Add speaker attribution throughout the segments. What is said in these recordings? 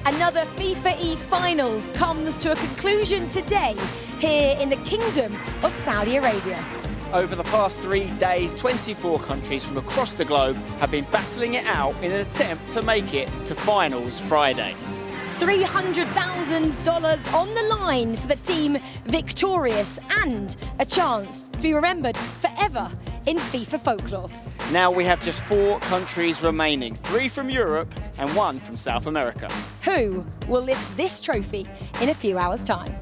Speaker 1: Another FIFAe Finals comes to a conclusion today here in the Kingdom of Saudi Arabia.
Speaker 2: Over the past 3 days, 24 countries from across the globe have been battling it out in an attempt to make it to finals Friday.
Speaker 1: $300,000 on the line for the team victorious and a chance to be remembered forever in FIFA folklore.
Speaker 2: Now we have just 4 countries remaining, 3 from Europe and 1 from South America.
Speaker 1: Who will lift this trophy in a few hours' time?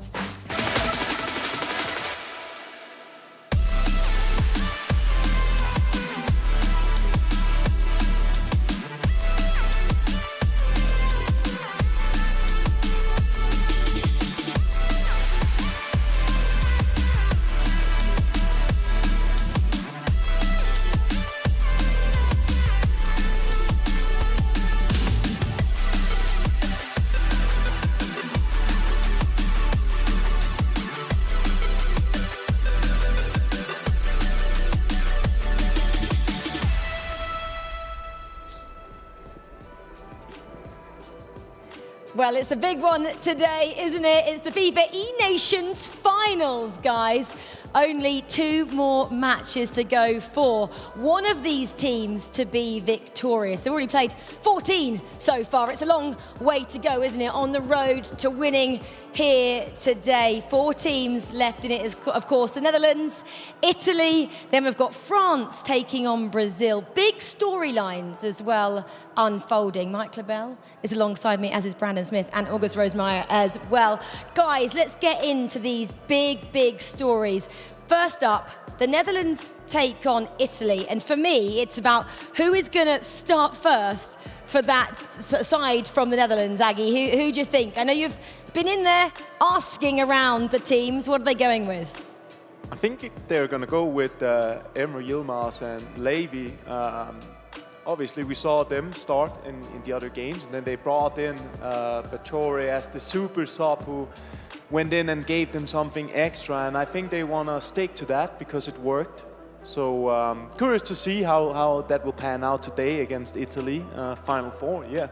Speaker 1: Well, it's the big one today, isn't it? It's the FIFAe Nations Finals, guys. Only 2 more matches to go for one of these teams to be victorious. They've already played 14 so far. It's a long way to go, isn't it? On the road to winning here today. 4 teams left in it is, of course, the Netherlands, Italy, then we've got France taking on Brazil. Big storylines as well unfolding. Mike Lebel is alongside me, as is Brandon Smith and August Rosemeyer as well. Guys, let's get into these big stories. First up, the Netherlands take on Italy, and for me, it's about who is going to start first for that side from the Netherlands. Aggie, who do you think? I know you've been in there asking around the teams. What are they going with?
Speaker 3: I think they're going to go with Emre Yilmaz and Levy. Obviously, we saw them start in the other games, and then they brought in Batori as the super sub who went in and gave them something extra, and I think they want to stick to that because it worked. So curious to see how that will pan out today against Italy, Final 4, yeah.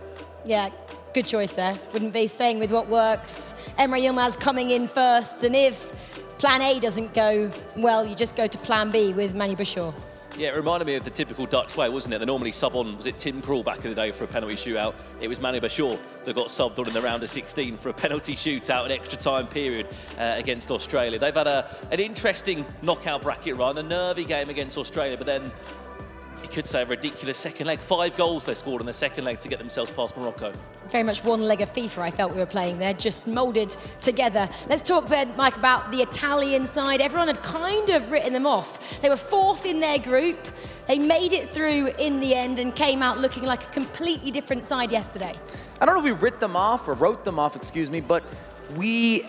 Speaker 1: Yeah, good choice there. Wouldn't be staying with what works. Emre Yilmaz coming in first, and if plan A doesn't go well, you just go to plan B with Manu Bashir.
Speaker 4: Yeah, it reminded me of the typical Dutch way, wasn't it? They normally sub on, was it Tim Krul back in the day for a penalty shootout? It was Manu Bashir that got subbed on in the round of 16 for a penalty shootout, an extra time period against Australia. They've had an interesting knockout bracket run, a nervy game against Australia, but then you could say a ridiculous second leg. 5 goals they scored in the second leg to get themselves past Morocco. Very much one leg of FIFA I felt we were playing there, just moulded together. Let's talk then, Mike, about the Italian side. Everyone had kind of written them off. They were 4th in their group. They made it through in the end and came out looking like a completely different side yesterday.
Speaker 5: I don't know if we wrote them off, excuse me, but we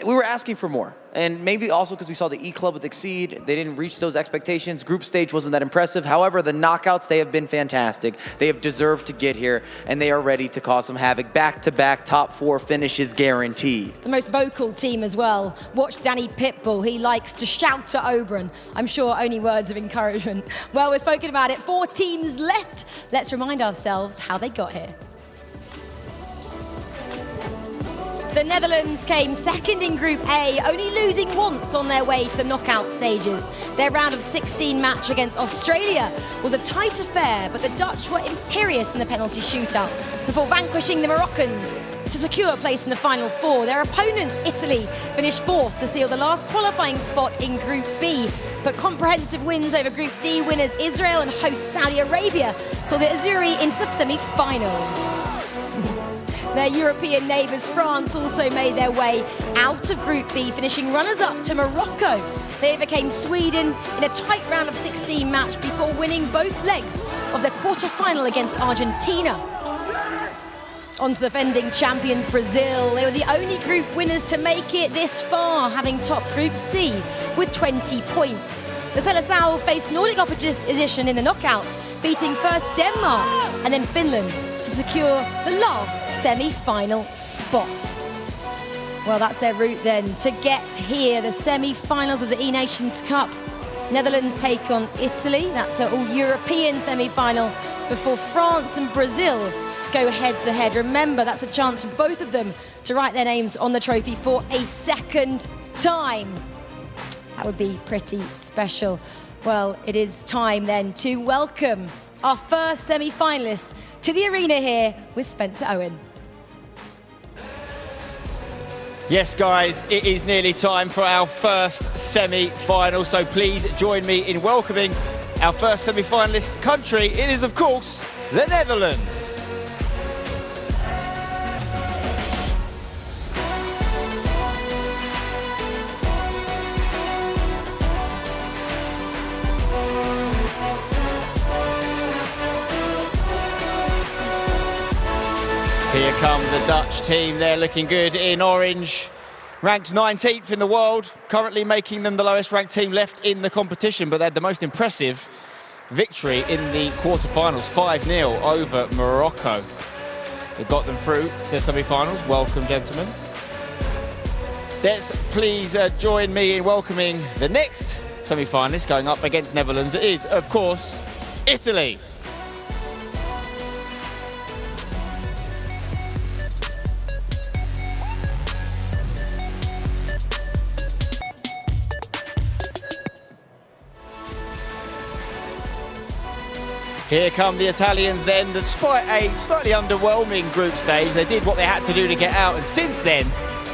Speaker 5: were asking for more. And maybe also because we saw the E-Club with Exceed, they didn't reach those expectations. Group stage wasn't that impressive. However, the knockouts, they have been fantastic. They have deserved to get here, and they are ready to cause some havoc. Back-to-back top 4 finishes guaranteed. The most vocal team as well. Watch Danny Pitbull. He likes to shout to Oberon. I'm sure only words of encouragement. Well, we've spoken about it. 4 teams left. Let's remind ourselves how they got here. The Netherlands came second in Group A, only losing once on their way to the knockout stages. Their round of 16 match against Australia was a tight affair, but the Dutch were imperious in the penalty shootout before vanquishing the Moroccans to secure a place in the Final 4. Their opponents, Italy, finished 4th to seal the last qualifying spot in Group B. But comprehensive wins over Group D winners Israel and host Saudi Arabia saw the Azzurri into the semi-finals. Their European neighbours, France, also made their way out of Group B, finishing runners-up to Morocco. They overcame Sweden in a tight round of 16 match before winning both legs of their quarter-final against Argentina. On to the defending champions, Brazil. They were the only group winners to make it this far, having topped Group C with 20 points. The Seleção faced Nordic opposition in the knockouts, beating first Denmark and then Finland to secure the last semi-final spot. Well, that's their route then to get here, the semi-finals of the E Nations Cup. Netherlands take on Italy. That's an all-European semi-final before France and Brazil go head-to-head. Remember, that's a chance for both of them to write their names on the trophy for a second time. That would be pretty special. Well, it is time then to welcome our first semi-finalists to the arena here with Spencer Owen.
Speaker 2: Yes, guys, it is nearly time for our first semi-final, so please join me in welcoming our first semi-finalist country. It is, of course, the Netherlands. Here come the Dutch team. They're looking good in orange. Ranked 19th in the world, currently making them the lowest ranked team left in the competition, but they had the most impressive victory in the quarterfinals, 5-0 over Morocco. They got them through to the semi-finals. Welcome, gentlemen. Let's please join me in welcoming the next semi-finalist going up against Netherlands. It is, of course, Italy. Here come the Italians then. Despite a slightly underwhelming group stage, they did what they had to do to get out, and since then,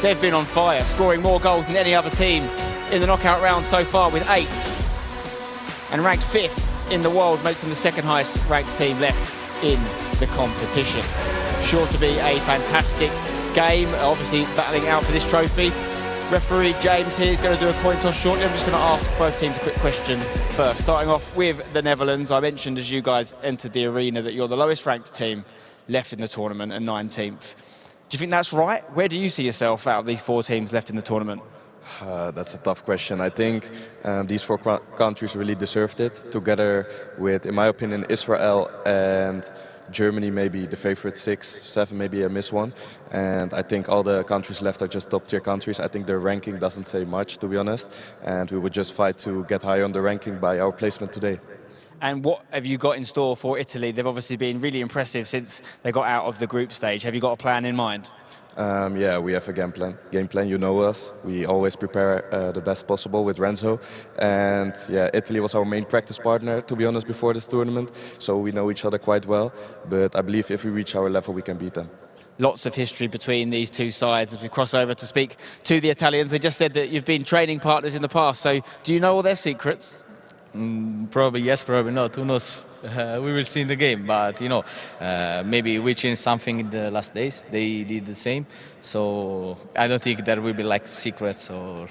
Speaker 2: they've been on fire, scoring more goals than any other team in the knockout round so far with 8. And ranked 5th in the world makes them the second highest ranked team left in the competition. Sure to be a fantastic game, obviously battling out for this trophy. Referee James here is going to do a coin toss shortly. I'm just going to ask both teams a quick question first. Starting off with the Netherlands, I mentioned as you guys entered the arena that you're the lowest ranked team left in the tournament and 19th. Do you think that's right? Where do you see yourself out of these 4 teams left in the tournament?
Speaker 6: That's a tough question. I think these 4 countries really deserved it, together with, in my opinion, Israel and Germany, maybe the favorite 6, 7, maybe a miss one. And I think all the countries left are just top tier countries. I think their ranking doesn't say much, to be honest. And we would just fight to get higher on the ranking by our placement today.
Speaker 2: And what have you got in store for Italy? They've obviously been really impressive since they got out of the group stage. Have you got a plan in mind?
Speaker 6: Yeah, we have a game plan. You know us. We always prepare the best possible with Renzo. And yeah, Italy was our main practice partner, to be honest, before this tournament. So we know each other quite well. But I believe if we reach our level, we can beat them.
Speaker 2: Lots of history between these two sides. As we cross over to speak to the Italians, they just said that you've been training partners in the past. So do you know all their secrets?
Speaker 7: Probably yes, probably not. Who knows? We will see in the game. But, you know, maybe we changed something in the last days. They did the same. So I don't think there will be like secrets or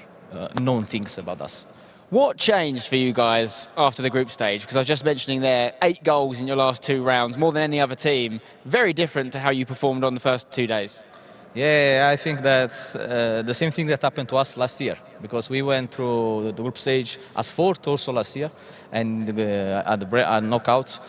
Speaker 7: known things about us.
Speaker 2: What changed for you guys after the group stage? Because I was just mentioning there, 8 goals in your last 2 rounds, more than any other team. Very different to how you performed on the first 2 days.
Speaker 7: Yeah, I think that's the same thing that happened to us last year, because we went through the group stage as 4th also last year, and at the knockouts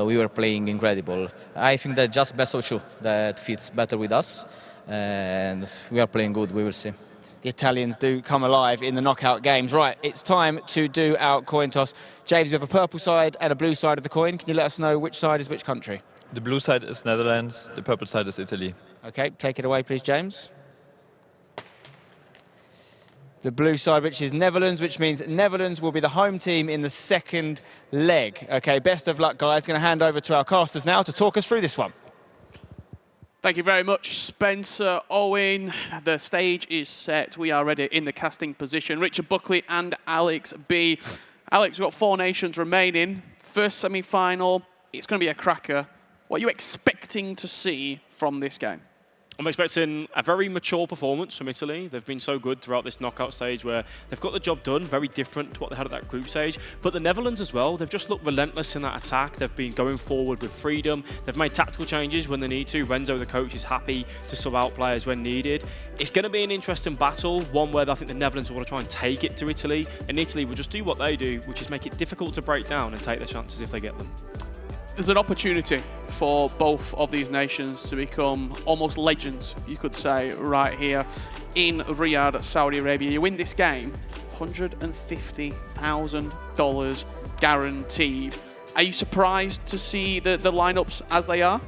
Speaker 7: we were playing incredible. I think that just best of 2 that fits better with us, and we are playing good. We will see.
Speaker 2: The Italians do come alive in the knockout games. Right, it's time to do our coin toss. James, we have a purple side and a blue side of the coin. Can you let us know which side is which country?
Speaker 8: The blue side is Netherlands, the purple side is Italy.
Speaker 2: Okay, take it away, please, James. The blue side, which is Netherlands, which means Netherlands will be the home team in the second leg. Okay, best of luck, guys. Going to hand over to our casters now to talk us through this one.
Speaker 9: Thank you very much, Spencer Owen. The stage is set. We are ready in the casting position. Richard Buckley and Alex B. Alex, we've got 4 nations remaining. First semi-final. It's going to be a cracker. What are you expecting to see from this game?
Speaker 10: I'm expecting a very mature performance from Italy. They've been so good throughout this knockout stage where they've got the job done, very different to what they had at that group stage. But the Netherlands as well, they've just looked relentless in that attack. They've been going forward with freedom. They've made tactical changes when they need to. Renzo, the coach, is happy to sub out players when needed. It's going to be an interesting battle, one where I think the Netherlands will want to try and take it to Italy, and Italy will just do what they do, which is make it difficult to break down and take their chances if they get them.
Speaker 9: There's an opportunity for both of these nations to become almost legends, you could say, right here in Riyadh, Saudi Arabia. You win this game, $150,000 guaranteed. Are you surprised to see the lineups as they are?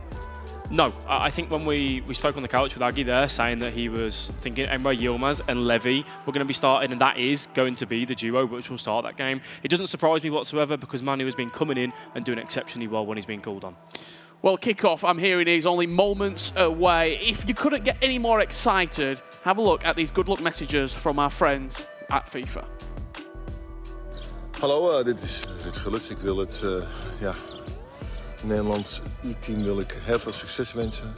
Speaker 10: No, I think when we spoke on the couch with Aggie there, saying that he was thinking Emre Yilmaz and Levy were going to be starting, and that is going to be the duo which will start that game. It doesn't surprise me whatsoever because Manu has been coming in and doing exceptionally well when he's been called on.
Speaker 9: Well, kick-off, I'm hearing, is only moments away. If you couldn't get any more excited, have a look at these good luck messages from our friends at FIFA.
Speaker 11: Hallo, dit is Ruud Gullit. Ik wil het Nederlands I-team wil ik heel veel succes wensen.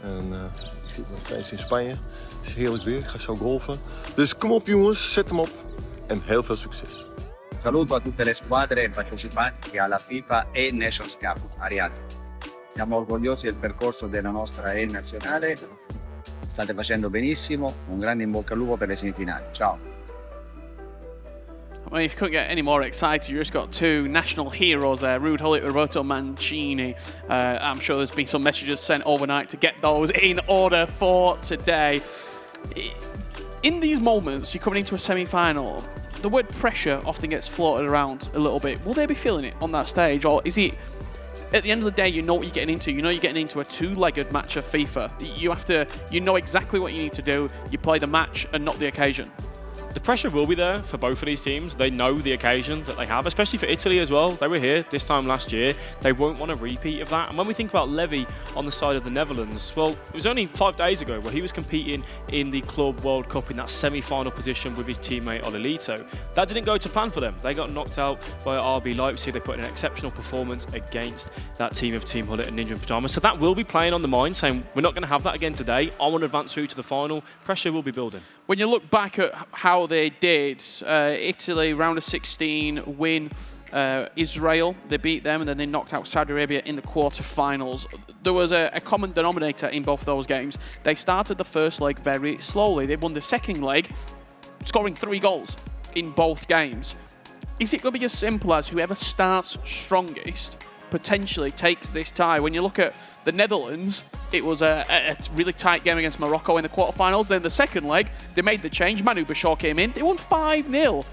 Speaker 11: En ik zit nog steeds in Spanje. Het is heerlijk weer, ik ga zo golfen. Dus kom op jongens, zet hem op en heel veel succes.
Speaker 12: Saluto a tutte le squadre partecipanti alla FIFAe Nations Cup a Riyadh. Siamo orgogliosi del percorso della nostra E nazionale. State facendo benissimo. Un grande in bocca al lupo per le semifinali. Ciao.
Speaker 9: I mean, if you couldn't get any more excited, you just got two national heroes there, Ruud Gullit, Roberto Mancini. I'm sure there's been some messages sent overnight to get those in order for today. In these moments, you're coming into a semi-final, the word pressure often gets floated around a little bit. Will they be feeling it on that stage, or is it, at the end of the day, you know what you're getting into? You know you're getting into a two-legged match of FIFA. You know exactly what you need to do. You play the match and not the occasion.
Speaker 10: The pressure will be there for both of these teams. They know the occasion that they have, especially for Italy as well. They were here this time last year. They won't want a repeat of that. And when we think about Levy on the side of the Netherlands, well, it was only 5 days ago where he was competing in the Club World Cup in that semi-final position with his teammate Ololito. That didn't go to plan for them. They got knocked out by RB Leipzig. They put in an exceptional performance against that team of Team Gullit and Ninja in Pyjamas. So that will be playing on the mind, saying we're not going to have that again today. I want to advance through to the final. Pressure will be building.
Speaker 9: When you look back at how they did, Italy, round of 16, win Israel. They beat them and then they knocked out Saudi Arabia in the quarterfinals. There was a common denominator in both of those games. They started the first leg very slowly. They won the second leg, scoring 3 goals in both games. Is it going to be as simple as whoever starts strongest potentially takes this tie? When you look at the Netherlands, it was a really tight game against Morocco in the quarterfinals. Then the second leg, they made the change. Manu Bashar came in. They won 5-0.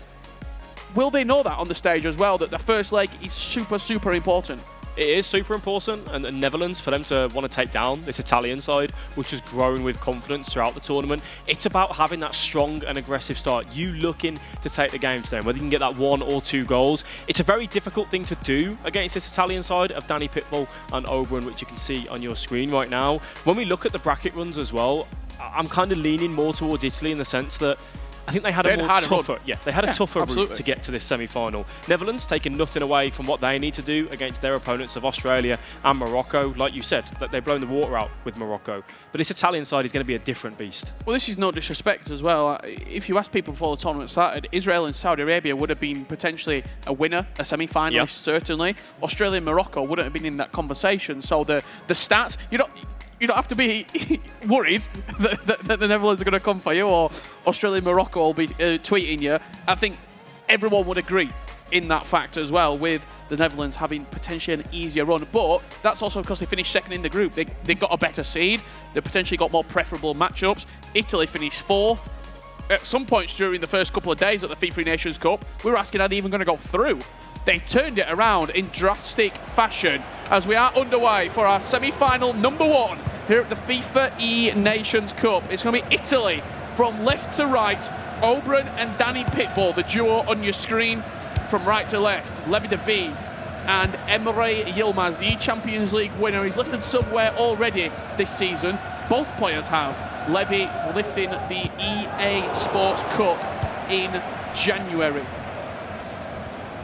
Speaker 9: Will they know that on the stage as well, that the first leg is super, super important?
Speaker 10: It is super important, and the Netherlands, for them to want to take down this Italian side, which has grown with confidence throughout the tournament, it's about having that strong and aggressive start. You looking to take the game to them, whether you can get that 1 or 2 goals. It's a very difficult thing to do against this Italian side of Danny Pitbull and Oberon, which you can see on your screen right now. When we look at the bracket runs as well, I'm kind of leaning more towards Italy in the sense that I think they had a tougher route to get to this semi-final. Netherlands taking nothing away from what they need to do against their opponents of Australia and Morocco. Like you said, that they've blown the water out with Morocco. But this Italian side is going to be a different beast.
Speaker 9: Well, this is no disrespect as well. If you asked people before the tournament started, Israel and Saudi Arabia would have been potentially a winner, a semi-finalist, certainly. Australia and Morocco wouldn't have been in that conversation. So the stats, you don't have to be worried that the Netherlands are going to come for you or Australia and Morocco will be tweeting you. I think everyone would agree in that fact as well, with the Netherlands having potentially an easier run. But that's also because they finished second in the group. They got a better seed. They potentially got more preferable matchups. Italy finished 4th. At some points during the first couple of days at the FIFAe Nations Cup, we were asking how they're even going to go through. They turned it around in drastic fashion as we are underway for our semi-final number 1 here at the FIFAe Nations Cup. It's going to be Italy from left to right. Oberon and Danny Pitbull, the duo on your screen from right to left. Levy David and Emre Yilmaz, the Champions League winner. He's lifted somewhere already this season. Both players have. Levy lifting the EA Sports Cup in January.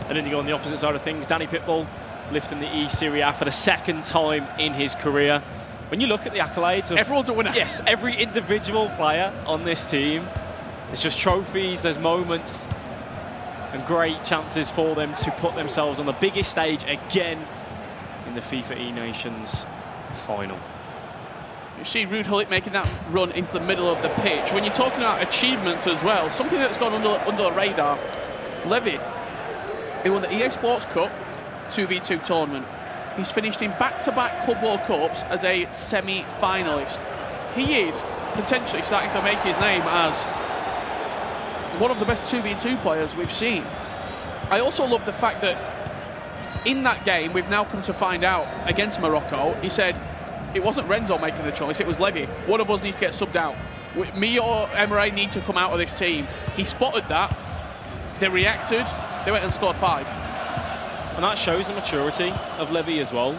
Speaker 10: And then you go on the opposite side of things, Danny Pitbull lifting the E-Serie A for the 2nd time in his career. When you look at the accolades of...
Speaker 9: Everyone's a winner.
Speaker 10: Yes, every individual player on this team. It's just trophies, there's moments and great chances for them to put themselves on the biggest stage again in the FIFAe Nations final.
Speaker 9: You see Ruud Gullit making that run into the middle of the pitch. When you're talking about achievements as well, something that's gone under the radar, Levy, he won the EA Sports Cup 2v2 tournament. He's finished in back-to-back Club World Cups as a semi-finalist. He is potentially starting to make his name as one of the best 2v2 players we've seen. I also love the fact that in that game, we've now come to find out against Morocco, he said, it wasn't Renzo making the choice, it was Levy. One of us needs to get subbed out. Me or Emre need to come out of this team. He spotted that, they reacted, they went and scored 5.
Speaker 10: And that shows the maturity of Levy as well.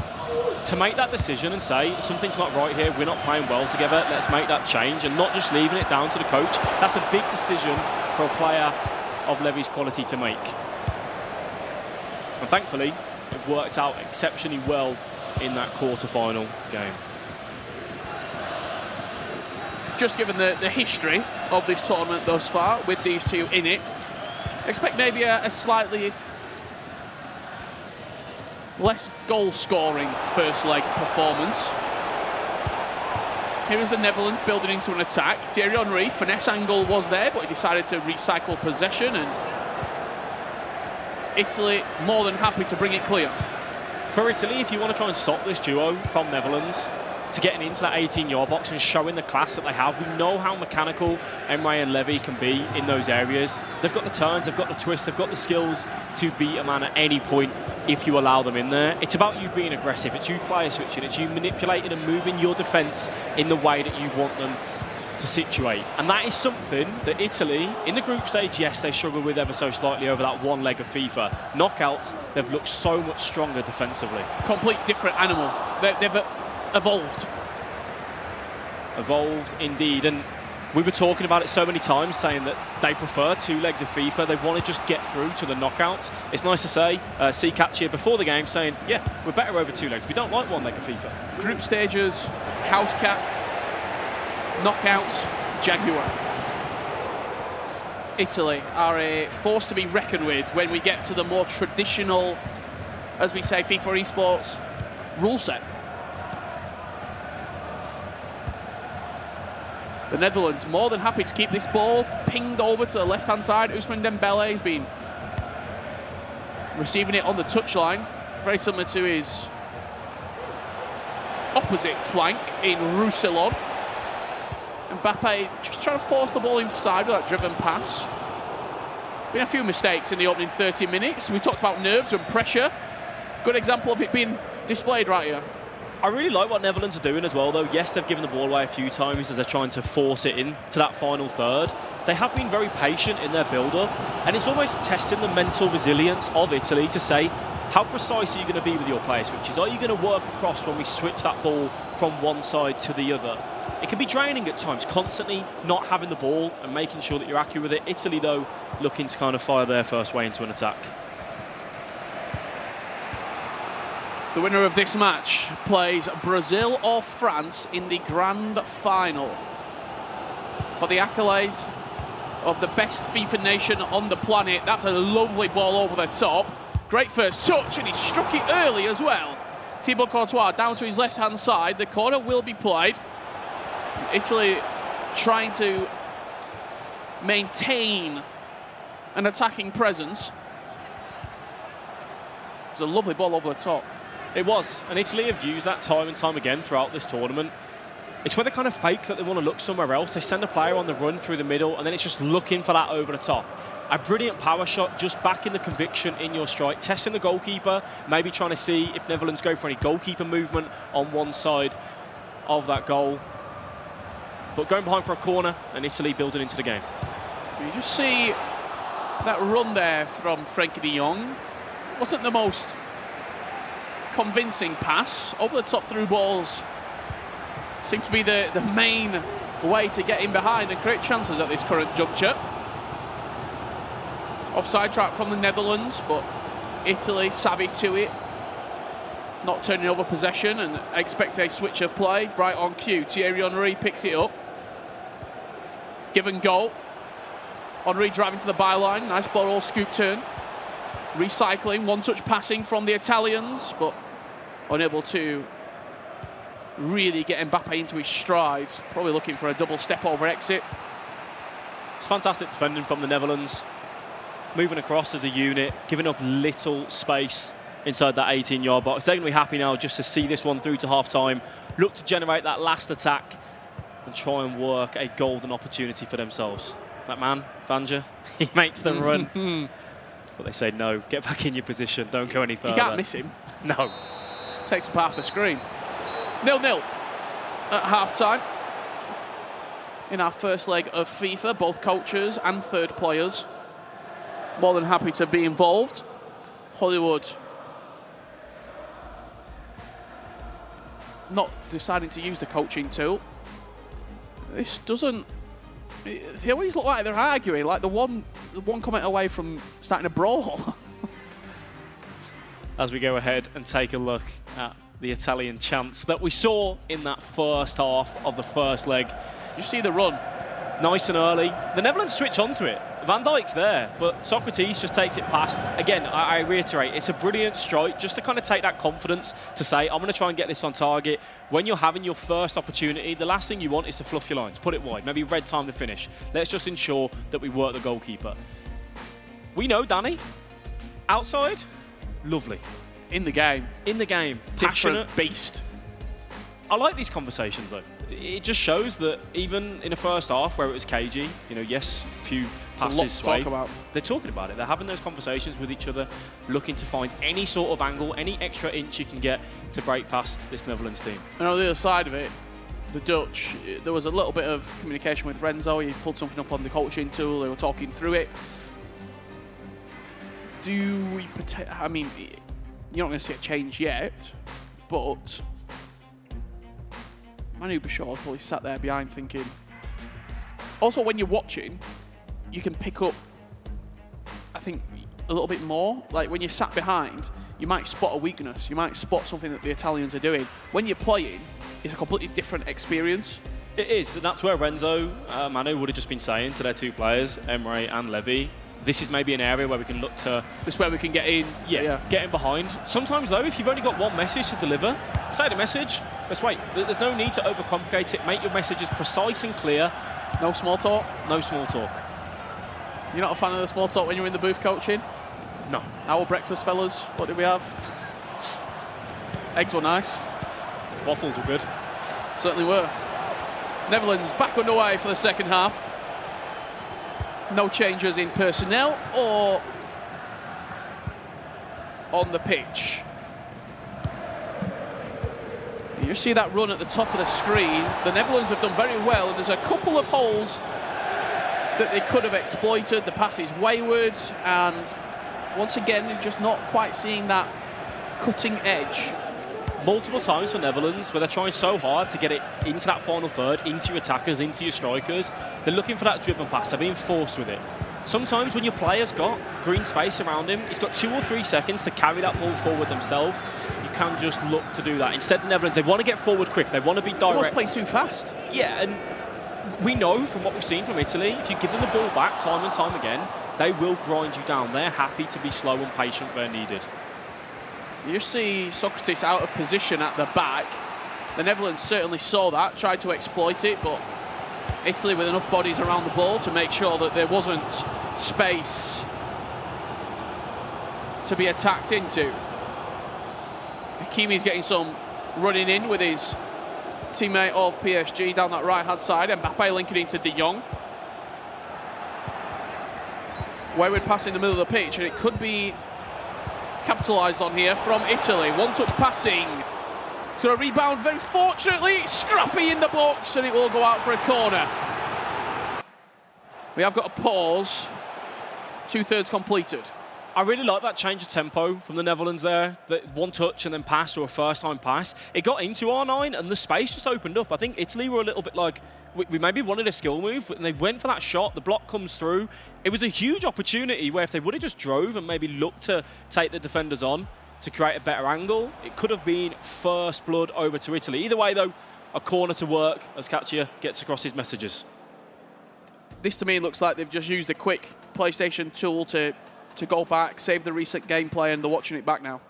Speaker 10: To make that decision and say, something's not right here, we're not playing well together, let's make that change, and not just leaving it down to the coach. That's a big decision for a player of Levy's quality to make. And thankfully, it worked out exceptionally well in that quarter-final game.
Speaker 9: Just given the history of this tournament thus far, with these two in it, expect maybe a slightly less goal-scoring first leg performance. Here is the Netherlands building into an attack. Thierry Henry, finesse angle was there, but he decided to recycle possession, and Italy more than happy to bring it clear.
Speaker 10: For Italy, if you want to try and stop this duo from Netherlands to getting into that 18-yard box and showing the class that they have, we know how mechanical Emre and Levy can be in those areas. They've got the turns, they've got the twist, they've got the skills to beat a man at any point if you allow them in there. It's about you being aggressive, it's you player switching, it's you manipulating and moving your defence in the way that you want them to situate. And that is something that Italy, in the group stage, yes, they struggled with ever so slightly over that one leg of FIFA. Knockouts, they've looked so much stronger defensively.
Speaker 9: Complete different animal. They've evolved.
Speaker 10: Evolved indeed, and we were talking about it so many times, saying that they prefer 2 legs of FIFA. They want to just get through to the knockouts. It's nice to say, see Catch here before the game saying, yeah, we're better over 2 legs. We don't like 1 leg of FIFA.
Speaker 9: Group stages, house cat, knockouts, Jaguar. Italy are a force to be reckoned with when we get to the more traditional, as we say, FIFA esports rule set. The Netherlands more than happy to keep this ball pinged over to the left-hand side. Ousmane Dembele has been receiving it on the touchline, very similar to his opposite flank in Roussillon. Mbappe just trying to force the ball inside with that driven pass. Been a few mistakes in the opening 30 minutes. We talked about nerves and pressure. Good example of it being displayed right here.
Speaker 10: I really like what Netherlands are doing as well, though. Yes, they've given the ball away a few times as they're trying to force it in to that final third. They have been very patient in their build-up, and it's almost testing the mental resilience of Italy to say, how precise are you going to be with your player switches? Are you going to work across when we switch that ball from one side to the other? It can be draining at times, constantly not having the ball and making sure that you're accurate with it. Italy, though, looking to kind of fire their first way into an attack.
Speaker 9: The winner of this match plays Brazil or France in the grand final for the accolades of the best FIFA nation on the planet. That's a lovely ball over the top. Great first touch, and he struck it early as well. Thibaut Courtois down to his left-hand side. The corner will be played. Italy trying to maintain an attacking presence. It's a lovely ball over the top.
Speaker 10: It was, and Italy have used that time and time again throughout this tournament. It's where they kind of fake that they want to look somewhere else. They send a player on the run through the middle, and then it's just looking for that over the top. A brilliant power shot, just backing the conviction in your strike, testing the goalkeeper, maybe trying to see if Netherlands go for any goalkeeper movement on one side of that goal. But going behind for a corner, and Italy building into the game.
Speaker 9: You just see that run there from Frenkie de Jong. Wasn't the most convincing pass. Over the top through balls seems to be the main way to get in behind and create chances at this current juncture. Offside trap from the Netherlands, but Italy savvy to it, not turning over possession and expect a switch of play. Right on cue, Thierry Henry picks it up. Give and go. Henry driving to the byline, nice ball, all scoop turn. Recycling, one-touch passing from the Italians, but unable to really get Mbappe into his strides. Probably looking for a double step over exit.
Speaker 10: It's fantastic defending from the Netherlands. Moving across as a unit, giving up little space inside that 18-yard box. They're going to be happy now just to see this one through to half-time. Look to generate that last attack and try and work a golden opportunity for themselves. That man, Vanja, he makes the run. But they say, no, get back in your position. Don't go any further.
Speaker 9: You can't miss him.
Speaker 10: No.
Speaker 9: Takes up half the screen. 0-0. at half-time. In our first leg of FIFA, both coaches and third players more than happy to be involved. Hollywood not deciding to use the coaching tool. This doesn't... They always look like they're arguing, like the one comment away from starting a brawl.
Speaker 10: As we go ahead and take a look at the Italian chance that we saw in that first half of the first leg.
Speaker 9: You see the run.
Speaker 10: Nice and early. The Netherlands switch onto it. Van Dijk's there, but Socrates just takes it past. Again, I reiterate, it's a brilliant strike just to kind of take that confidence to say, I'm going to try and get this on target. When you're having your first opportunity, the last thing you want is to fluff your lines, put it wide, maybe red time the finish. Let's just ensure that we work the goalkeeper. We know Danny. Outside, lovely.
Speaker 9: In the game.
Speaker 10: In the game. Passionate.
Speaker 9: Different beast.
Speaker 10: I like these conversations, though. It just shows that even in a first half where it was cagey, you know, yes, a few passes sway, they're talking about it. They're having those conversations with each other, looking to find any sort of angle, any extra inch you can get to break past this Netherlands team.
Speaker 9: And on the other side of it, the Dutch, there was a little bit of communication with Renzo. He pulled something up on the coaching tool. They were talking through it. Do we... I mean, you're not going to see a change yet, but... Manu Bashar probably sat there behind thinking... Also, when you're watching, you can pick up, I think, a little bit more. Like, when you're sat behind, you might spot a weakness. You might spot something that the Italians are doing. When you're playing, it's a completely different experience.
Speaker 10: It is, and that's where Renzo, Manu would have just been saying to their two players, Emre and Levy, this is maybe an area where we can look to...
Speaker 9: This is where we can get in.
Speaker 10: Yeah, get in behind. Sometimes, though, if you've only got one message to deliver, say the message. Let's wait. There's no need to overcomplicate it. Make your messages precise and clear.
Speaker 9: No small talk?
Speaker 10: No small talk.
Speaker 9: You're not a fan of the small talk when you're in the booth coaching?
Speaker 10: No.
Speaker 9: Our breakfast, fellas. What did we have? Eggs were nice.
Speaker 10: Waffles were good.
Speaker 9: Certainly were. Netherlands back underway for the second half. No changes in personnel or on the pitch. You see that run at the top of the screen. The Netherlands have done very well, and there's a couple of holes that they could have exploited. The pass is wayward, and once again, you're just not quite seeing that cutting edge.
Speaker 10: Multiple times for Netherlands where they're trying so hard to get it into that final third, into your attackers, into your strikers. They're looking for that driven pass. They're being forced with it. Sometimes when your player's got green space around him, he's got 2 or 3 seconds to carry that ball forward themselves. You can just look to do that. Instead, the Netherlands, they want to get forward quick. They want to be direct.
Speaker 9: Almost play too fast.
Speaker 10: Yeah, and we know from what we've seen from Italy, if you give them the ball back time and time again, they will grind you down. They're happy to be slow and patient where needed.
Speaker 9: You just see Socrates out of position at the back. The Netherlands certainly saw that, tried to exploit it, but Italy with enough bodies around the ball to make sure that there wasn't space to be attacked into. Hakimi's getting some running in with his teammate of PSG down that right-hand side. Mbappe linking into De Jong. Wayward pass in the middle of the pitch, and it could be capitalised on here from Italy. One-touch passing. It's going to rebound very fortunately. Scrappy in the box, and it will go out for a corner. We have got a pause. 2/3 completed.
Speaker 10: I really like that change of tempo from the Netherlands there. That one touch and then pass, or a first-time pass. It got into R9 and the space just opened up. I think Italy were a little bit like, we maybe wanted a skill move, and they went for that shot. The block comes through. It was a huge opportunity where if they would have just drove and maybe looked to take the defenders on to create a better angle, it could have been first blood over to Italy. Either way, though, a corner to work as Katja gets across his messages.
Speaker 9: This, to me, looks like they've just used a quick PlayStation tool to go back, save the recent gameplay, and they're watching it back now.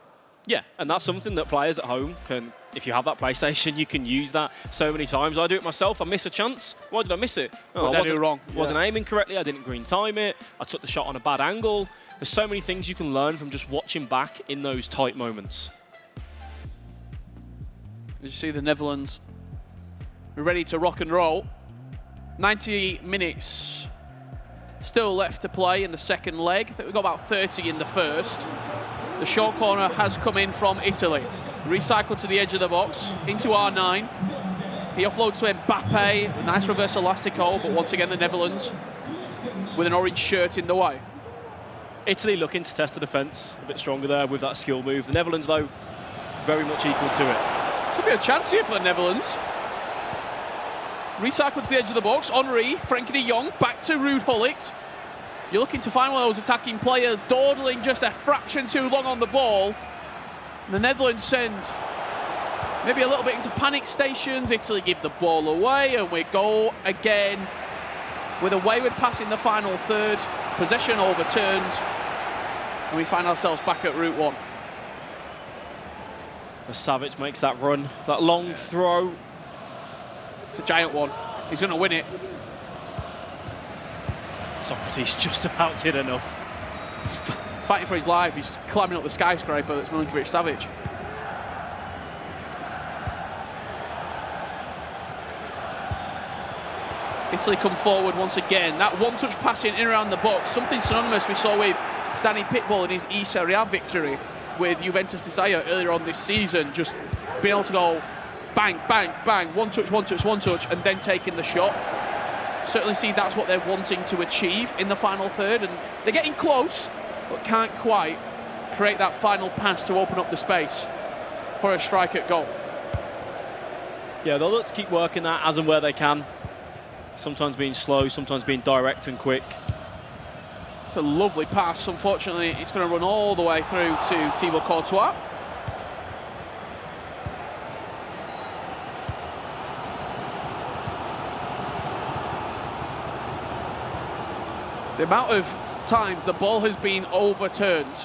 Speaker 10: Yeah, and that's something that players at home can, if you have that PlayStation, you can use that so many times. I do it myself. I miss a chance. Why did I miss it?
Speaker 9: Oh, I wasn't wrong.
Speaker 10: Wasn't aiming correctly. I didn't green time it. I took the shot on a bad angle. There's so many things you can learn from just watching back in those tight moments.
Speaker 9: As you see, the Netherlands are ready to rock and roll. 90 minutes still left to play in the second leg. I think we've got about 30 in the first. The short corner has come in from Italy. Recycled to the edge of the box, into R9. He offloads to Mbappe. Nice reverse elastico, but once again the Netherlands with an orange shirt in the way.
Speaker 10: Italy looking to test the defence a bit stronger there with that skill move. The Netherlands, though, very much equal to it.
Speaker 9: Should be a chance here for the Netherlands. Recycled to the edge of the box. Henry, Frenkie de Jong, back to Ruud Gullit. You're looking to find one of those attacking players dawdling just a fraction too long on the ball. The Netherlands send maybe a little bit into panic stations. Italy give the ball away, and we go again with a wayward pass in the final third. Possession overturned, and we find ourselves back at route one.
Speaker 10: As Savic makes that run, that long throw.
Speaker 9: It's a giant one. He's going to win it.
Speaker 10: Socrates just about did enough.
Speaker 9: He's fighting for his life. He's climbing up the skyscraper that's Milinkovic-Savic. Italy come forward once again. That one-touch passing in around the box, something synonymous we saw with Danny Pitbull in his Riyadh victory with Juventus Desire earlier on this season. Just being able to go bang, bang, bang, one touch, one touch, one touch, and then taking the shot. Certainly see that's what they're wanting to achieve in the final third, and they're getting close, but can't quite create that final pass to open up the space for a strike at goal.
Speaker 10: Yeah, they'll look to keep working that as and where they can. Sometimes being slow, sometimes being direct and quick.
Speaker 9: It's a lovely pass. Unfortunately, it's going to run all the way through to Thibaut Courtois. The amount of times the ball has been overturned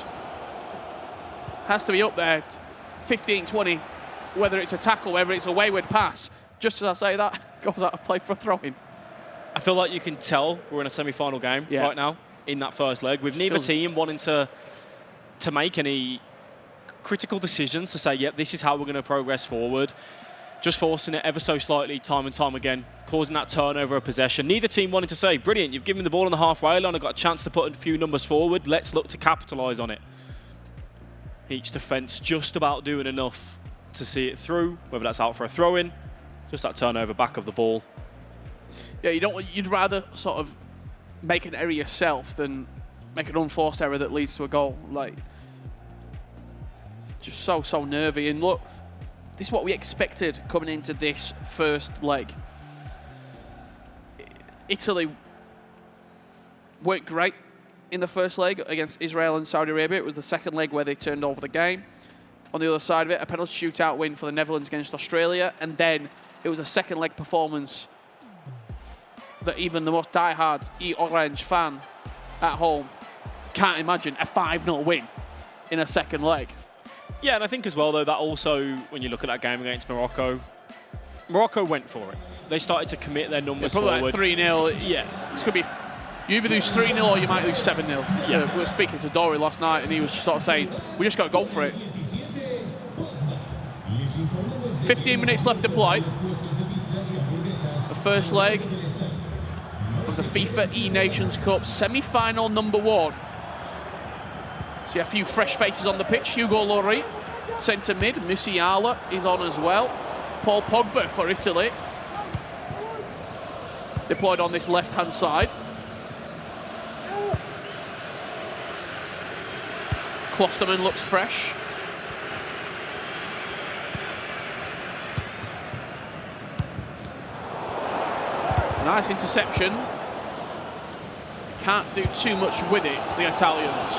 Speaker 9: has to be up there, 15, 20, whether it's a tackle, whether it's a wayward pass. Just as I say that, goes out of play for a throw-in.
Speaker 10: I feel like you can tell we're in a semi-final game right now in that first leg, with neither team wanting to make any critical decisions to say, yep, this is how we're going to progress forward. Just forcing it ever so slightly time and time again, causing that turnover of possession. Neither team wanted to say, brilliant, you've given me the ball on the halfway line, I've got a chance to put a few numbers forward, let's look to capitalise on it. Each defence just about doing enough to see it through, whether that's out for a throw-in, just that turnover back of the ball.
Speaker 9: Yeah, you'd rather sort of make an error yourself than make an unforced error that leads to a goal. Like, just so nervy. And look, this is what we expected coming into this first leg. Italy weren't great in the first leg against Israel and Saudi Arabia. It was the second leg where they turned over the game. On the other side of it, a penalty shootout win for the Netherlands against Australia, and then it was a second leg performance that even the most diehard E-Orange fan at home can't imagine a 5-0 win in a second leg.
Speaker 10: Yeah, and I think as well, though, that also, when you look at that game against Morocco, Morocco went for it. They started to commit their numbers
Speaker 9: probably
Speaker 10: forward.
Speaker 9: Like 3-0. Yeah, it's going to be, you either lose 3-0 or you might lose 7-0. Yeah. We were speaking to Dory last night, and he was sort of saying, we just got to go for it. 15 minutes left to play. The first leg of the FIFAe Nations Cup semi-final number 1. See a few fresh faces on the pitch. Hugo Lloris, centre mid. Musiala is on as well. Paul Pogba for Italy, deployed on this left-hand side. Klosterman looks fresh. Nice interception. Can't do too much with it, the Italians.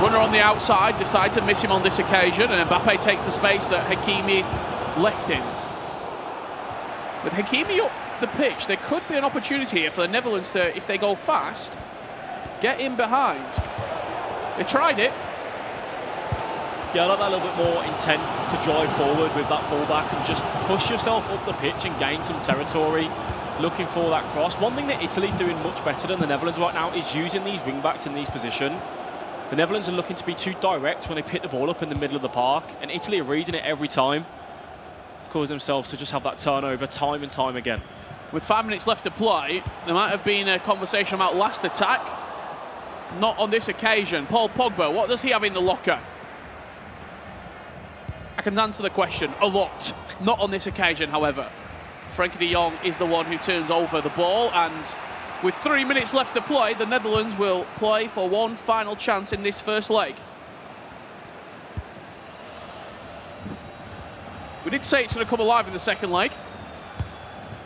Speaker 9: Runner on the outside, decide to miss him on this occasion, and Mbappe takes the space that Hakimi left him. With Hakimi up the pitch, there could be an opportunity here for the Netherlands to, if they go fast, get in behind. They tried it.
Speaker 10: Yeah, I like that a little bit more intent to drive forward with that fullback and just push yourself up the pitch and gain some territory, looking for that cross. One thing that Italy's doing much better than the Netherlands right now is using these wing-backs in these positions. The Netherlands are looking to be too direct when they pick the ball up in the middle of the park, and Italy are reading it every time, causing themselves to just have that turnover time and time again.
Speaker 9: With 5 minutes left to play, there might have been a conversation about last attack. Not on this occasion. Paul Pogba, what does he have in the locker? I can answer the question a lot. Not on this occasion, however. Frankie de Jong is the one who turns over the ball, and with 3 minutes left to play, the Netherlands will play for one final chance in this first leg. We did say it's going to come alive in the second leg.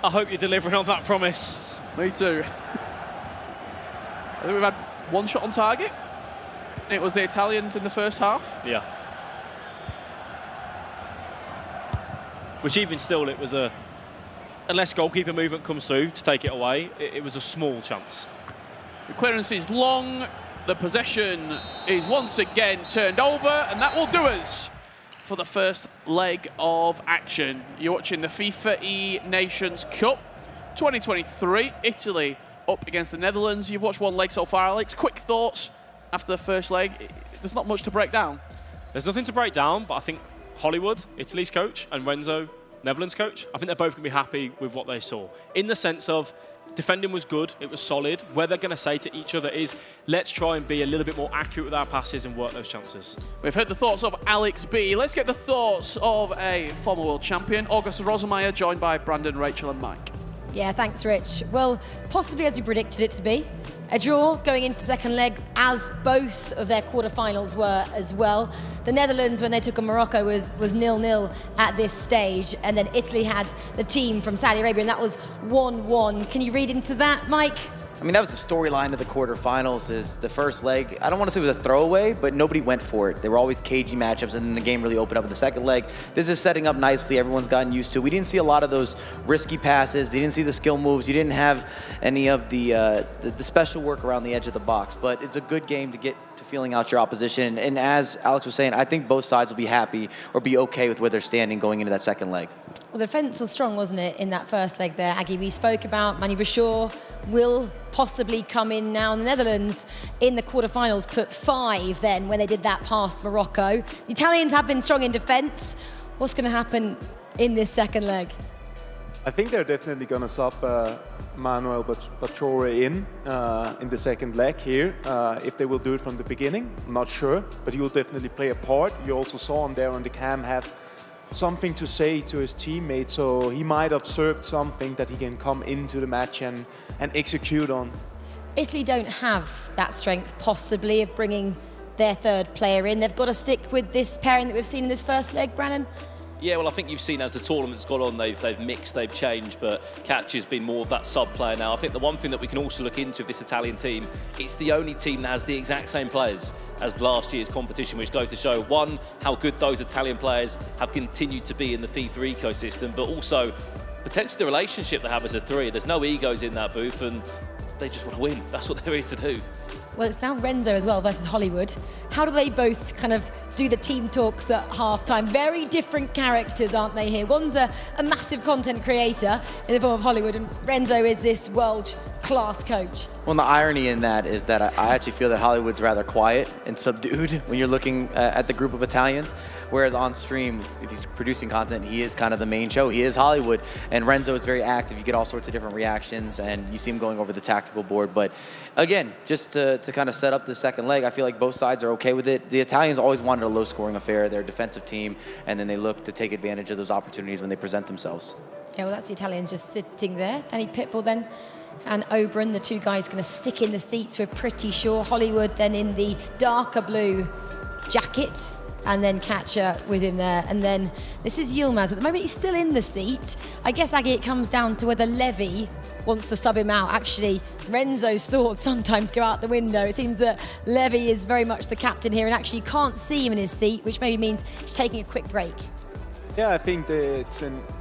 Speaker 10: I hope you're delivering on that promise.
Speaker 9: Me too. I think we've had one shot on target. It was the Italians in the first half.
Speaker 10: Yeah. Which even still, it was unless goalkeeper movement comes through to take it away, it was a small chance.
Speaker 9: The clearance is long. The possession is once again turned over, and that will do us for the first leg of action. You're watching the FIFAe Nations Cup 2023. Italy up against the Netherlands. You've watched one leg so far, Alex. Quick thoughts after the first leg. There's not much to break down.
Speaker 10: There's nothing to break down, but I think Hollywood, Italy's coach, and Renzo, Netherlands coach, I think they're both going to be happy with what they saw. In the sense of defending was good, it was solid. Where they're going to say to each other is, let's try and be a little bit more accurate with our passes and work those chances.
Speaker 9: We've heard the thoughts of Alex B. Let's get the thoughts of a former world champion, August Rosemeyer, joined by Brandon, Rachel and Mike.
Speaker 5: Yeah, thanks, Rich. Well, possibly as we predicted it to be. A draw going into the second leg, as both of their quarterfinals were as well. The Netherlands, when they took on Morocco, was 0-0 at this stage. And then Italy had the team from Saudi Arabia, and that was 1-1. Can you read into that, Mike?
Speaker 13: I mean, that was the storyline of the quarterfinals, is the first leg. I don't want to say it was a throwaway, but nobody went for it. They were always cagey matchups, and then the game really opened up in the second leg. This is setting up nicely. Everyone's gotten used to it. We didn't see a lot of those risky passes. You didn't see the skill moves. You didn't have any of the special work around the edge of the box. But it's a good game to get to feeling out your opposition. And as Alex was saying, I think both sides will be happy or be okay with where they're standing going into that second leg.
Speaker 5: Well, the defence was strong, wasn't it, in that first leg there, Aggie? We spoke about Manu Bashir will possibly come in now. And the Netherlands in the quarterfinals put 5 then when they did that past Morocco. The Italians have been strong in defence. What's going to happen in this second leg?
Speaker 3: I think they're definitely going to sub Manuel Bachore in the second leg here. If they will do it from the beginning, I'm not sure, but he will definitely play a part. You also saw him there on the cam have something to say to his teammates, so he might observe something that he can come into the match and execute on.
Speaker 5: Italy don't have that strength, possibly, of bringing their third player in. They've got to stick with this pairing that we've seen in this first leg, Brannon.
Speaker 4: Yeah, well, I think you've seen as the tournament's gone on, they've mixed, they've changed, but Catch has been more of that sub-player now. I think the one thing that we can also look into with this Italian team, it's the only team that has the exact same players as last year's competition, which goes to show, one, how good those Italian players have continued to be in the FIFA ecosystem, but also potentially the relationship they have as a three. There's no egos in that booth, and they just want to win. That's what they're here to do.
Speaker 5: Well, it's now Renzo as well versus Hollywood. How do they both kind of do the team talks at halftime? Very different characters, aren't they here? One's a massive content creator in the form of Hollywood, and Renzo is this world-class coach.
Speaker 13: Well, the irony in that is that I actually feel that Hollywood's rather quiet and subdued when you're looking at the group of Italians, whereas on stream, if he's producing content, he is kind of the main show. He is Hollywood, and Renzo is very active. You get all sorts of different reactions, and you see him going over the tactical board. But again, just to kind of set up the second leg, I feel like both sides are okay with it. The Italians always wanted a low-scoring affair. They're a defensive team, and then they look to take advantage of those opportunities when they present themselves.
Speaker 5: Yeah, well, that's the Italians just sitting there. Danny Pitbull then and Oberon, the two guys going to stick in the seats, we're pretty sure. Hollywood then in the darker blue jacket, and then Catcher with him there. And then this is Yilmaz. At the moment, he's still in the seat. I guess, Aggie, it comes down to whether Levy wants to sub him out. Actually, Renzo's thoughts sometimes go out the window. It seems that Levy is very much the captain here, and actually you can't see him in his seat, which maybe means he's taking a quick break.
Speaker 3: Yeah, I think that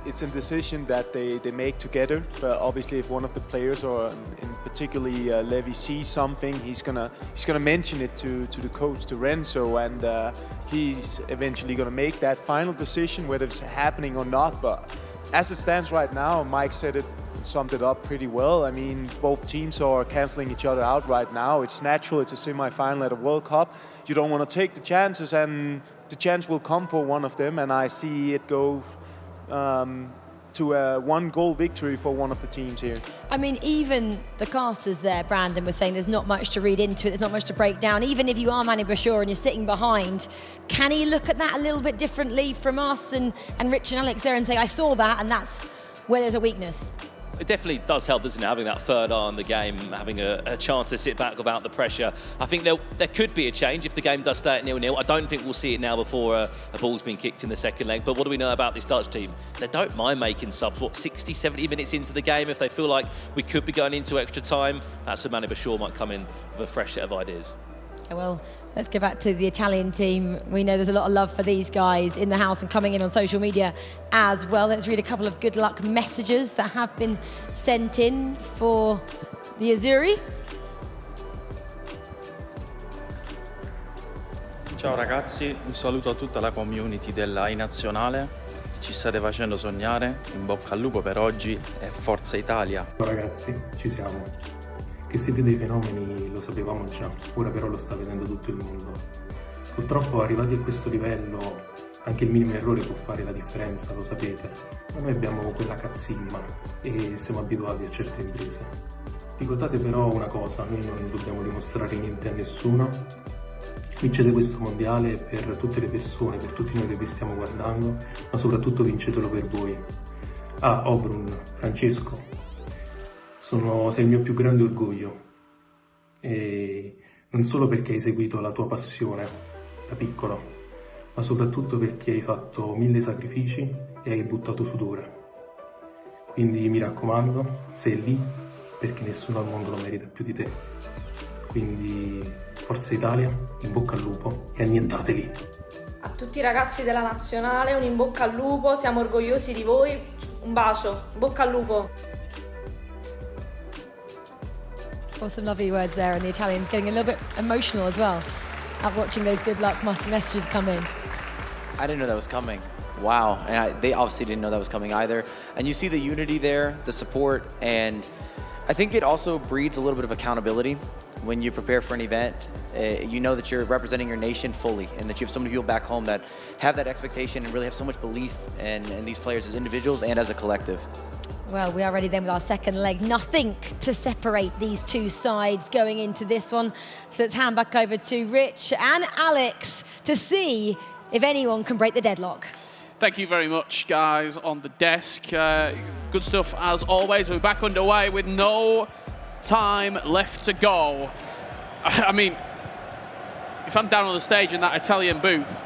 Speaker 3: it's a decision that they make together. But obviously, if one of the players, or in particularly Levy, sees something, he's gonna mention it to the coach, to Renzo, and he's eventually gonna make that final decision whether it's happening or not. But as it stands right now, Mike summed it up pretty well. I mean, both teams are canceling each other out right now. It's natural. It's a semi-final at a World Cup. You don't want to take the chances, and the chance will come for one of them, and I see it go to a 1-goal victory for one of the teams here.
Speaker 1: I mean, even the casters there, Brandon, was saying there's not much to read into it, there's not much to break down. Even if you are Manu Bashir and you're sitting behind, can he look at that a little bit differently from us and Rich and Alex there and say, I saw that, and that's where there's a weakness?
Speaker 4: It definitely does help, doesn't it, having that third eye on the game, having a chance to sit back without the pressure. I think there could be a change if the game does stay at 0-0. I don't think we'll see it now before a ball's been kicked in the second leg. But what do we know about this Dutch team? They don't mind making subs, 60, 70 minutes into the game. If they feel like we could be going into extra time, that's when Manu Bashir might come in with a fresh set of ideas.
Speaker 1: Okay, well, let's go back to the Italian team. We know there's a lot of love for these guys in the house and coming in on social media as well. Let's read a couple of good luck messages that have been sent in for the Azzurri.
Speaker 14: Ciao ragazzi, un saluto a tutta la community della Nazionale. Ci state facendo sognare, in bocca al lupo per oggi e forza Italia.
Speaker 15: Ragazzi, ci siamo. Che siete dei fenomeni lo sapevamo già, ora però lo sta vedendo tutto il mondo. Purtroppo arrivati a questo livello anche il minimo errore può fare la differenza, lo sapete, ma noi abbiamo quella cazzimma e siamo abituati a certe imprese. Ricordate però una cosa, noi non dobbiamo dimostrare niente a nessuno, vincete questo mondiale per tutte le persone, per tutti noi che vi stiamo guardando, ma soprattutto vincetelo per voi. Obrun, Francesco, sei il mio più grande orgoglio, e non solo perché hai seguito la tua passione da piccolo, ma soprattutto perché hai fatto 1000 sacrifici e hai buttato sudore. Quindi mi raccomando, sei lì perché nessuno al mondo lo merita più di te. Quindi forza Italia, in bocca al lupo e annientateli.
Speaker 16: A tutti i ragazzi della nazionale un in bocca al lupo, siamo orgogliosi di voi, un bacio, in bocca al lupo.
Speaker 1: Awesome, lovely words there, and the Italians getting a little bit emotional as well at watching those good luck messages come in.
Speaker 13: I didn't know that was coming. Wow, and they obviously didn't know that was coming either. And you see the unity there, the support, and I think it also breeds a little bit of accountability. When you prepare for an event, you know that you're representing your nation fully and that you have so many people back home that have that expectation and really have so much belief in these players as individuals and as a collective.
Speaker 1: Well, we are ready then with our second leg. Nothing to separate these two sides going into this one. So let's hand back over to Rich and Alex to see if anyone can break the deadlock.
Speaker 9: Thank you very much, guys, on the desk. Good stuff as always. We're back underway with no time left to go. I mean, if I'm down on the stage in that Italian booth,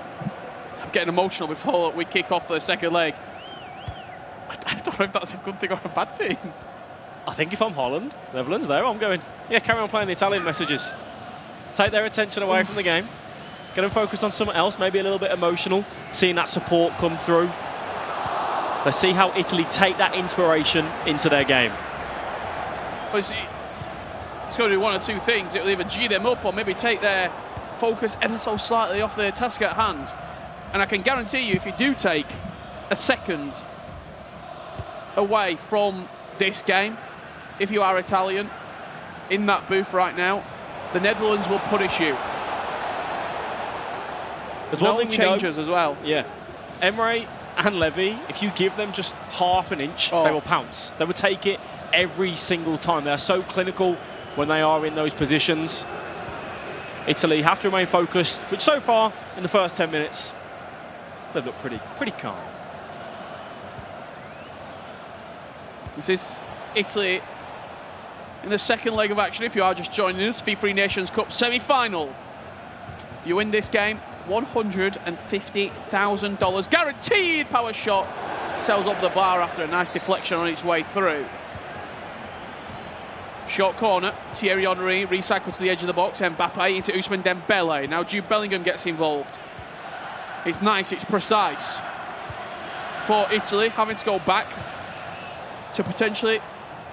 Speaker 9: I'm getting emotional before we kick off the second leg. I don't know if that's a good thing or a bad thing.
Speaker 10: I think if I'm Holland, Netherlands, there, I'm going, yeah, carry on playing the Italian messages. Take their attention away from the game. Get them focused on something else, maybe a little bit emotional, seeing that support come through. Let's see how Italy take that inspiration into their game.
Speaker 9: Well, it's got to do one or two things. It'll either G them up or maybe take their focus ever so slightly off their task at hand. And I can guarantee you, if you do take a second away from this game, if you are Italian in that booth right now, the Netherlands will punish you.
Speaker 10: There's
Speaker 9: no
Speaker 10: one thing
Speaker 9: changes as well.
Speaker 10: Yeah, Emre and Levy, if you give them just half an inch, they will pounce. They will take it every single time. They're so clinical when they are in those positions. Italy have to remain focused, which so far in the first 10 minutes, they've looked pretty calm.
Speaker 9: This is Italy in the second leg of action. If you are just joining us, FIFAe Nations Cup semi-final. If you win this game, $150,000 guaranteed. Power shot sails up the bar after a nice deflection on its way through. Short corner, Thierry Henry recycled to the edge of the box. Mbappe into Ousmane Dembele. Now Jude Bellingham gets involved. It's nice, it's precise for Italy, having to go back to potentially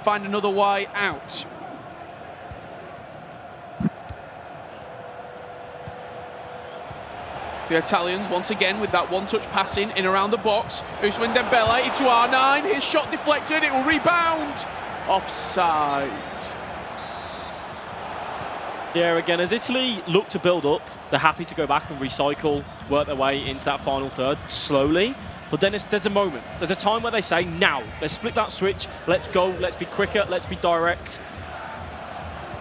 Speaker 9: find another way out. The Italians, once again, with that one-touch passing in around the box. Ousmane Dembele into R9. His shot deflected. It will rebound. Offside.
Speaker 10: Yeah, again, as Italy look to build up, they're happy to go back and recycle, work their way into that final third slowly. But then there's a moment, there's a time where they say, now, let's flip that switch, let's go, let's be quicker, let's be direct.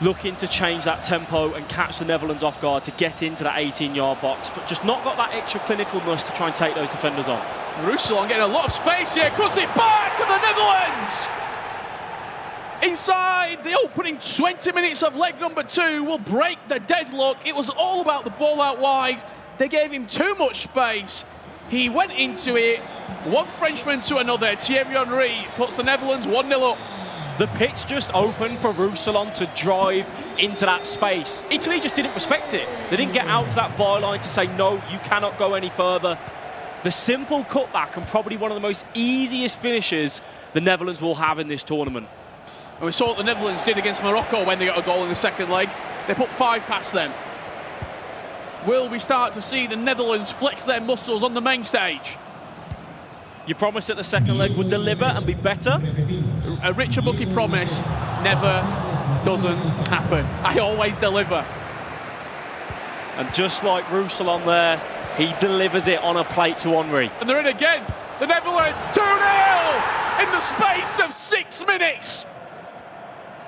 Speaker 10: Looking to change that tempo and catch the Netherlands off guard to get into that 18-yard box, but just not got that extra clinicalness to try and take those defenders on.
Speaker 9: Ruslan getting a lot of space here, cuts it back, and the Netherlands inside the opening 20 minutes of leg number 2 will break the deadlock. It was all about the ball out wide. They gave him too much space. He went into it, one Frenchman to another. Thierry Henry puts the Netherlands 1-0 up.
Speaker 10: The pitch just opened for Ruslan to drive into that space. Italy just didn't respect it. They didn't get out to that byline to say, no, you cannot go any further. The simple cutback and probably one of the most easiest finishes the Netherlands will have in this tournament.
Speaker 9: And we saw what the Netherlands did against Morocco when they got a goal in the second leg. They put 5 past them. Will we start to see the Netherlands flex their muscles on the main stage?
Speaker 10: You promised that the second leg would deliver and be better.
Speaker 9: A Richard Buckley promise never doesn't happen. I always deliver.
Speaker 10: And just like Ruslan there, he delivers it on a plate to Henry.
Speaker 9: And they're in again. The Netherlands 2-0 in the space of 6 minutes.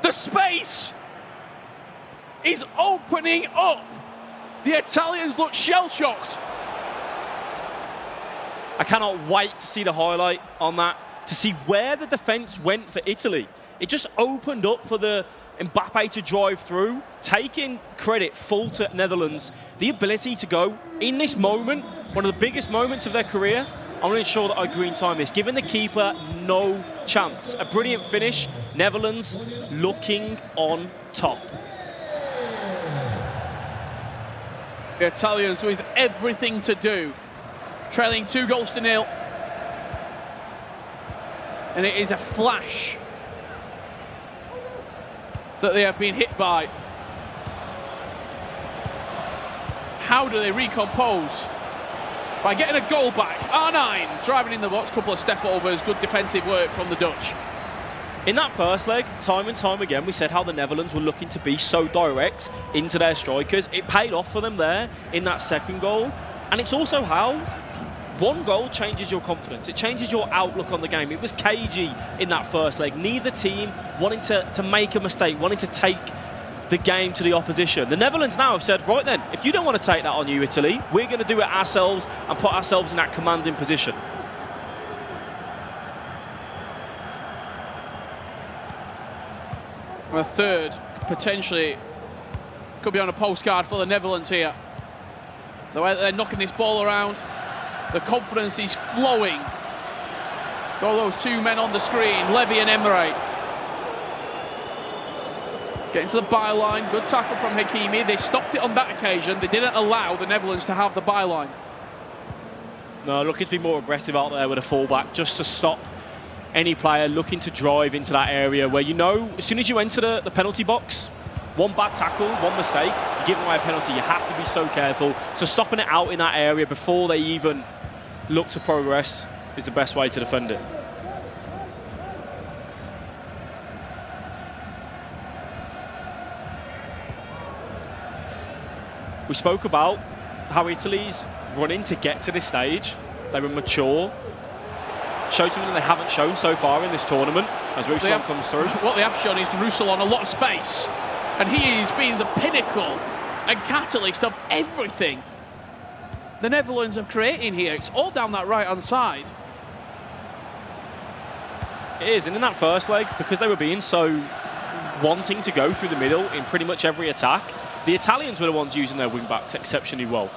Speaker 9: The space is opening up. The Italians look shell-shocked.
Speaker 10: I cannot wait to see the highlight on that, to see where the defence went for Italy. It just opened up for the Mbappe to drive through, taking credit full to Netherlands. The ability to go in this moment, one of the biggest moments of their career. I want to ensure that I green time this, giving the keeper no chance. A brilliant finish. Netherlands looking on top.
Speaker 9: The Italians with everything to do. Trailing 2-0. And it is a flash that they have been hit by. How do they recompose? By getting a goal back. R9 driving in the box, couple of step overs, good defensive work from the Dutch.
Speaker 10: In that first leg, time and time again, we said how the Netherlands were looking to be so direct into their strikers. It paid off for them there in that second goal. And it's also how one goal changes your confidence. It changes your outlook on the game. It was cagey in that first leg. Neither team wanting to make a mistake, wanting to take the game to the opposition. The Netherlands now have said, right then, if you don't want to take that on you, Italy, we're going to do it ourselves and put ourselves in that commanding position.
Speaker 9: A third, potentially, could be on a postcard for the Netherlands here. The way that they're knocking this ball around, the confidence is flowing. All those 2 men on the screen, Levy and Emre. Getting to the byline, good tackle from Hakimi. They stopped it on that occasion. They didn't allow the Netherlands to have the byline.
Speaker 10: No, looking to be more aggressive out there with a fullback, just to stop any player looking to drive into that area where, you know, as soon as you enter the penalty box, one bad tackle, one mistake, you give away a penalty. You have to be so careful. So stopping it out in that area before they even look to progress is the best way to defend it. We spoke about how Italy's running to get to this stage. They were mature. Showed something they haven't shown so far in this tournament as Ruslan comes through.
Speaker 9: What they have shown is Ruslan a lot of space. And he has been the pinnacle and catalyst of everything the Netherlands are creating here. It's all down that right-hand side.
Speaker 10: It is, and in that first leg, because they were being so wanting to go through the middle in pretty much every attack, the Italians were the ones using their wing-backs exceptionally well.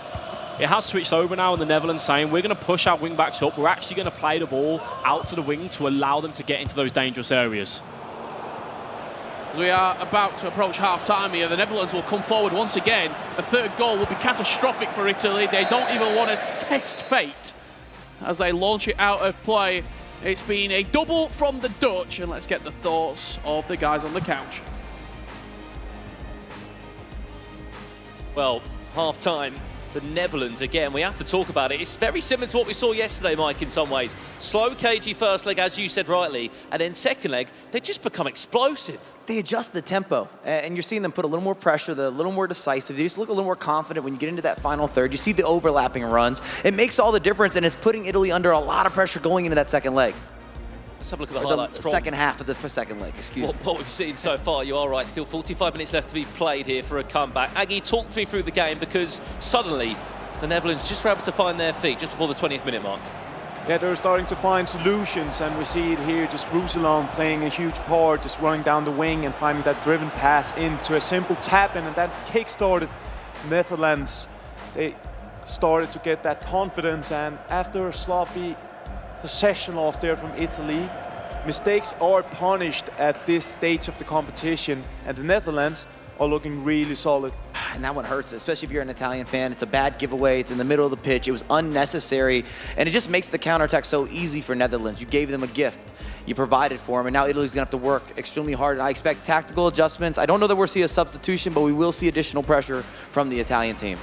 Speaker 10: It has switched over now, and the Netherlands saying, we're going to push our wing-backs up. We're actually going to play the ball out to the wing to allow them to get into those dangerous areas.
Speaker 9: As we are about to approach half-time here, the Netherlands will come forward once again. A third goal will be catastrophic for Italy. They don't even want to test fate as they launch it out of play. It's been a double from the Dutch, and let's get the thoughts of the guys on the couch.
Speaker 4: Well, half-time the Netherlands, again, we have to talk about it. It's very similar to what we saw yesterday, Mike, in some ways. Slow, cagey first leg, as you said rightly, and then second leg, they just become explosive.
Speaker 13: They adjust the tempo, and you're seeing them put a little more pressure, they're a little more decisive. They just look a little more confident when you get into that final third. You see the overlapping runs. It makes all the difference, and it's putting Italy under a lot of pressure going into that second leg.
Speaker 4: Let's have a look at the highlights.
Speaker 13: The second half of the second leg, excuse me.
Speaker 4: What we've seen so far, you are right, still 45 minutes left to be played here for a comeback. Aggie, talk to me through the game, because suddenly the Netherlands just were able to find their feet just before the 20th minute mark.
Speaker 3: Yeah, they're starting to find solutions, and we see it here, just Roussillon playing a huge part, just running down the wing and finding that driven pass into a simple tap-in, and that kick-started Netherlands. They started to get that confidence, and after a sloppy possession loss there from Italy, mistakes are punished at this stage of the competition, and the Netherlands are looking really solid.
Speaker 13: And that one hurts, especially if you're an Italian fan. It's a bad giveaway. It's in the middle of the pitch. It was unnecessary, and it just makes the counterattack so easy for Netherlands. You gave them a gift. You provided for them, and now Italy's going to have to work extremely hard. And I expect tactical adjustments. I don't know that we'll see a substitution, but we will see additional pressure from the Italian team.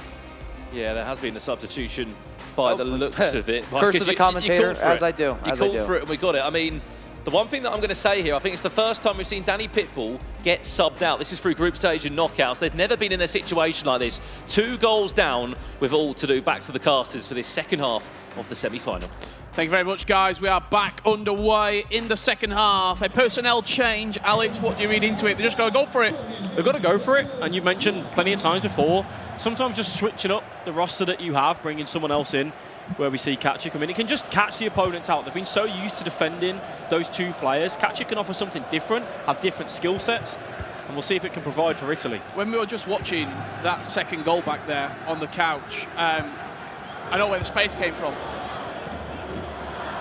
Speaker 4: Yeah, there has been a substitution by the looks of it.
Speaker 13: Curse of the commentator, as I do.
Speaker 4: You called for it, and we got it. I mean, the one thing that I'm going to say here, I think it's the first time we've seen Danny Pitbull get subbed out. This is through group stage and knockouts. They've never been in a situation like this. 2 goals down with all to do. Back to the casters for this second half of the semi-final.
Speaker 9: Thank you very much, guys. We are back underway in the second half. A personnel change. Alex, what do you read into it? They're just going to go for it.
Speaker 10: They've got to go for it, and you've mentioned plenty of times before, sometimes just switching up the roster that you have, bringing someone else in, where we see Kachi come in. It can just catch the opponents out. They've been so used to defending those 2 players. Kachi can offer something different, have different skill sets, and we'll see if it can provide for Italy.
Speaker 9: When we were just watching that second goal back there on the couch, I know where the space came from.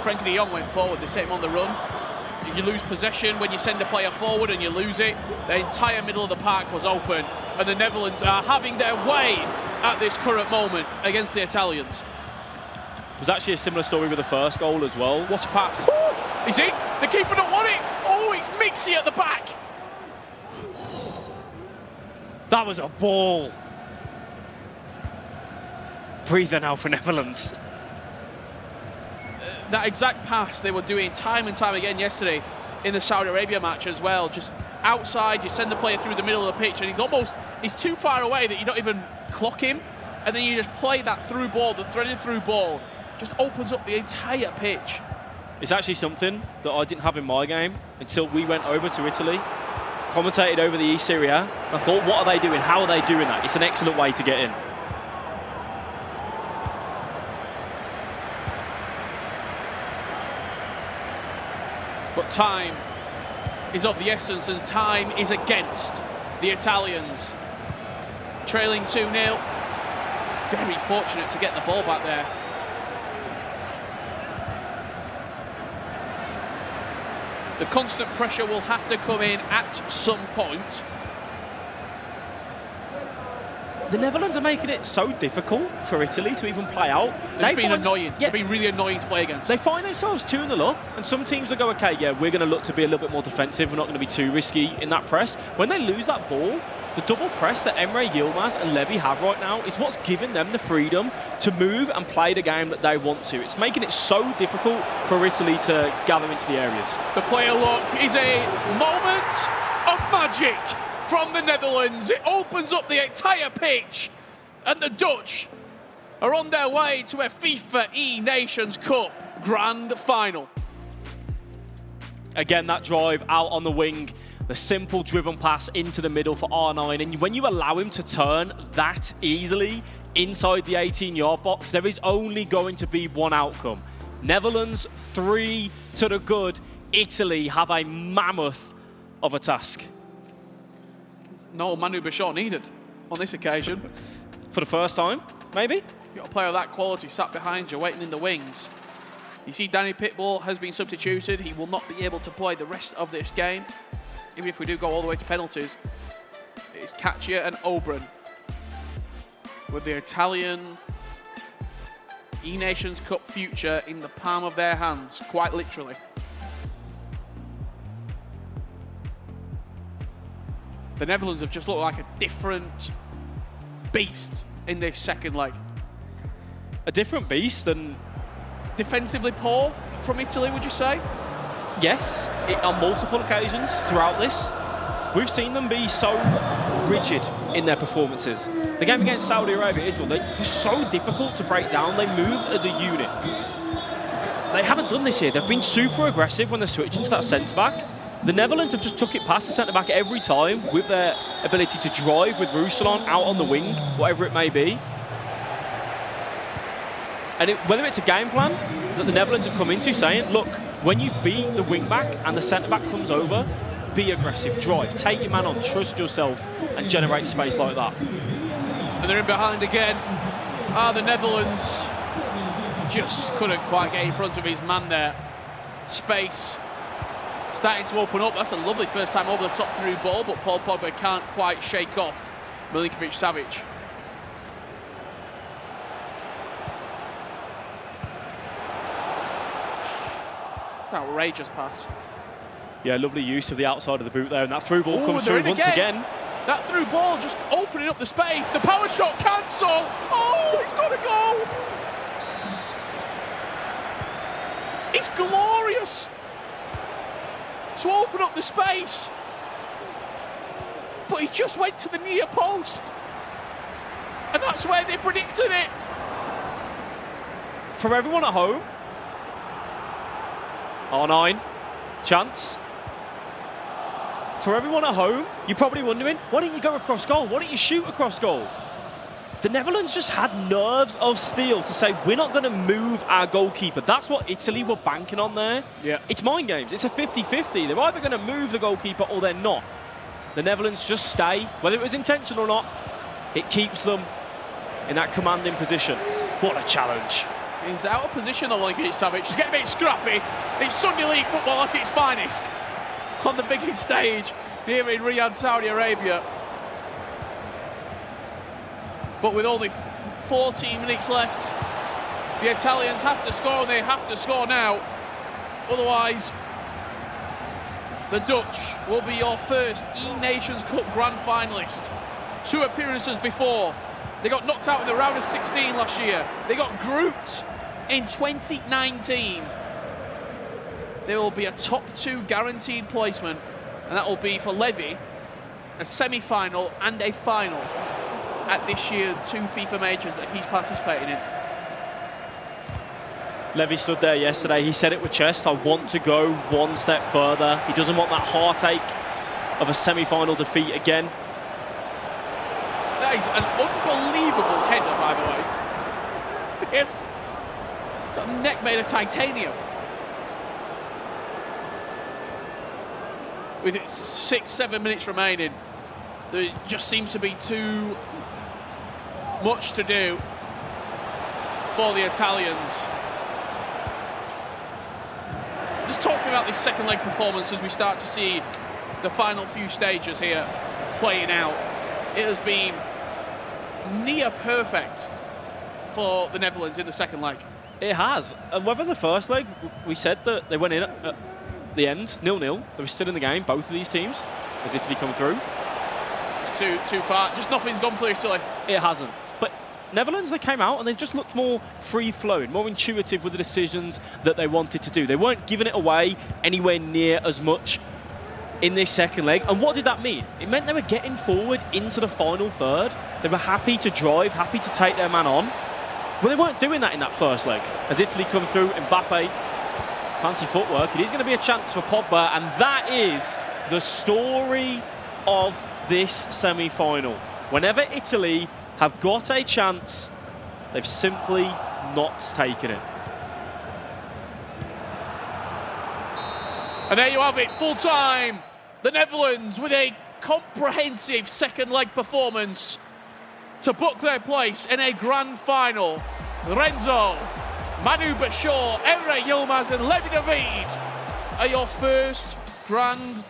Speaker 9: Frankie de Jong went forward, they set him on the run. You lose possession when you send a player forward and you lose it. The entire middle of the park was open, and the Netherlands are having their way at this current moment against the Italians.
Speaker 10: It was actually a similar story with the first goal as well.
Speaker 9: What a pass. Is it? The keeper don't want it. Oh, it's Mixie at the back.
Speaker 10: That was a ball. Breather now for Netherlands.
Speaker 9: That exact pass they were doing time and time again yesterday in the Saudi Arabia match as well. Just outside, you send the player through the middle of the pitch, and he's too far away that you don't even clock him, and then you just play that through ball, the threaded through ball, just opens up the entire pitch.
Speaker 10: It's actually something that I didn't have in my game until we went over to Italy, commentated over the Serie A. I thought, what are they doing? How are they doing that? It's an excellent way to get in.
Speaker 9: But time is of the essence, as time is against the Italians. Trailing 2-0. Very fortunate to get the ball back there. The constant pressure will have to come in at some point.
Speaker 10: The Netherlands are making it so difficult for Italy to even play out.
Speaker 9: They've been annoying. They've been really annoying to play against.
Speaker 10: They find themselves 2-0 up, and some teams will go, okay, yeah, we're going to look to be a little bit more defensive. We're not going to be too risky in that press. When they lose that ball, the double press that Emre Yilmaz and Levy have right now is what's giving them the freedom to move and play the game that they want to. It's making it so difficult for Italy to gather into the areas.
Speaker 9: The player look is a moment of magic from the Netherlands. It opens up the entire pitch, and the Dutch are on their way to a FIFAe Nations Cup Grand Final.
Speaker 10: Again, that drive out on the wing, the simple driven pass into the middle for R9, and when you allow him to turn that easily inside the 18-yard box, there is only going to be one outcome. Netherlands 3 to the good. Italy have a mammoth of a task.
Speaker 9: No Manu Bachar needed on this occasion.
Speaker 10: For the first time, maybe?
Speaker 9: You've got a player of that quality sat behind you, waiting in the wings. You see Danny Pitbull has been substituted. He will not be able to play the rest of this game. Even if we do go all the way to penalties, it's Katia and Oberon with the Italian E-Nations Cup future in the palm of their hands, quite literally. The Netherlands have just looked like a different beast in this second leg.
Speaker 10: a different beast. And
Speaker 9: defensively poor from Italy, would you say?
Speaker 10: yes, on multiple occasions throughout this, we've seen them be so rigid in their performances. The game against Saudi Arabia, Israel, they were so difficult to break down. They moved as a unit. They haven't done this here. They've been super aggressive when they're switching to that centre-back. The Netherlands have just took it past the centre-back every time with their ability to drive with Roussillon out on the wing, whatever it may be. And whether it's a game plan that the Netherlands have come into saying, look, when you beat the wing-back and the centre-back comes over, be aggressive, drive, take your man on, trust yourself, and generate space like that.
Speaker 9: And they're in behind again. The Netherlands just couldn't quite get in front of his man there. Space starting to open up. That's a lovely first time over the top through ball, but Paul Pogba can't quite shake off Milinkovic-Savic. Outrageous pass.
Speaker 10: Yeah, lovely use of the outside of the boot there, and that through ball comes through once again.
Speaker 9: That through ball just opening up the space. The power shot cancel. Oh, he's got to go. It's glorious to open up the space, but he just went to the near post, and that's where they predicted it.
Speaker 10: For everyone at home, R9, chance. For everyone at home, you're probably wondering, why don't you go across goal? Why don't you shoot across goal? The Netherlands just had nerves of steel to say, we're not going to move our goalkeeper. That's what Italy were banking on there.
Speaker 9: Yeah.
Speaker 10: It's mind games. It's a 50-50. They're either going to move the goalkeeper or they're not. The Netherlands just stay, whether it was intentional or not, it keeps them in that commanding position. What a challenge.
Speaker 9: He's out of position, though, Milinkovic-Savic. He's getting a bit scrappy. It's Sunday League football at its finest on the biggest stage here in Riyadh, Saudi Arabia. But with only 14 minutes left, the Italians have to score, and they have to score now. Otherwise, the Dutch will be your first E-Nations Cup Grand Finalist. 2 appearances before. They got knocked out in the round of 16 last year. They got grouped in 2019. There will be a top 2 guaranteed placement, and that will be for Levy, a semi-final and a final at this year's 2 FIFA majors that he's participating in.
Speaker 10: Levy stood there yesterday. He said it with chest, I want to go one step further. He doesn't want that heartache of a semi-final defeat again.
Speaker 9: That is an unbelievable header, by the way. It's got a neck made of titanium. With 6-7 minutes remaining, there just seems to be too much to do for the Italians. Just talking about this second leg performance as we start to see the final few stages here playing out. It has been near perfect for the Netherlands in the second leg.
Speaker 10: It has. And whether the first leg, we said that they went in at the end, 0-0. They were still in the game, both of these teams, as Italy come through.
Speaker 9: It's too far. Just nothing's gone for Italy.
Speaker 10: It hasn't. But Netherlands, they came out and they've just looked more free-flowing, more intuitive with the decisions that they wanted to do. They weren't giving it away anywhere near as much in this second leg. And what did that mean? It meant they were getting forward into the final third. They were happy to drive, happy to take their man on. Well, they weren't doing that in that first leg. As Italy come through, Mbappe, fancy footwork. It is going to be a chance for Pogba, and that is the story of this semi-final. Whenever Italy have got a chance, they've simply not taken it.
Speaker 9: And there you have it, full time. The Netherlands with a comprehensive second leg performance to book their place in a grand final. Renzo, Manu Bashir, Emre Yilmaz and Levi David are your first grand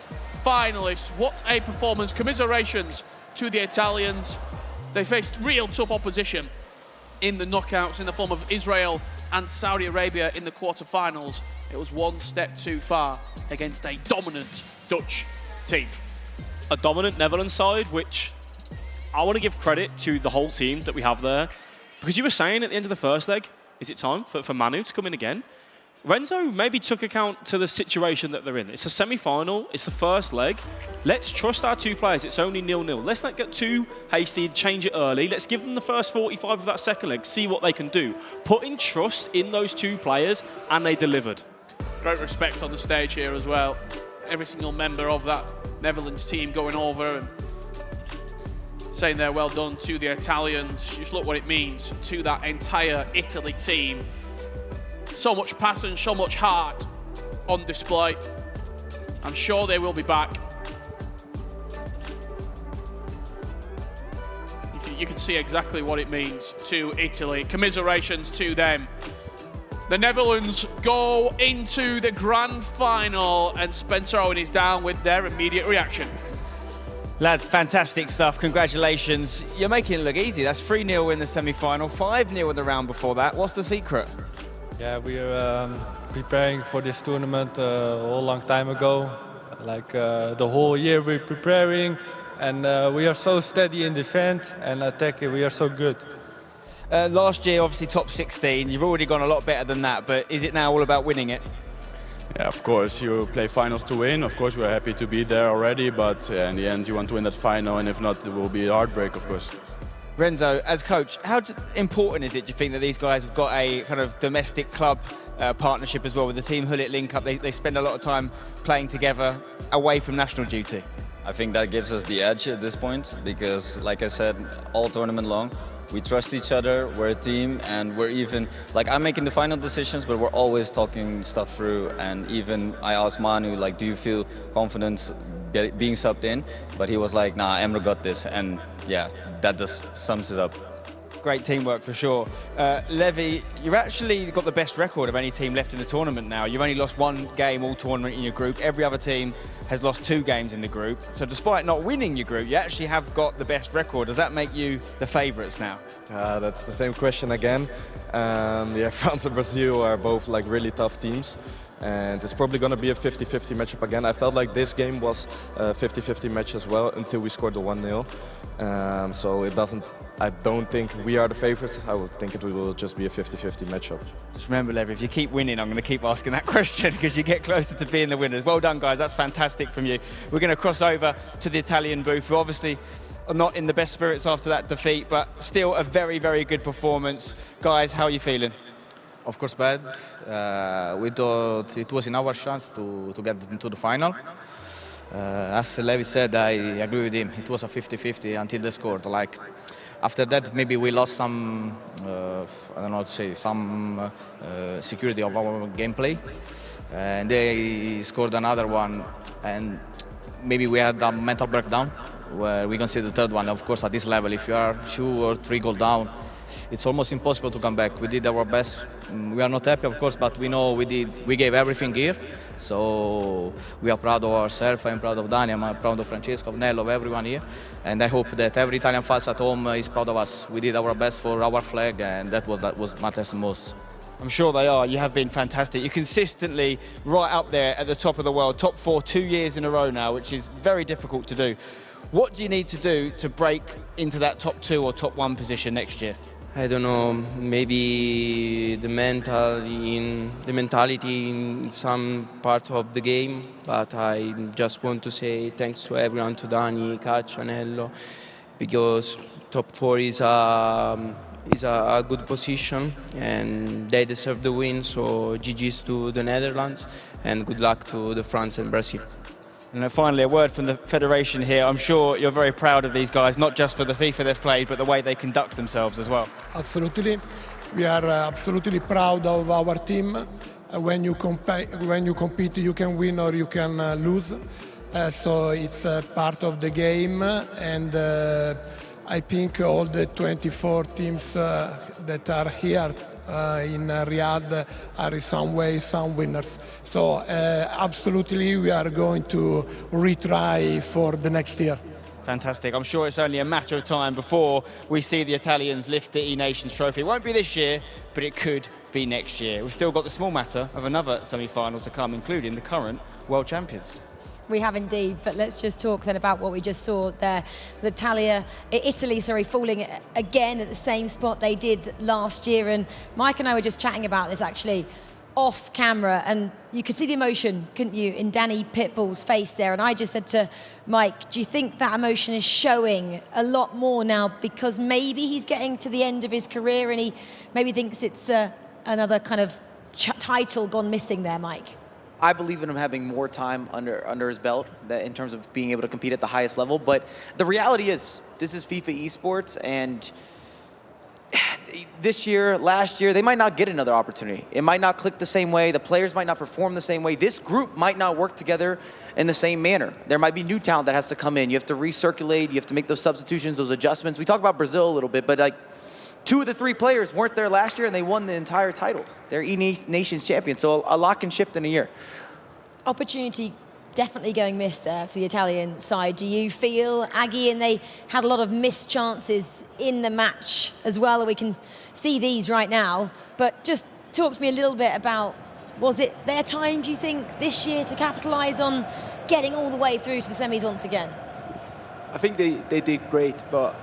Speaker 9: finalists. What a performance. Commiserations to the Italians. They faced real tough opposition in the knockouts in the form of Israel and Saudi Arabia in the quarterfinals. It was one step too far against a dominant Dutch team.
Speaker 10: A dominant Netherlands side, which I want to give credit to the whole team that we have there. Because you were saying at the end of the first leg, is it time for Manu to come in again? Renzo maybe took account to the situation that they're in. It's a semi-final, it's the first leg. Let's trust our two players, it's only 0-0. Let's not get too hasty, change it early. Let's give them the first 45 of that second leg, see what they can do. Putting trust in those two players, and they delivered.
Speaker 9: Great respect on the stage here as well. Every single member of that Netherlands team going over and saying they're well done to the Italians. Just look what it means to that entire Italy team. So much passion, so much heart on display. I'm sure they will be back. You can see exactly what it means to Italy. Commiserations to them. The Netherlands go into the grand final, and Spencer Owen is down with their immediate reaction.
Speaker 2: Lads, fantastic stuff. Congratulations. You're making it look easy. That's 3-0 in the semi-final, 5-0 in the round before that. What's the secret?
Speaker 17: Yeah, we are preparing for this tournament a whole long time ago. Like the whole year we're preparing, and we are so steady in defense and attack. We are so good.
Speaker 2: Last year, obviously top 16. You've already gone a lot better than that, but is it now all about winning it?
Speaker 18: Yeah, of course, you play finals to win. Of course, we're happy to be there already, but in the end, you want to win that final, and if not, it will be a heartbreak, of course.
Speaker 2: Renzo, as coach, how important is it, do you think, that these guys have got a kind of domestic club partnership as well with the Team Hullet link up? They spend a lot of time playing together away from national duty.
Speaker 19: I think that gives us the edge at this point because, like I said, all tournament long, we trust each other, we're a team, and we're even, like, I'm making the final decisions, but we're always talking stuff through. And even I asked Manu, like, do you feel confident being subbed in? But he was like, nah, Emre got this. And yeah, that just sums it up.
Speaker 2: Great teamwork for sure. Levi, you've actually got the best record of any team left in the tournament now. You've only lost one game all tournament in your group. Every other team has lost 2 games in the group. So despite not winning your group, you actually have got the best record. Does that make you the favourites now?
Speaker 6: That's the same question again. Yeah, France and Brazil are both like really tough teams. And it's probably going to be a 50-50 matchup again. I felt like this game was a 50-50 match as well until we scored the 1-0. So it doesn't, I don't think we are the favourites. I would think it will just be a 50-50 matchup.
Speaker 2: Just remember, Levi, if you keep winning, I'm going to keep asking that question because you get closer to being the winners. Well done, guys. That's fantastic from you. We're going to cross over to the Italian booth, who obviously are not in the best spirits after that defeat, but still a very, very good performance. Guys, how are you feeling?
Speaker 7: Of course, bad. We thought it was in our chance to get into the final. As Levi said, I agree with him. It was a 50-50 until they scored. Like, after that, maybe we lost some, I don't know how to say, some security of our gameplay. And they scored another one, and maybe we had a mental breakdown where we conceded the third one. Of course, at this level, if you are 2 or 3 goals down, it's almost impossible to come back. We did our best. We are not happy, of course, but we know we gave everything here. So we are proud of ourselves. I'm proud of Dani. I'm proud of Francesco, of Nello, of everyone here. And I hope that every Italian fans at home is proud of us. We did our best for our flag, and that was matters the most.
Speaker 2: I'm sure they are. You have been fantastic. You're consistently right up there at the top of the world, top 4 2 years in a row now, which is very difficult to do. What do you need to do to break into that top 2 or top 1 position next year?
Speaker 20: I don't know, maybe the mentality in some parts of the game, but I just want to say thanks to everyone, to Dani, Caccia, Nello, because top 4 is a good position and they deserve the win, so GG's to the Netherlands and good luck to the France and Brazil.
Speaker 2: And then finally, a word from the Federation here. I'm sure you're very proud of these guys, not just for the FIFA they've played, but the way they conduct themselves as well.
Speaker 21: Absolutely. We are absolutely proud of our team. When you compete, you can win or you can lose. So it's part of the game. And I think all the 24 teams that are here in Riyadh are in some way some winners. So absolutely we are going to retry for the next year.
Speaker 2: Fantastic. I'm sure it's only a matter of time before we see the Italians lift the E-Nations trophy. It won't be this year, but it could be next year. We've still got the small matter of another semi-final to come, including the current world champions.
Speaker 1: We have indeed, but let's just talk then about what we just saw there. Italy, falling again at the same spot they did last year. And Mike and I were just chatting about this actually off camera, and you could see the emotion, couldn't you, in Danny Pitbull's face there. And I just said to Mike, do you think that emotion is showing a lot more now because maybe he's getting to the end of his career and he maybe thinks it's another kind of title gone missing there, Mike?
Speaker 13: I believe in him having more time under his belt that in terms of being able to compete at the highest level. But the reality is, this is FIFA esports, and this year, last year, they might not get another opportunity. It might not click the same way. The players might not perform the same way. This group might not work together in the same manner. There might be new talent that has to come in. You have to recirculate. You have to make those substitutions, those adjustments. We talk about Brazil a little bit, but like 2 of the 3 players weren't there last year and they won the entire title. They're Nations Champion, so a lot can shift in a year.
Speaker 1: Opportunity definitely going missed there for the Italian side. Do you feel, Aggie, and they had a lot of missed chances in the match as well, we can see these right now, but just talk to me a little bit about, was it their time, do you think, this year to capitalise on getting all the way through to the semis once again?
Speaker 3: I think they did great, but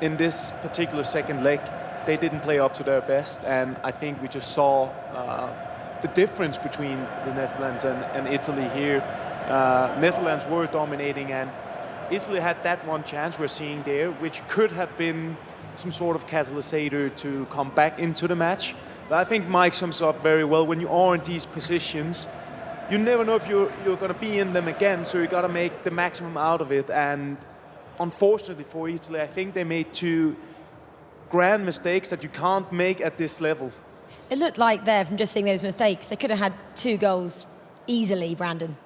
Speaker 3: in this particular second leg, they didn't play up to their best, and I think we just saw the difference between the Netherlands and Italy here. Netherlands were dominating, and Italy had that one chance we're seeing there, which could have been some sort of catalysator to come back into the match. But I think Mike sums up very well. When you are in these positions, you never know if you're going to be in them again, so you got to make the maximum out of it. And unfortunately for Italy, I think they made 2 grand mistakes that you can't make at this level.
Speaker 1: It looked like there, from just seeing those mistakes, they could have had 2 goals easily, Brandon.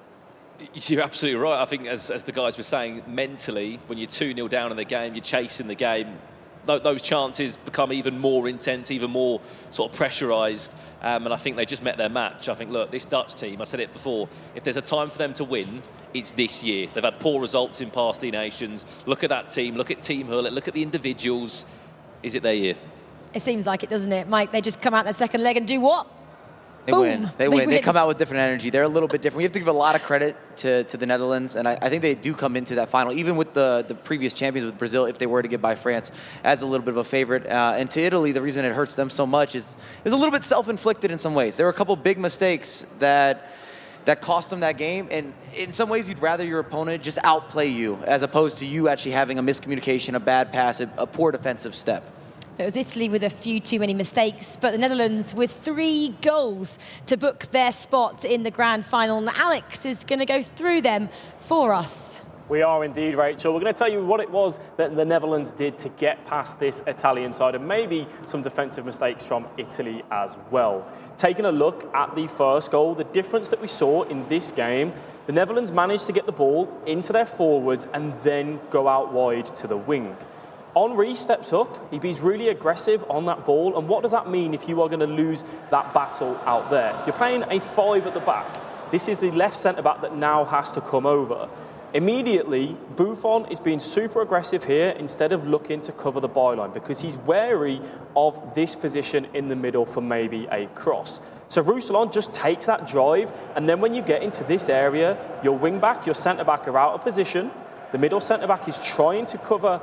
Speaker 4: You're absolutely right. I think, as the guys were saying, mentally, when you're 2-0 down in the game, you're chasing the game, those chances become even more intense, even more sort of pressurised. And I think they just met their match. I think, look, this Dutch team, I said it before, if there's a time for them to win, it's this year. They've had poor results in past nations. Look at that team, look at Team Hullet, look at the individuals. Is it their year?
Speaker 1: It seems like it, doesn't it? Mike, they just come out that second leg and do what?
Speaker 13: They win. They win. They come out with different energy. They're a little bit different. We have to give a lot of credit to the Netherlands, and I think they do come into that final, even with the previous champions with Brazil, if they were to get by France, as a little bit of a favorite. And to Italy, the reason it hurts them so much is it was a little bit self-inflicted in some ways. There were a couple big mistakes that cost them that game, and in some ways you'd rather your opponent just outplay you as opposed to you actually having a miscommunication, a bad pass, a poor defensive step.
Speaker 1: It was Italy with a few too many mistakes, but the Netherlands with 3 goals to book their spot in the grand final. And Alex is going to go through them for us.
Speaker 8: We are indeed, Rachel. We're going to tell you what it was that the Netherlands did to get past this Italian side, and maybe some defensive mistakes from Italy as well. Taking a look at the first goal, the difference that we saw in this game, the Netherlands managed to get the ball into their forwards and then go out wide to the wing. Henry steps up, he's really aggressive on that ball, and what does that mean if you are going to lose that battle out there? You're playing a 5 at the back. This is the left centre-back that now has to come over. Immediately, Buffon is being super aggressive here instead of looking to cover the byline because he's wary of this position in the middle for maybe a cross. So Roussillon just takes that drive, and then when you get into this area, your wing-back, your centre-back are out of position. The middle centre-back is trying to cover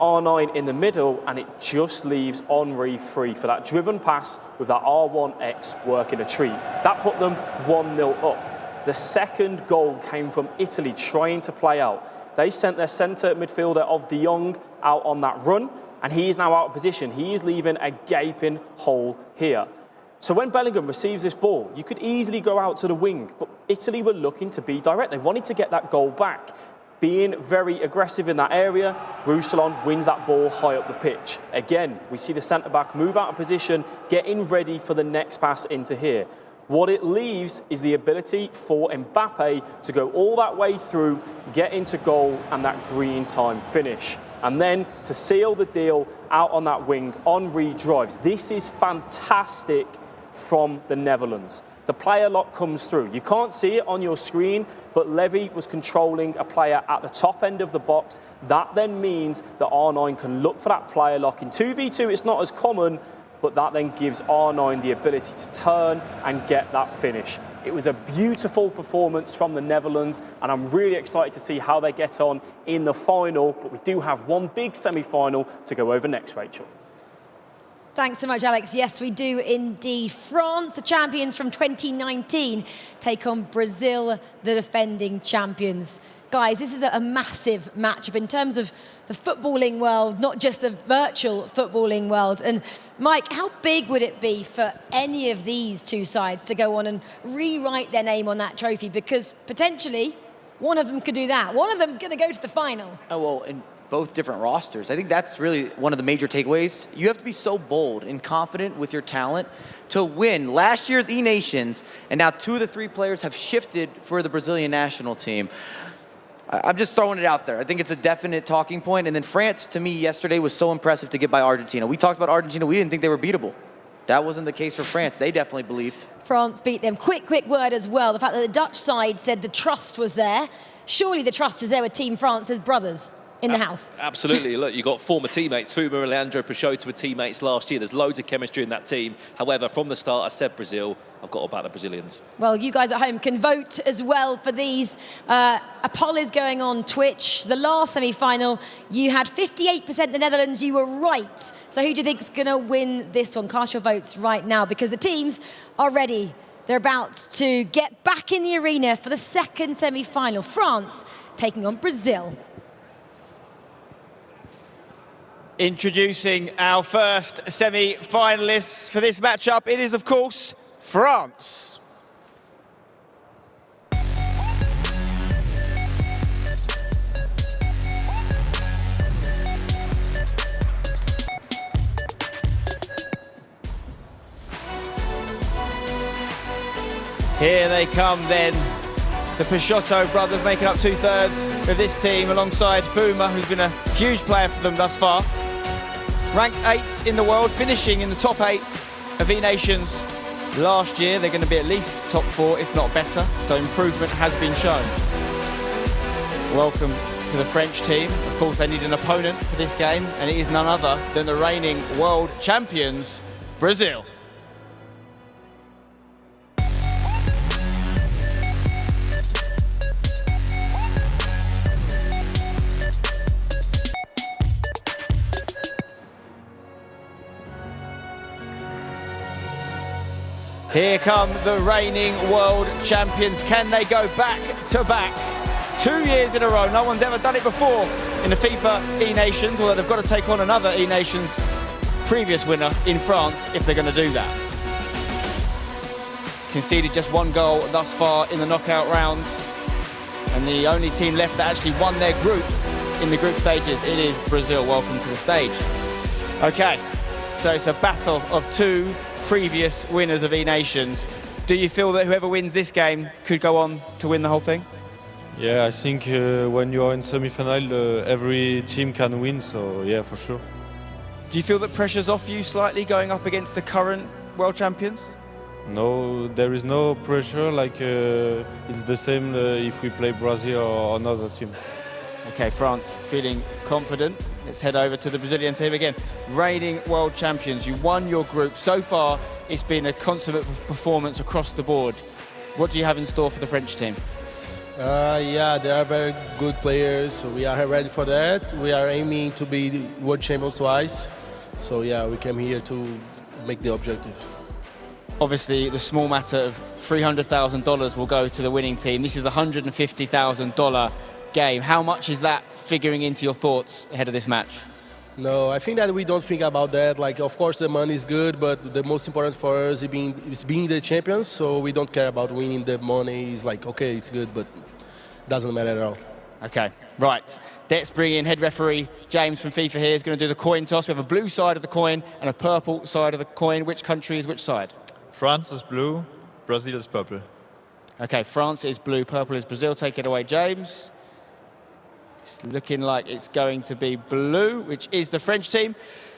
Speaker 8: R9 in the middle, and it just leaves Henry free for that driven pass with that R1X working a treat. That put them 1-0 up. The second goal came from Italy trying to play out. They sent their centre midfielder of De Jong out on that run, and he is now out of position. He is leaving a gaping hole here. So when Bellingham receives this ball, you could easily go out to the wing, but Italy were looking to be direct. They wanted to get that goal back. Being very aggressive in that area, Roussillon wins that ball high up the pitch. Again, we see the centre-back move out of position, getting ready for the next pass into here. What it leaves is the ability for Mbappe to go all that way through, get into goal, and that green time finish. And then to seal the deal out on that wing, Henry drives. This is fantastic from the Netherlands. The player lock comes through. You can't see it on your screen, but Levy was controlling a player at the top end of the box. That then means that R9 can look for that player lock. In 2v2, it's not as common, but that then gives R9 the ability to turn and get that finish. It was a beautiful performance from the Netherlands, and I'm really excited to see how they get on in the final. But we do have one big semi-final to go over next, Rachel.
Speaker 1: Thanks so much, Alex. Yes, we do indeed. France, the champions from 2019, take on Brazil, the defending champions. Guys, this is a massive matchup in terms of the footballing world, not just the virtual footballing world. And Mike, how big would it be for any of these two sides to go on and rewrite their name on that trophy? Because potentially one of them could do that. One of them's going to go to the final.
Speaker 13: Oh, well, in both different rosters. I think that's really one of the major takeaways. You have to be so bold and confident with your talent to win last year's E-Nations, and now 2 of the 3 players have shifted for the Brazilian national team. I'm just throwing it out there. I think it's a definite talking point. And then France, to me, yesterday was so impressive to get by Argentina. We talked about Argentina. We didn't think they were beatable. That wasn't the case for France. They definitely believed.
Speaker 1: France beat them. Quick word as well. The fact that the Dutch side said the trust was there. Surely the trust is there with Team France as brothers in the house.
Speaker 4: Absolutely. Look, you've got former teammates. Fuma and Leandro Peixoto were teammates last year. There's loads of chemistry in that team. However, from the start, I said Brazil. I've got about the Brazilians.
Speaker 1: Well, you guys at home can vote as well for these. A poll is going on Twitch. The last semi-final, you had 58% the Netherlands. You were right. So who do you think is going to win this one? Cast your votes right now, because the teams are ready. They're about to get back in the arena for the second semi-final. France taking on Brazil.
Speaker 2: Introducing our first semi-finalists for this matchup. It is, of course, France. Here they come then. The Peixoto brothers making up 2/3 of this team alongside Fuma, who's been a huge player for them thus far. Ranked 8th in the world, finishing in the top 8 of E-Nations last year. They're going to be at least top 4, if not better, so improvement has been shown. Welcome to the French team. Of course, they need an opponent for this game, and it is none other than the reigning world champions, Brazil. Here come the reigning world champions. Can they go back to back? 2 years in a row. No one's ever done it before in the FIFA E-Nations, although they've got to take on another E-Nations previous winner in France if they're going to do that. Conceded just 1 goal thus far in the knockout rounds, and the only team left that actually won their group in the group stages, it is Brazil. Welcome to the stage. Okay, so it's a battle of 2 previous winners of E-Nations. Do you feel that whoever wins this game could go on to win the whole thing?
Speaker 17: Yeah, I think when you are in semi-final, every team can win, so yeah, for sure.
Speaker 2: Do you feel that pressure's off you slightly going up against the current world champions?
Speaker 17: No, there is no pressure, like it's the same if we play Brazil or another team.
Speaker 2: Okay, France feeling confident. Let's head over to the Brazilian team again. Reigning world champions, you won your group. So far, it's been a consummate performance across the board. What do you have in store for the French team?
Speaker 11: Yeah, they are very good players, so we are ready for that. We are aiming to be world champions twice. So yeah, we came here to make the objective.
Speaker 2: Obviously, the small matter of $300,000 will go to the winning team. This is a $150,000 game. How much is that figuring into your thoughts ahead of this match?
Speaker 11: No, I think that we don't think about that. Like, of course, the money is good, but the most important for us is being the champions. So we don't care about winning. The money is like, okay, it's good, but doesn't matter at all.
Speaker 2: Okay, right. Let's bring in head referee James from FIFA here. He's going to do the coin toss. We have a blue side of the coin and a purple side of the coin. Which country is which side?
Speaker 22: France is blue, Brazil is purple.
Speaker 2: Okay, France is blue, purple is Brazil. Take it away, James. It's looking like it's going to be blue, which is the French team,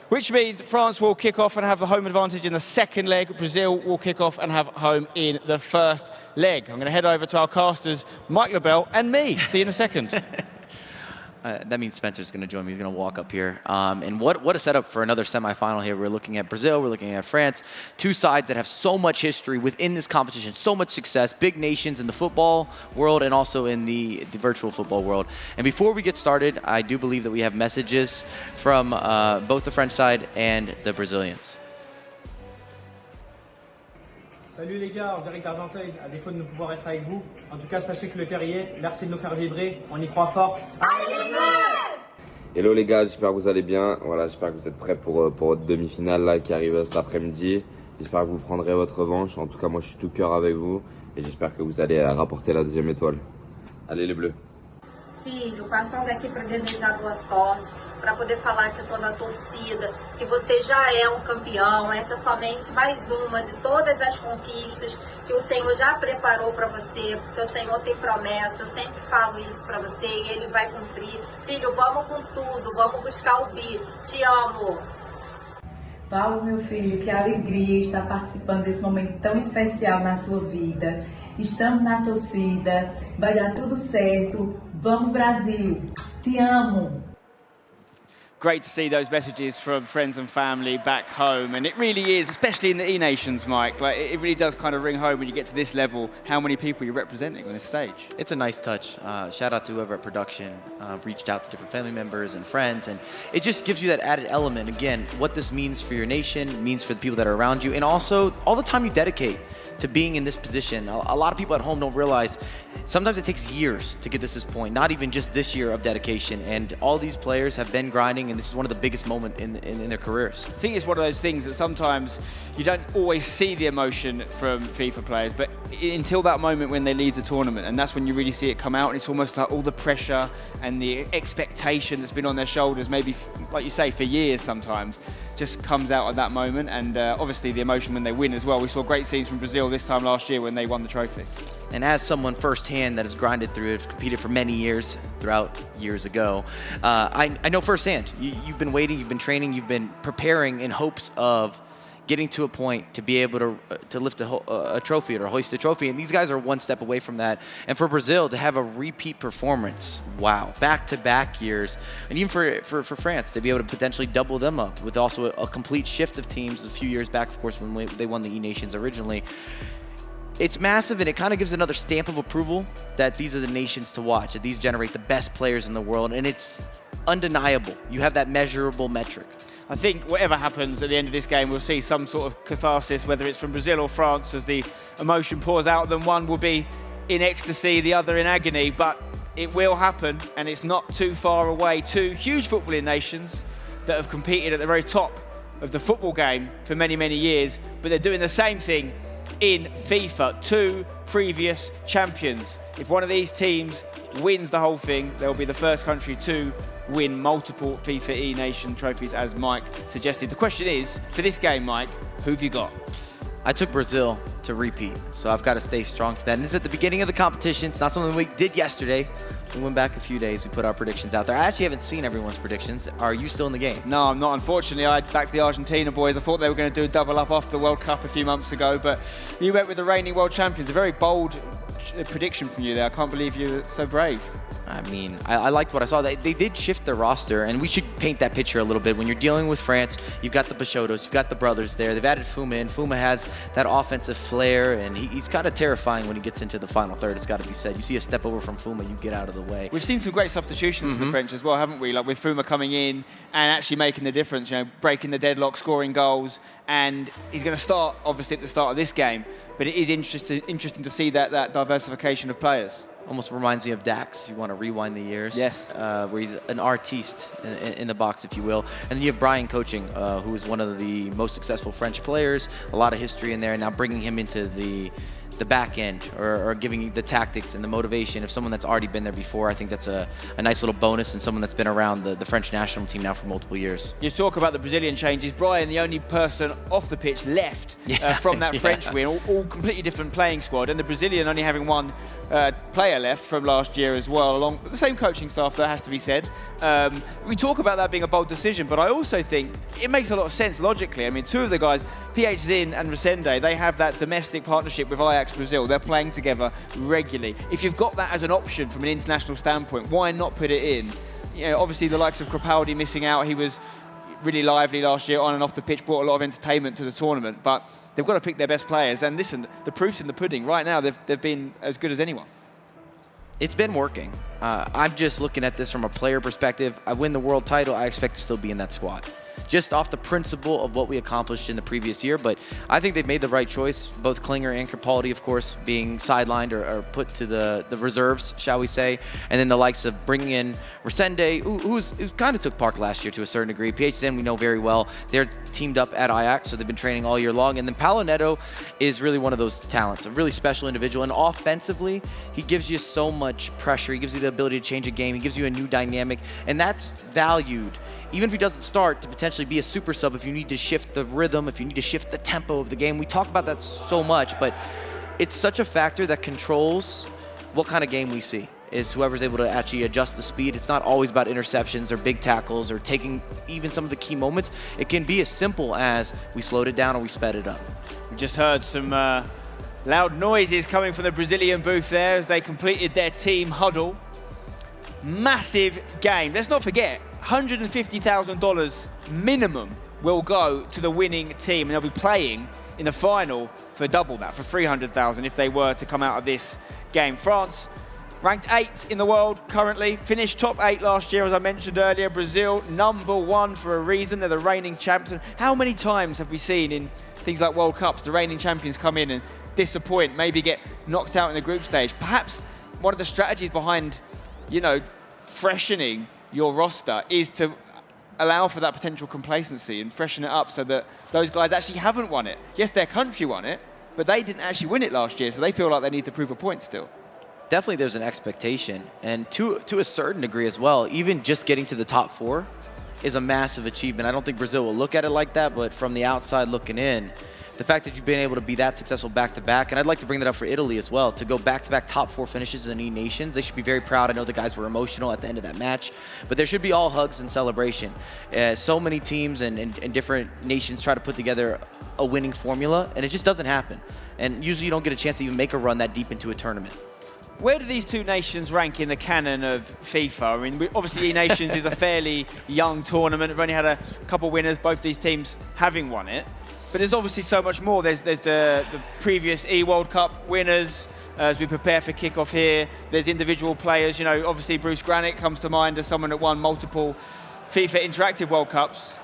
Speaker 2: which means France will kick off and have the home advantage in the second leg. Brazil will kick off and have home in the first leg. I'm going to head over to our casters, Mike LaBelle and me. See you in a second.
Speaker 13: That means Spencer's going to join me. He's going to walk up here. And what a setup for another semifinal here. We're looking at Brazil. We're looking at France. Two sides that have so much history within this competition, so much success, big nations in the football world and also in the virtual football world. And before we get started, I do believe that we have messages from both the French side and the Brazilians.
Speaker 5: Salut les gars, en direct d'Argenteuil, à défaut de ne pouvoir être avec vous. En tout cas, sachez que le cœur y est, l'air c'est de nous faire vibrer, on y croit fort.
Speaker 12: Hello les gars, j'espère que vous allez bien. Voilà, j'espère que vous êtes prêts pour votre demi-finale là, qui arrive cet après-midi. J'espère que vous prendrez votre revanche. En tout cas, moi je suis tout cœur avec vous et j'espère que vous allez rapporter la deuxième étoile. Allez les Bleus.
Speaker 23: Filho, passando aqui para desejar boa sorte, para poder falar que eu estou na torcida, que você já é um campeão, essa é somente mais uma de todas as conquistas que o Senhor já preparou para você, porque o Senhor tem promessa, eu sempre falo isso para você e Ele vai cumprir. Filho, vamos com tudo, vamos buscar o bi, te amo.
Speaker 24: Paulo, meu filho, que alegria estar participando desse momento tão especial na sua vida. Estamos na torcida, vai dar tudo certo. Vamos Brasil, te amo.
Speaker 2: Great to see those messages from friends and family back home, and it really is, especially in the E-Nations, Mike, like it really does kind of ring home when you get to this level, how many people you're representing on this stage.
Speaker 13: It's a nice touch. Shout out to whoever at production reached out to different family members and friends, and it just gives you that added element, again, what this means for your nation, means for the people that are around you, and also all the time you dedicate to being in this position. A lot of people at home don't realize sometimes it takes years to get to this point, not even just this year of dedication. And all these players have been grinding, and this is one of the biggest moments in their careers.
Speaker 2: I think it's one of those things that sometimes you don't always see the emotion from FIFA players, but until that moment when they leave the tournament, and that's when you really see it come out, and it's almost like all the pressure and the expectation that's been on their shoulders, maybe, like you say, for years sometimes, just comes out at that moment. And obviously the emotion when they win as well. We saw great scenes from Brazil this time last year when they won the trophy.
Speaker 13: And as someone firsthand that has grinded through it, competed for many years, throughout years ago, I know firsthand, you've been waiting, you've been training, you've been preparing in hopes of getting to a point to be able to lift a trophy or hoist a trophy. And these guys are one step away from that. And for Brazil to have a repeat performance, wow, back-to-back years. And even for France to be able to potentially double them up with also a complete shift of teams a few years back, of course, when they won the E-Nations originally. It's massive, and it kind of gives another stamp of approval that these are the nations to watch, that these generate the best players in the world, and it's undeniable. You have that measurable metric.
Speaker 2: I think whatever happens at the end of this game, we'll see some sort of catharsis, whether it's from Brazil or France, as the emotion pours out of them. One will be in ecstasy, the other in agony, but it will happen, and it's not too far away. Two huge footballing nations that have competed at the very top of the football game for many, many years, but they're doing the same thing in FIFA. Two previous champions. If one of these teams wins the whole thing, they'll be the first country to win multiple FIFA E-Nation trophies, as Mike suggested. The question is, for this game, Mike, who have you got?
Speaker 13: I took Brazil to repeat, so I've got to stay strong to that. And this is at the beginning of the competition. It's not something we did yesterday. We went back a few days. We put our predictions out there. I actually haven't seen everyone's predictions. Are you still in the game?
Speaker 2: No, I'm not. Unfortunately, I backed the Argentina boys. I thought they were going to do a double up after the World Cup a few months ago, but you went with the reigning world champions. A very bold prediction from you there. I can't believe you were so brave.
Speaker 13: I mean, I liked what I saw. They did shift their roster, and we should paint that picture a little bit. When you're dealing with France, you've got the Peixotos, you've got the brothers there. They've added Fuma in. Fuma has that offensive flair, and he's kind of terrifying when he gets into the final third, it's got to be said. You see a step over from Fuma, you get out of the way.
Speaker 2: We've seen some great substitutions for the French as well, haven't we? Like with Fuma coming in and actually making the difference, you know, breaking the deadlock, scoring goals, and he's going to start, obviously, at the start of this game, but it is interesting to see that diversification of players.
Speaker 13: Almost reminds me of Dax, if you want to rewind the years.
Speaker 2: Yes.
Speaker 13: Where he's an artiste in the box, if you will. And then you have Brian coaching, who is one of the most successful French players, a lot of history in there, and now bringing him into the back end or giving you the tactics and the motivation of someone that's already been there before. I think that's a nice little bonus, and someone that's been around the French national team now for multiple years.
Speaker 2: You talk about the Brazilian changes. Brian, the only person off the pitch left from that French win, all completely different playing squad, and the Brazilian only having one player left from last year as well, along with the same coaching staff, that has to be said. We talk about that being a bold decision, but I also think it makes a lot of sense logically. I mean, two of the guys, PH Zin and Resende, they have that domestic partnership with Ajax Brazil. They're playing together regularly. If you've got that as an option from an international standpoint, why not put it in you know, obviously the likes of Crepaldi missing out, he was really lively last year on and off the pitch, brought a lot of entertainment to the tournament, but they've got to pick their best players. And listen, the proof's in the pudding. Right now, they've been as good as anyone.
Speaker 13: It's been working. I'm just looking at this from a player perspective. I win the world title, I expect to still be in that squad. Just off the principle of what we accomplished in the previous year, but I think they've made the right choice. Both Klinger and Crepaldi, of course, being sidelined or put to the reserves, shall we say, and then the likes of bringing in Resende, who kind of took part last year to a certain degree. PHN we know very well. They're teamed up at Ajax, so they've been training all year long. And then Paulo Neto is really one of those talents, a really special individual. And offensively, he gives you so much pressure. He gives you the ability to change a game. He gives you a new dynamic, and that's valued. Even if he doesn't start, to potentially be a super sub if you need to shift the rhythm, if you need to shift the tempo of the game. We talk about that so much, but it's such a factor that controls what kind of game we see, is whoever's able to actually adjust the speed. It's not always about interceptions or big tackles or taking even some of the key moments. It can be as simple as we slowed it down or we sped it up.
Speaker 2: We just heard some loud noises coming from the Brazilian booth there as they completed their team huddle. Massive game. Let's not forget, $150,000 minimum will go to the winning team, and they'll be playing in the final for double that, for $300,000 if they were to come out of this game. France, ranked 8th in the world currently, finished top 8 last year, as I mentioned earlier. Brazil, number 1 for a reason. They're the reigning champions. How many times have we seen in things like World Cups, the reigning champions come in and disappoint, maybe get knocked out in the group stage? Perhaps one of the strategies behind, you know, freshening your roster is to allow for that potential complacency and freshen it up so that those guys actually haven't won it. Yes, their country won it, but they didn't actually win it last year, so they feel like they need to prove a point still.
Speaker 13: Definitely there's an expectation, and to a certain degree as well, even just getting to the top 4 is a massive achievement. I don't think Brazil will look at it like that, but from the outside looking in, the fact that you've been able to be that successful back-to-back, and I'd like to bring that up for Italy as well, to go back-to-back top 4 finishes in E Nations. They should be very proud. I know the guys were emotional at the end of that match, but there should be all hugs and celebration. So many teams and different nations try to put together a winning formula, and it just doesn't happen. And usually you don't get a chance to even make a run that deep into a tournament.
Speaker 2: Where do these two nations rank in the canon of FIFA? I mean, obviously E Nations is a fairly young tournament. We've only had a couple winners, both these teams having won it. But there's obviously so much more. There's the previous E-World Cup winners as we prepare for kickoff here. There's individual players. You know, obviously Bruce Granick comes to mind as someone that won multiple FIFA Interactive World Cups.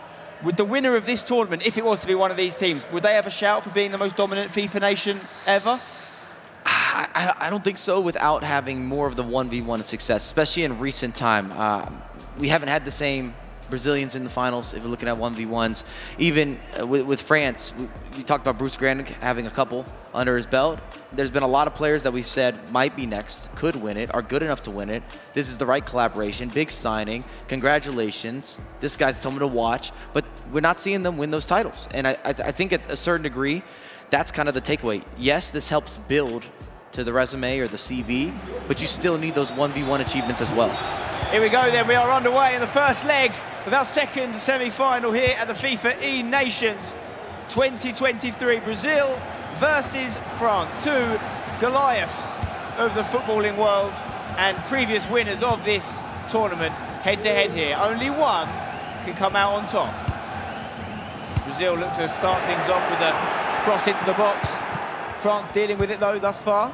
Speaker 2: Would the winner of this tournament, if it was to be one of these teams, would they have a shout for being the most dominant FIFA nation ever?
Speaker 13: I don't think so, without having more of the 1v1 success, especially in recent time. We haven't had the same Brazilians in the finals, if you're looking at 1v1s. Even with France, you talked about Bruce Granick having a couple under his belt. There's been a lot of players that we said might be next, could win it, are good enough to win it. This is the right collaboration, big signing, congratulations. This guy's someone to watch, but we're not seeing them win those titles. And I think at a certain degree, that's kind of the takeaway. Yes, this helps build to the resume or the CV, but you still need those 1v1 achievements as well.
Speaker 2: Here we go then, we are underway in the first leg of our second semi-final here at the FIFA E Nations 2023. Brazil versus France, two Goliaths of the footballing world and previous winners of this tournament head-to-head here. Only one can come out on top. Brazil look to start things off with a cross into the box. France dealing with it though thus far.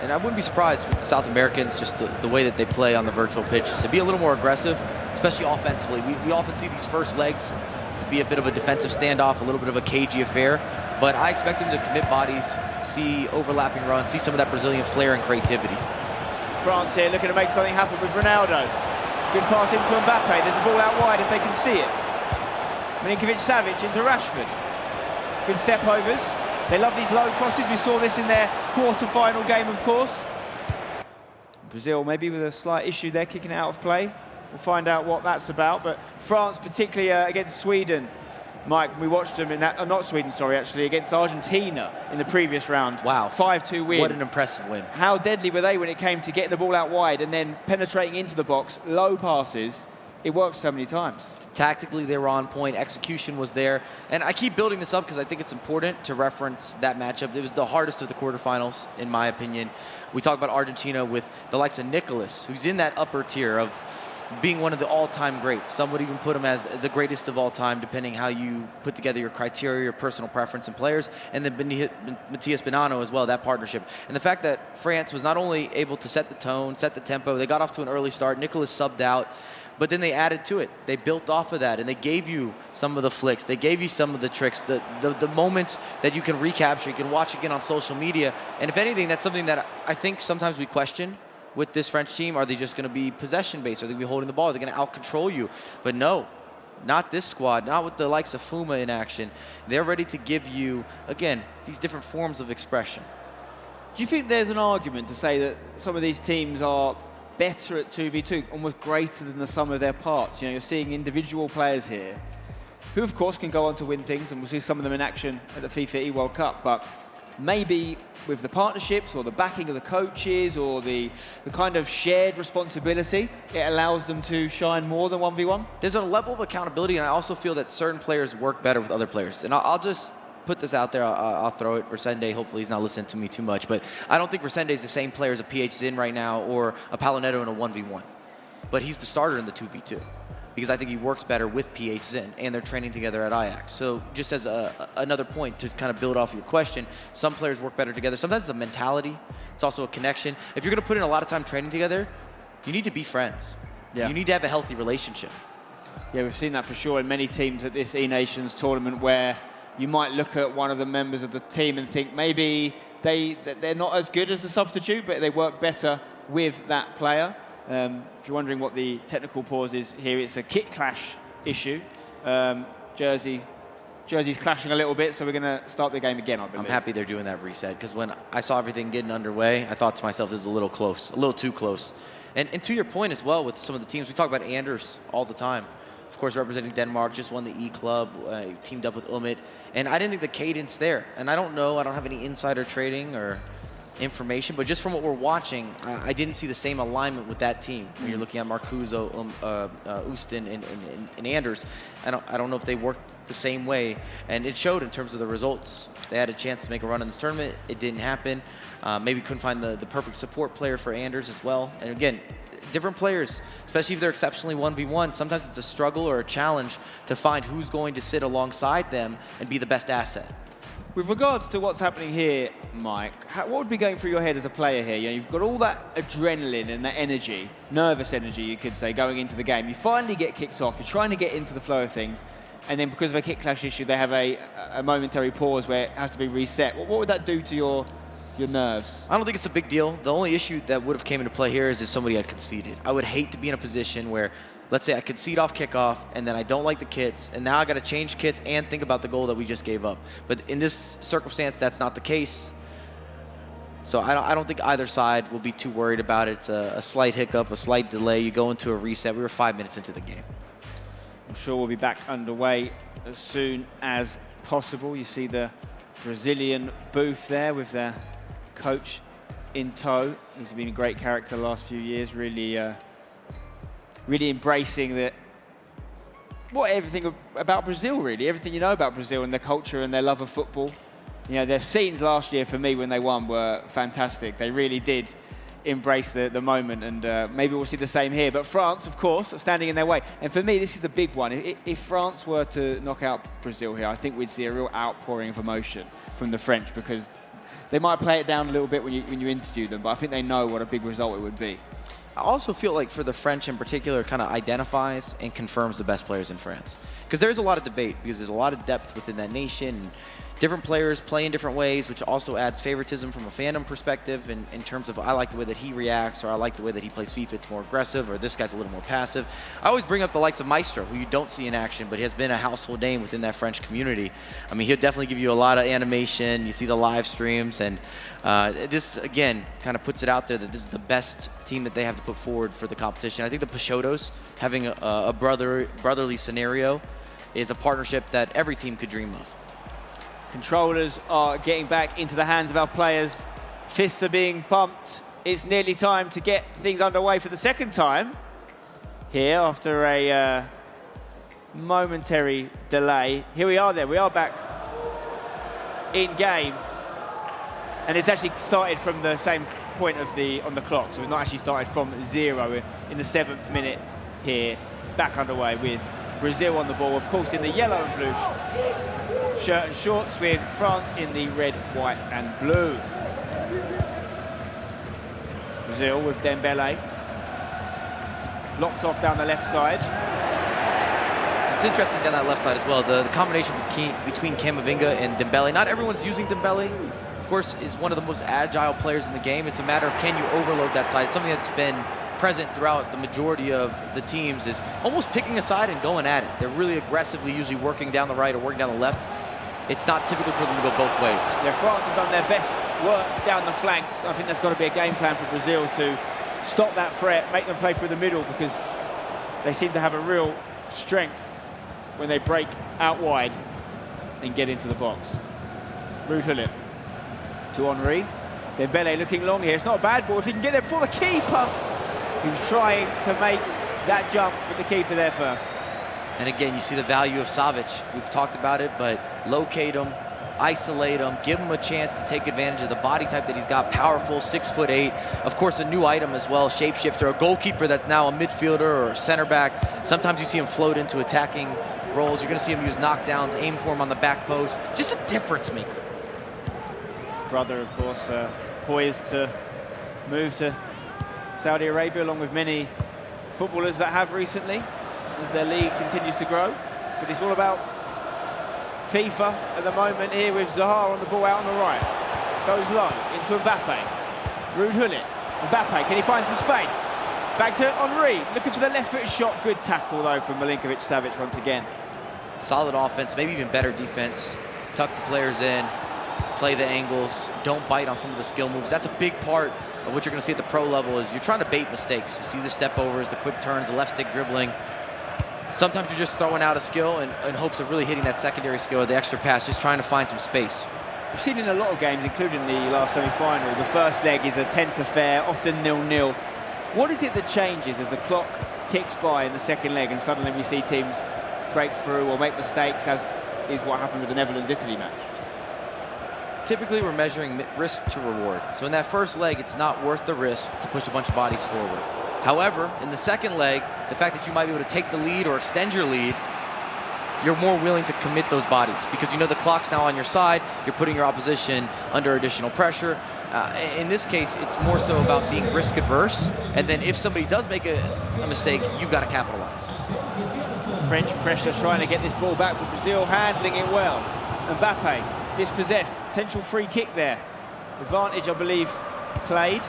Speaker 13: And I wouldn't be surprised with the South Americans, just the way that they play on the virtual pitch, to be a little more aggressive, especially offensively. We often see these first legs to be a bit of a defensive standoff, a little bit of a cagey affair, but I expect them to commit bodies, see overlapping runs, see some of that Brazilian flair and creativity.
Speaker 2: France here looking to make something happen with Ronaldo. Good pass into Mbappe, there's a ball out wide if they can see it. Milinkovic-Savic into Rashford. Good step overs. They love these low crosses. We saw this in their quarter-final game, of course. Brazil maybe with a slight issue there, kicking it out of play. We'll find out what that's about. But France, particularly against Sweden, Mike, we watched them in that, not Sweden, sorry, actually, against Argentina in the previous round.
Speaker 13: Wow.
Speaker 2: 5-2 win.
Speaker 13: What an impressive win.
Speaker 2: How deadly were they when it came to getting the ball out wide and then penetrating into the box, low passes, it worked so many times.
Speaker 13: Tactically, they were on point. Execution was there. And I keep building this up because I think it's important to reference that matchup. It was the hardest of the quarterfinals, in my opinion. We talk about Argentina with the likes of Nicholas, who's in that upper tier of being one of the all-time greats. Some would even put him as the greatest of all time, depending how you put together your criteria, your personal preference in players. And then Matias Bonanno as well, that partnership. And the fact that France was not only able to set the tone, set the tempo, they got off to an early start. Nicholas subbed out. But then they added to it. They built off of that, and they gave you some of the flicks. They gave you some of the tricks, the moments that you can recapture. You can watch again on social media. And if anything, that's something that I think sometimes we question with this French team. Are they just going to be possession-based? Are they going to be holding the ball? Are they going to out-control you? But no, not this squad, not with the likes of Fuma in action. They're ready to give you, again, these different forms of expression.
Speaker 2: Do you think there's an argument to say that some of these teams are better at 2v2, almost greater than the sum of their parts? You know, you're seeing individual players here who, of course, can go on to win things, and we'll see some of them in action at the FIFAe World Cup, but maybe with the partnerships or the backing of the coaches or the kind of shared responsibility, it allows them to shine more than 1v1?
Speaker 13: There's a level of accountability, and I also feel that certain players work better with other players. And I'll just put this out there, I'll throw it. Resende, hopefully he's not listening to me too much, but I don't think Resende is the same player as a PH Zin right now or a Palonetto in a 1v1. But he's the starter in the 2v2 because I think he works better with PH Zin, and they're training together at Ajax. So just as another point to kind of build off your question, some players work better together. Sometimes it's a mentality. It's also a connection. If you're going to put in a lot of time training together, you need to be friends. Yeah. You need to have a healthy relationship.
Speaker 2: Yeah, we've seen that for sure in many teams at this E-Nations tournament where you might look at one of the members of the team and think maybe they're not as good as the substitute, but they work better with that player. If you're wondering what the technical pause is here, it's a kit clash issue. Jersey's clashing a little bit, so we're going to start the game again, I believe.
Speaker 13: I'm happy they're doing that reset, because when I saw everything getting underway, I thought to myself, this is a little close, a little too close. And to your point as well, with some of the teams, we talk about Anders all the time. Of course, representing Denmark, just won the E Club, teamed up with Umit. And I didn't think the cadence there. And I don't know, I don't have any insider trading or information, but just from what we're watching, I didn't see the same alignment with that team. When you're looking at Marcuso, Oostin, and Anders, I don't know if they worked the same way. And it showed in terms of the results. They had a chance to make a run in this tournament. It didn't happen. Maybe couldn't find the perfect support player for Anders as well. And again, different players, especially if they're exceptionally 1v1, sometimes it's a struggle or a challenge to find who's going to sit alongside them and be the best asset.
Speaker 2: With regards to what's happening here, Mike, what would be going through your head as a player here? You know, you've got all that adrenaline and that energy, nervous energy, you could say, going into the game. You finally get kicked off, you're trying to get into the flow of things, and then because of a kick clash issue, they have a momentary pause where it has to be reset. What would that do to your nerves?
Speaker 13: I don't think it's a big deal. The only issue that would have came into play here is if somebody had conceded. I would hate to be in a position where, let's say I concede off kickoff and then I don't like the kits, and now I got to change kits and think about the goal that we just gave up. But in this circumstance, that's not the case. So I don't think either side will be too worried about it. It's a slight hiccup, a slight delay. You go into a reset. We were 5 minutes into the game.
Speaker 2: I'm sure we'll be back underway as soon as possible. You see the Brazilian booth there with their coach in tow. He's been a great character the last few years, really embracing everything about Brazil, really. Everything you know about Brazil and their culture and their love of football. You know, their scenes last year for me when they won were fantastic. They really did embrace the moment, and maybe we'll see the same here. But France, of course, are standing in their way. And for me, this is a big one. If France were to knock out Brazil here, I think we'd see a real outpouring of emotion from the French, because they might play it down a little bit when you interview them, but I think they know what a big result it would be.
Speaker 13: I also feel like for the French in particular, it kind of identifies and confirms the best players in France. Because there's a lot of debate, because there's a lot of depth within that nation. And different players play in different ways, which also adds favoritism from a fandom perspective in terms of I like the way that he reacts, or I like the way that he plays FIFA, it's more aggressive, or this guy's a little more passive. I always bring up the likes of Maestro, who you don't see in action, but he has been a household name within that French community. I mean, he'll definitely give you a lot of animation. You see the live streams, and this, again, kind of puts it out there that this is the best team that they have to put forward for the competition. I think the Peixotos, having a brotherly scenario, is a partnership that every team could dream of.
Speaker 2: Controllers are getting back into the hands of our players. Fists are being pumped. It's nearly time to get things underway for the second time. here after a momentary delay. Here we are then, we are back in game. And it's actually started from the same point of on the clock, so we've not actually started from 0. We're in the 7th minute here, back underway with Brazil on the ball, of course in the yellow and blue shirt and shorts, with France in the red, white and blue. Brazil with Dembele, locked off down the left side.
Speaker 10: It's interesting down that left side as well, the combination between Camavinga and Dembele. Not everyone's using Dembele. Of course, is one of the most agile players in the game. It's a matter of can you overload that side. Something that's been present throughout the majority of the teams is almost picking a side and going at it. They're really aggressively usually working down the right or working down the left. It's not typical for them to go both ways.
Speaker 2: Yeah, France have done their best work down the flanks. I think that's got to be a game plan for Brazil to stop that threat, make them play through the middle, because they seem to have a real strength when they break out wide and get into the box. Ruud Gullit to Henry. Dembele looking long here. It's not a bad ball if he can get there before the keeper. He was trying to make that jump with the keeper there first.
Speaker 10: And again, you see the value of Savic. We've talked about it, but locate him, isolate him, give him a chance to take advantage of the body type that he's got. Powerful, 6'8". Of course, a new item as well, shapeshifter, a goalkeeper that's now a midfielder or a center back. Sometimes you see him float into attacking roles. You're going to see him use knockdowns, aim for him on the back post. Just a difference maker.
Speaker 2: Brother, of course, poised to move to Saudi Arabia, along with many footballers that have recently, as their league continues to grow. But it's all about FIFA at the moment here, with Zaha on the ball out on the right. Goes low into Mbappe. Ruud Gullit. Mbappe, can he find some space? Back to Henry, looking for the left-footed shot. Good tackle, though, from Milinkovic-Savic once again.
Speaker 10: Solid offense, maybe even better defense. Tuck the players in, play the angles, don't bite on some of the skill moves. That's a big part of what you're going to see at the pro level, is you're trying to bait mistakes. You see the step overs, the quick turns, the left stick dribbling. Sometimes you're just throwing out a skill in hopes of really hitting that secondary skill or the extra pass, just trying to find some space.
Speaker 2: We've seen in a lot of games, including the last semi-final, the first leg is a tense affair, often 0-0. What is it that changes as the clock ticks by in the second leg and suddenly we see teams break through or make mistakes, as is what happened with the Netherlands-Italy match?
Speaker 10: Typically, we're measuring risk to reward. So in that first leg, it's not worth the risk to push a bunch of bodies forward. However, in the second leg, the fact that you might be able to take the lead or extend your lead, you're more willing to commit those bodies because you know the clock's now on your side, you're putting your opposition under additional pressure. In this case, it's more so about being risk adverse, and then if somebody does make a mistake, you've got to capitalize.
Speaker 2: French pressure trying to get this ball back, with Brazil handling it well. Mbappe dispossessed, potential free kick there. Advantage, I believe, played.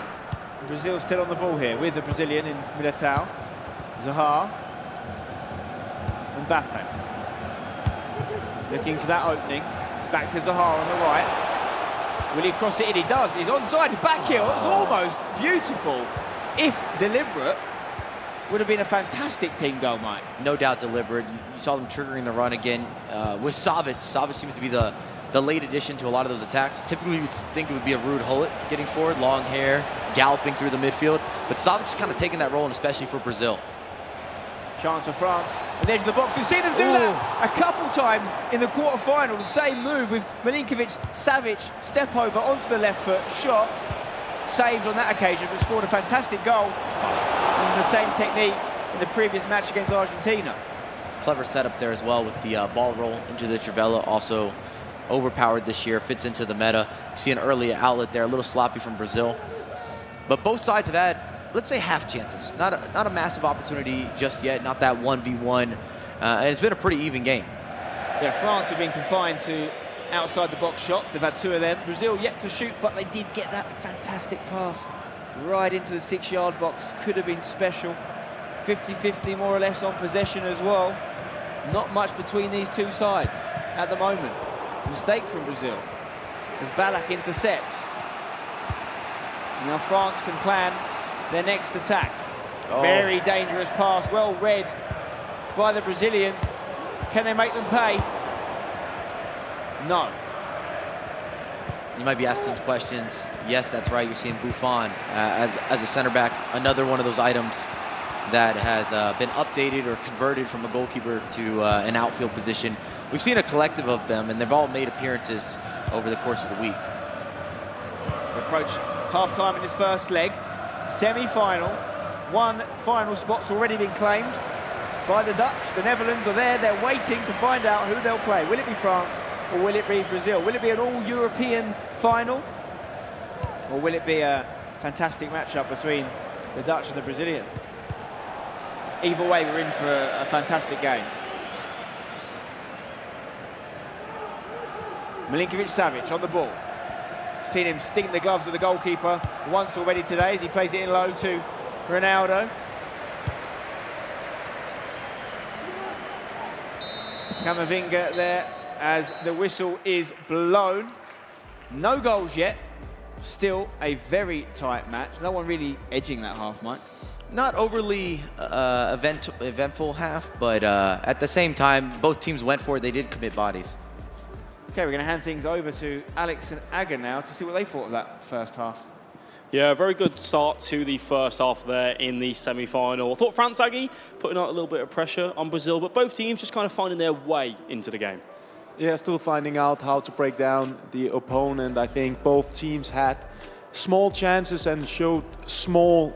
Speaker 2: Brazil still on the ball here with the Brazilian in Militao. Zaha. Mbappe. Looking for that opening. Back to Zaha on the right. Will he cross it in? He does. He's onside. Back heel. It's almost beautiful. If deliberate, would have been a fantastic team goal, Mike.
Speaker 10: No doubt deliberate. You saw them triggering the run again with Savic. Savic seems to be the late addition to a lot of those attacks. Typically, you would think it would be a Ruud Gullit getting forward, long hair, galloping through the midfield. But Savic's kind of taking that role, and especially for Brazil.
Speaker 2: Chance for France. On the edge of the box. We've seen them do that a couple times in the quarter-final. The same move with Milinkovic-Savic, step over onto the left foot, shot, saved on that occasion, but scored a fantastic goal. Using the same technique in the previous match against Argentina.
Speaker 10: Clever setup there as well with the ball roll into the Trivela. Also overpowered this year, fits into the meta. You see an early outlet there, a little sloppy from Brazil. But both sides have had, let's say, half chances. Not a massive opportunity just yet, not that 1v1. And it's been a pretty even game.
Speaker 2: Yeah, France have been confined to outside the box shots. They've had 2 of them. Brazil yet to shoot, but they did get that fantastic pass right into the 6-yard box. Could have been special. 50-50 more or less on possession as well. Not much between these two sides at the moment. Mistake from Brazil as Ballack intercepts. Now France can plan their next attack. Very dangerous pass, well read by the Brazilians. Can they make them pay? No.
Speaker 10: You might be asking some questions. Yes, that's right. You're seeing Buffon as a center back. Another one of those items
Speaker 13: that has been updated or converted from a goalkeeper to an outfield position. We've seen a collective of them, and they've all made appearances over the course of the week.
Speaker 2: We approach half-time in this first leg. Semi-final. One final spot's already been claimed by the Dutch. The Netherlands are there. They're waiting to find out who they'll play. Will it be France or will it be Brazil? Will it be an all-European final? Or will it be a fantastic matchup between the Dutch and the Brazilian? Either way, we're in for a fantastic game. Milinkovic-Savic on the ball. Seen him sting the gloves of the goalkeeper once already today as he plays it in low to Ronaldo. Camavinga there as the whistle is blown. No goals yet. Still a very tight match. No one really edging that half, Mike.
Speaker 13: Not overly eventful half, but at the same time, both teams went for it. They did commit bodies.
Speaker 2: Okay, we're going to hand things over to Alex and Aga now to see what they thought of that first half.
Speaker 8: Yeah, very good start to the first half there in the semi-final. I thought France, Aggie, putting out a little bit of pressure on Brazil, but both teams just kind of finding their way into the game.
Speaker 3: Yeah, still finding out how to break down the opponent. I think both teams had small chances and showed small,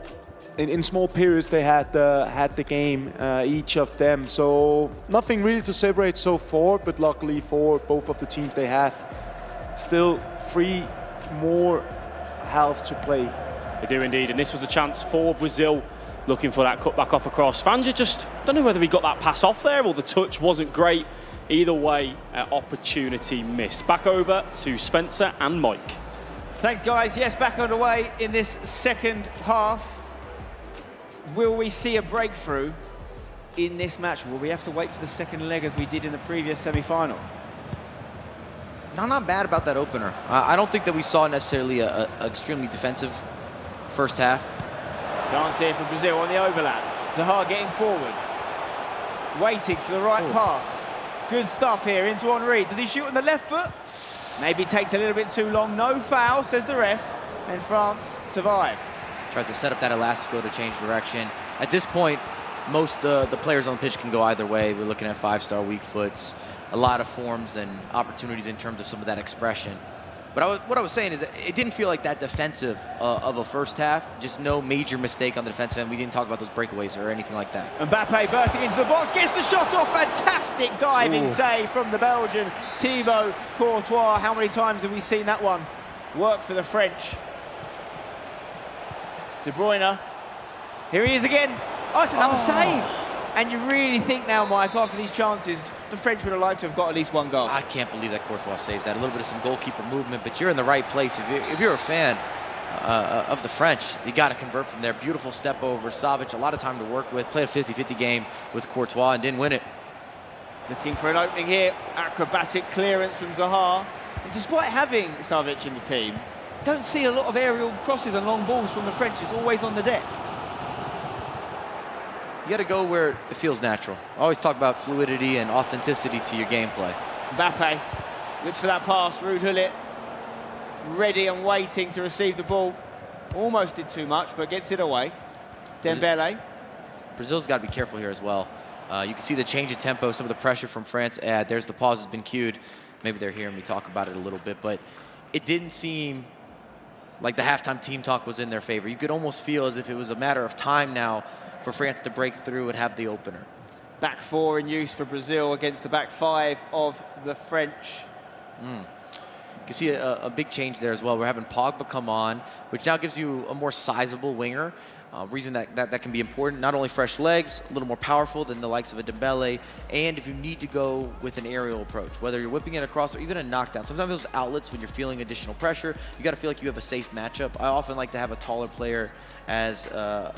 Speaker 3: in small periods they had the game, each of them. So nothing really to separate so far, but luckily for both of the teams they have still 3 more halves to play.
Speaker 8: They do indeed, and this was a chance for Brazil looking for that cutback off across. Fanja just, don't know whether he got that pass off there or the touch wasn't great. Either way, opportunity missed. Back over to Spencer and Mike.
Speaker 2: Thanks, guys. Yes, back underway in this second half. Will we see a breakthrough in this match? Will we have to wait for the second leg as we did in the previous semi-final?
Speaker 13: No, not bad about that opener. I don't think that we saw necessarily a extremely defensive first half.
Speaker 2: Chance here for Brazil on the overlap. Zaha getting forward. Waiting for the right pass. Good stuff here into Henry. Does he shoot on the left foot? Maybe takes a little bit too long. No foul, says the ref. And France survive.
Speaker 13: Tries to set up that Elastico to change direction. At this point, most the players on the pitch can go either way. We're looking at 5-star weak foots, a lot of forms and opportunities in terms of some of that expression. But what I was saying is that it didn't feel like that defensive of a first half. Just no major mistake on the defensive end. We didn't talk about those breakaways or anything like that.
Speaker 2: Mbappe bursting into the box, gets the shot off. Fantastic diving save from the Belgian Thibaut Courtois. How many times have we seen that one work for the French? De Bruyne. Here he is again. Oh, it's another save. And you really think now, Mike, after these chances, the French would have liked to have got at least one goal.
Speaker 13: I can't believe that Courtois saves that. A little bit of some goalkeeper movement, but you're in the right place. If you're a fan of the French, you got to convert from there. Beautiful step over. Savic, a lot of time to work with. Played a 50-50 game with Courtois and didn't win it.
Speaker 2: Looking for an opening here. Acrobatic clearance from Zaha. And despite having Savic in the team, don't see a lot of aerial crosses and long balls from the French. It's always on the deck.
Speaker 13: You got to go where it feels natural. I always talk about fluidity and authenticity to your gameplay.
Speaker 2: Mbappe looks for that pass. Ruud Gullit ready and waiting to receive the ball. Almost did too much, but gets it away. Dembele.
Speaker 13: Brazil's got to be careful here as well. You can see the change of tempo, some of the pressure from France. There's the pause has been cued. Maybe they're hearing me talk about it a little bit, but it didn't seem like the halftime team talk was in their favor. You could almost feel as if it was a matter of time now for France to break through and have the opener.
Speaker 2: Back 4 in use for Brazil against the back 5 of the French.
Speaker 13: You can see a big change there as well. We're having Pogba come on, which now gives you a more sizable winger. Reason that can be important. Not only fresh legs, a little more powerful than the likes of a Dembele, and if you need to go with an aerial approach, whether you're whipping it across or even a knockdown. Sometimes those outlets, when you're feeling additional pressure, you got to feel like you have a safe matchup. I often like to have a taller player as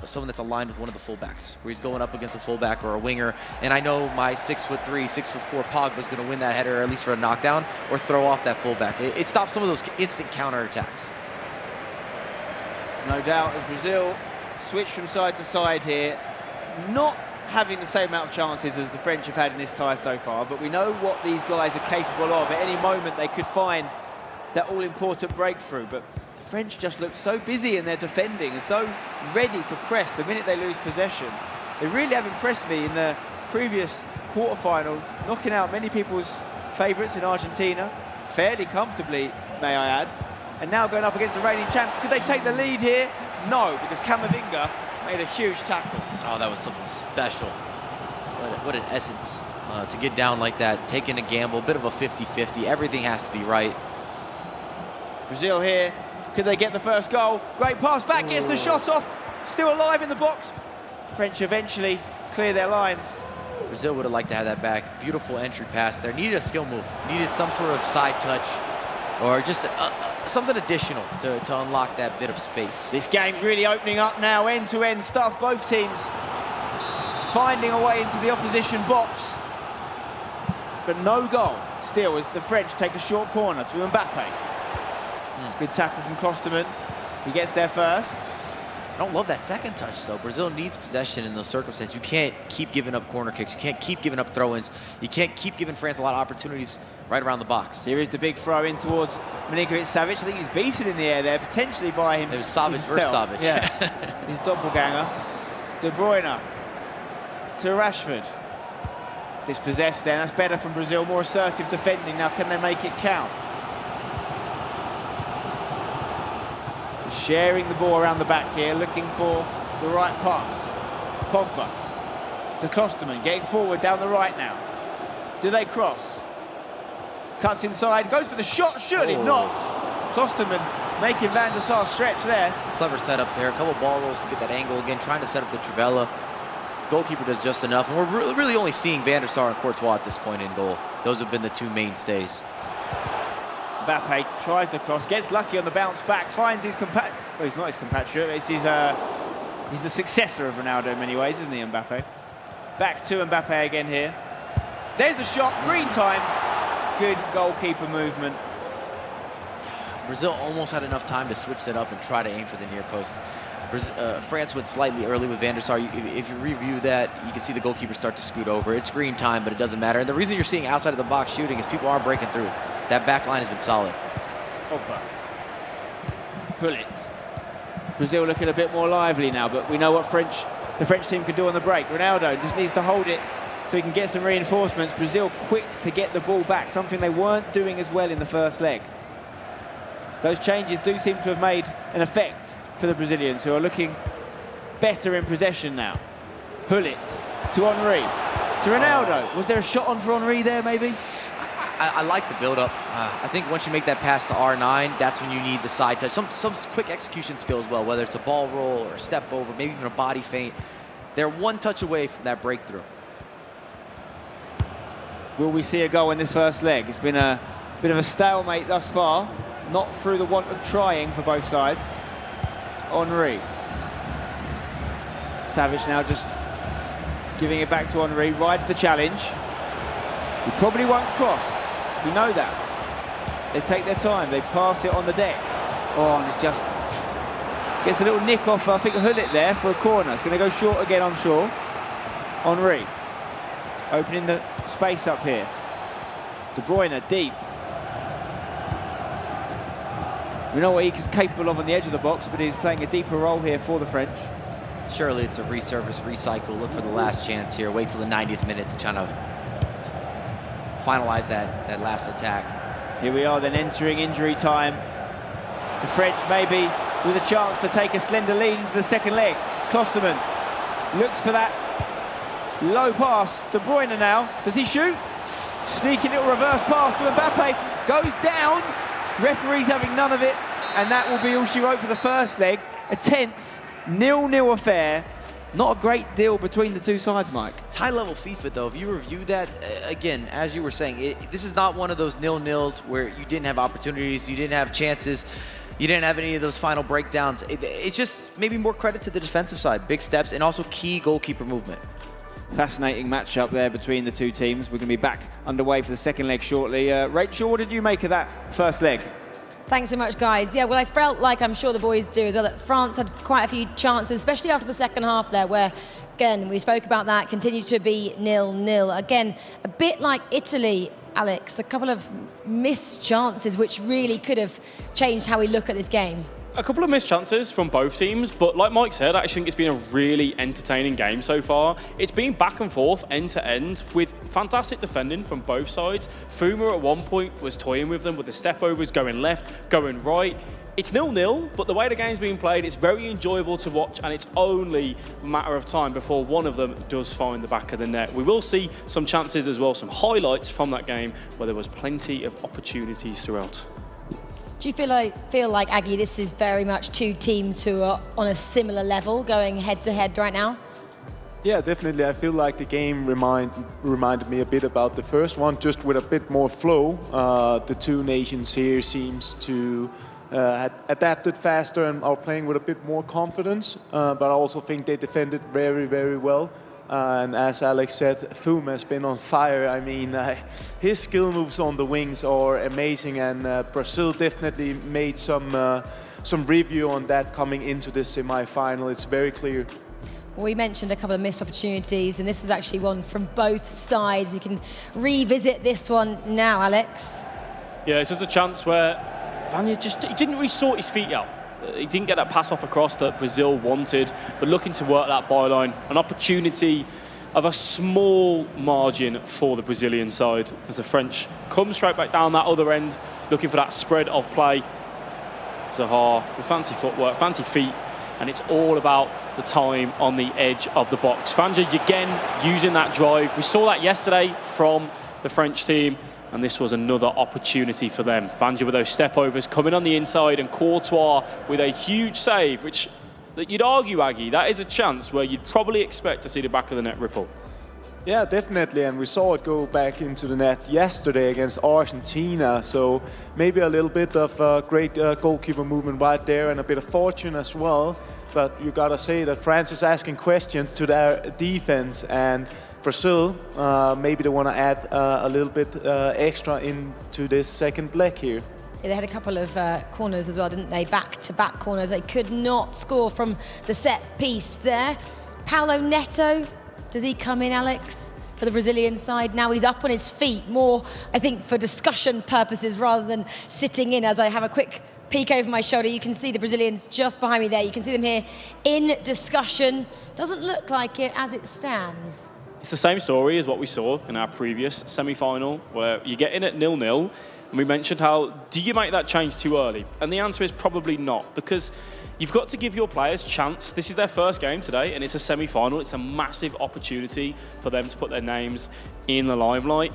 Speaker 13: someone that's aligned with one of the fullbacks, where he's going up against a fullback or a winger, and I know my 6'3", 6'4" Pogba is going to win that header, or at least for a knockdown, or throw off that fullback. It stops some of those instant counterattacks.
Speaker 2: No doubt, as Brazil switch from side to side here, not having the same amount of chances as the French have had in this tie so far, but we know what these guys are capable of. At any moment they could find that all-important breakthrough, but the French just look so busy in their defending and so ready to press the minute they lose possession. They really have impressed me in the previous quarter-final, knocking out many people's favourites in Argentina, fairly comfortably, may I add, and now going up against the reigning champs. Could they take the lead here? No, because Camavinga made a huge tackle.
Speaker 10: Oh, that was something special. What an essence to get down like that, taking a gamble, a bit of a 50-50. Everything has to be right.
Speaker 2: Brazil here, could they get the first goal? Great pass back, gets the shot off, still alive in the box. French eventually clear their lines.
Speaker 10: Brazil would have liked to have that back. Beautiful entry pass there. Needed a skill move. Needed some sort of side touch or just something additional to unlock that bit of space.
Speaker 2: This game's really opening up now, end-to-end stuff. Both teams finding a way into the opposition box. But no goal still as the French take a short corner to Mbappe. Good tackle from Klosterman. He gets there first.
Speaker 10: I don't love that second touch, though. Brazil needs possession in those circumstances. You can't keep giving up corner kicks. You can't keep giving up throw-ins. You can't keep giving France a lot of opportunities right around the box.
Speaker 2: Here is the big throw in towards Milinkovic-Savic. I think he's beaten in the air there, potentially by him.
Speaker 10: It was Savic versus Savic.
Speaker 2: Yeah, his doppelganger. De Bruyne to Rashford. Dispossessed then, that's better from Brazil, more assertive defending. Now can they make it count? Sharing the ball around the back here, looking for the right pass. Pogba to Klosterman, getting forward down the right now. Do they cross? Cuts inside, goes for the shot, surely not. Klosterman making Van der Sar stretch there.
Speaker 10: Clever setup there, a couple ball rolls to get that angle again, trying to set up the Trivela. Goalkeeper does just enough, and we're really only seeing Van der Sar and Courtois at this point in goal. Those have been the two mainstays.
Speaker 2: Mbappe tries the cross, gets lucky on the bounce back, finds his well, he's not his compatriot, it's his, he's the successor of Ronaldo in many ways, isn't he, Mbappe? Back to Mbappe again here. There's the shot, green time. Good goalkeeper movement.
Speaker 10: Brazil almost had enough time to switch that up and try to aim for the near post. France went slightly early with Van der Sar. If you review that, you can see the goalkeeper start to scoot over. It's green time, but it doesn't matter. And the reason you're seeing outside of the box shooting is people aren't breaking through. That back line has been solid.
Speaker 2: Pogba. Gullit. Brazil looking a bit more lively now, but we know what the French team can do on the break. Ronaldo just needs to hold it so he can get some reinforcements. Brazil quick to get the ball back, something they weren't doing as well in the first leg. Those changes do seem to have made an effect for the Brazilians, who are looking better in possession now. Gullit to Henry, to Ronaldo. Was there a shot on for Henry there, maybe?
Speaker 10: I like the build-up. I think once you make that pass to R9, that's when you need the side touch. Some quick execution skill as well, whether it's a ball roll or a step over, maybe even a body feint. They're one touch away from that breakthrough.
Speaker 2: Will we see a goal in this first leg? It's been a bit of a stalemate thus far, not through the want of trying for both sides. Henry. Savic now just giving it back to Henry, rides the challenge. He probably won't cross, we know that. They take their time, they pass it on the deck. Oh, and it's just, gets a little nick off, I think, Gullit there for a corner. It's going to go short again, I'm sure. Henry, opening the space up here. De Bruyne, deep. We know what he's capable of on the edge of the box, but he's playing a deeper role here for the French.
Speaker 10: Surely it's a resurface, recycle, look for the last chance here, wait till the 90th minute to try to finalize that last attack.
Speaker 2: Here we are then entering injury time. The French maybe with a chance to take a slender lead into the second leg. Klosterman looks for that low pass. De Bruyne now, does he shoot? Sneaky little reverse pass to Mbappe, goes down. Referees having none of it, and that will be all she wrote for the first leg. A tense 0-0 affair. Not a great deal between the two sides, Mike.
Speaker 10: It's high-level FIFA, though. If you review that, again, as you were saying, this is not one of those 0-0s where you didn't have opportunities, you didn't have chances, you didn't have any of those final breakdowns. It's just maybe more credit to the defensive side. Big steps and also key goalkeeper movement.
Speaker 2: Fascinating matchup there between the two teams. We're going to be back underway for the second leg shortly. Rachel, what did you make of that first leg?
Speaker 1: Thanks so much, guys. Yeah, well, I felt like, I'm sure the boys do as well, that France had quite a few chances, especially after the second half there, where, again, we spoke about that, continued to be 0-0. Again, a bit like Italy, Alex, a couple of missed chances which really could have changed how we look at this game.
Speaker 8: a couple of missed chances from both teams, but like Mike said, I actually think it's been a really entertaining game so far. It's been back and forth, end to end, with fantastic defending from both sides. Fuma at one point was toying with them with the step overs, going left, going right. It's 0-0, but the way the game's being played, it's very enjoyable to watch, and it's only a matter of time before one of them does find the back of the net. We will see some chances as well, some highlights from that game where there was plenty of opportunities throughout.
Speaker 1: Do you feel like Aggie, this is very much two teams who are on a similar level going head-to-head right now?
Speaker 3: Yeah, definitely. I feel like the game reminded me a bit about the first one, just with a bit more flow. The two nations here seems to had adapted faster and are playing with a bit more confidence, but I also think they defended very, very well. And as Alex said, Fuma has been on fire. I mean, his skill moves on the wings are amazing, and Brazil definitely made some review on that coming into this semi-final. It's very clear.
Speaker 1: We mentioned a couple of missed opportunities, and this was actually one from both sides. We can revisit this one now, Alex.
Speaker 8: Yeah, it's just a chance where Vanya he didn't really sort his feet out. He didn't get that pass off across that Brazil wanted, but looking to work that byline, an opportunity of a small margin for the Brazilian side as the French come straight back down that other end, looking for that spread of play. Zaha with fancy footwork, fancy feet, and it's all about the time on the edge of the box. Vanja again using that drive. We saw that yesterday from the French team, and this was another opportunity for them. Vanja with those step overs coming on the inside, and Courtois with a huge save, which you'd argue, Aggie, that is a chance where you'd probably expect to see the back of the net ripple.
Speaker 3: Yeah, definitely, and we saw it go back into the net yesterday against Argentina, so maybe a little bit of great goalkeeper movement right there and a bit of fortune as well. But you gotta say that France is asking questions to their defense, and Brazil, maybe they want to add a little bit extra into this second leg here.
Speaker 1: Yeah, they had a couple of corners as well, didn't they? Back-to-back corners. They could not score from the set piece there. Paulo Neto, does he come in, Alex, for the Brazilian side? Now he's up on his feet, more, I think, for discussion purposes rather than sitting in. As I have a quick peek over my shoulder, you can see the Brazilians just behind me there. You can see them here in discussion. Doesn't look like it as it stands.
Speaker 8: It's the same story as what we saw in our previous semi-final, where you get in at 0-0, and we mentioned how, do you make that change too early? And the answer is probably not, because you've got to give your players chance. This is their first game today, and it's a semi-final. It's a massive opportunity for them to put their names in the limelight.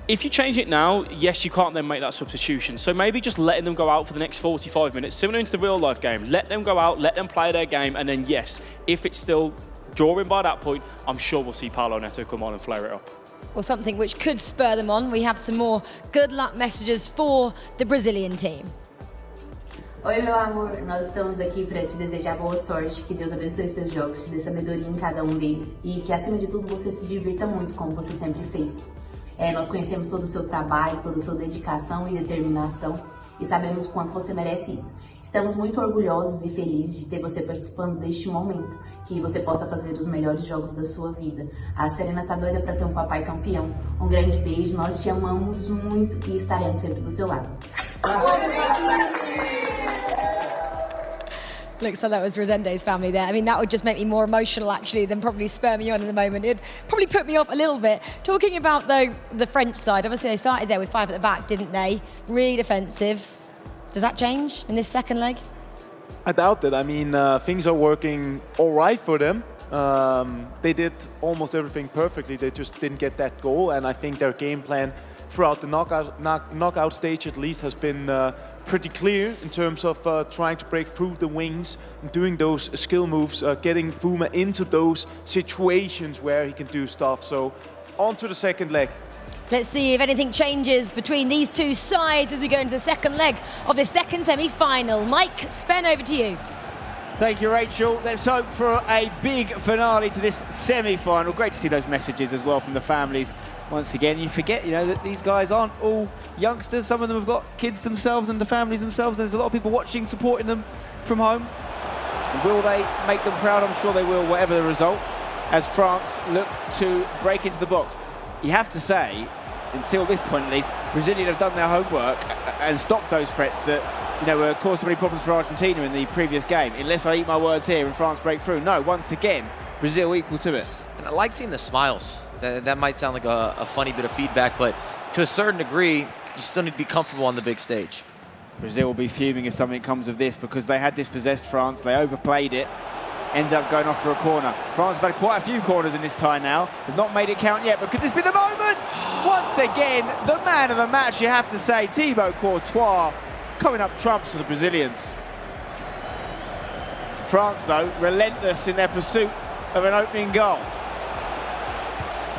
Speaker 8: If you change it now, yes, you can't then make that substitution. So maybe just letting them go out for the next 45 minutes, similar to the real-life game. Let them go out, let them play their game, and then, yes, if it's still drawing by that point, I'm sure we'll see Paulo Neto come on and flare it up.
Speaker 1: Or something which could spur them on. We have some more good luck messages for the Brazilian team.
Speaker 24: Oi, meu amor, nós estamos aqui para te desejar boa sorte, que Deus abençoe os seus jogos, te dê sabedoria em cada deles e que, acima de tudo, você se divirta muito, como você sempre fez. Nós conhecemos todo o seu trabalho, toda a sua dedicação e determinação e sabemos o quanto você merece isso. Estamos muito orgulhosos e felizes de ter você participando deste momento, que você possa fazer os melhores jogos da sua vida. A Serena tá doida para ter um papai campeão. Um grande beijo, nós te amamos muito e estaremos sempre do seu lado.
Speaker 1: Looks like that was Resende's family there. I mean, that would just make me more emotional, actually, than probably spur me on in the moment. It'd probably put me off a little bit. Talking about, though, the French side, obviously they started there with 5 at the back, didn't they? Really defensive. Does that change in this second leg?
Speaker 3: I doubt it. I mean, things are working all right for them. They did almost everything perfectly. They just didn't get that goal, and I think their game plan throughout the knockout stage at least has been pretty clear in terms of trying to break through the wings and doing those skill moves, getting Fuma into those situations where he can do stuff. So on to the second leg.
Speaker 1: Let's see if anything changes between these two sides as we go into the second leg of the second semi-final. Mike, Spen, over to you.
Speaker 2: Thank you, Rachel. Let's hope for a big finale to this semi-final. Great to see those messages as well from the families. Once again, you forget, that these guys aren't all youngsters. Some of them have got kids themselves and the families themselves. There's a lot of people watching, supporting them from home. Will they make them proud? I'm sure they will, whatever the result, as France look to break into the box. You have to say, until this point at least, Brazilian have done their homework and stopped those threats that you know, caused so many problems for Argentina in the previous game. Unless I eat my words here and France break through. No, once again, Brazil equal to it.
Speaker 10: And I like seeing the smiles. That might sound like a funny bit of feedback, but to a certain degree, you still need to be comfortable on the big stage.
Speaker 2: Brazil will be fuming if something comes of this because they had dispossessed France. They overplayed it. Ended up going off for a corner. France have had quite a few corners in this tie now. They've not made it count yet, but could this be the moment? Once again, the man of the match, you have to say, Thibaut Courtois, coming up trumps for the Brazilians. France, though, relentless in their pursuit of an opening goal.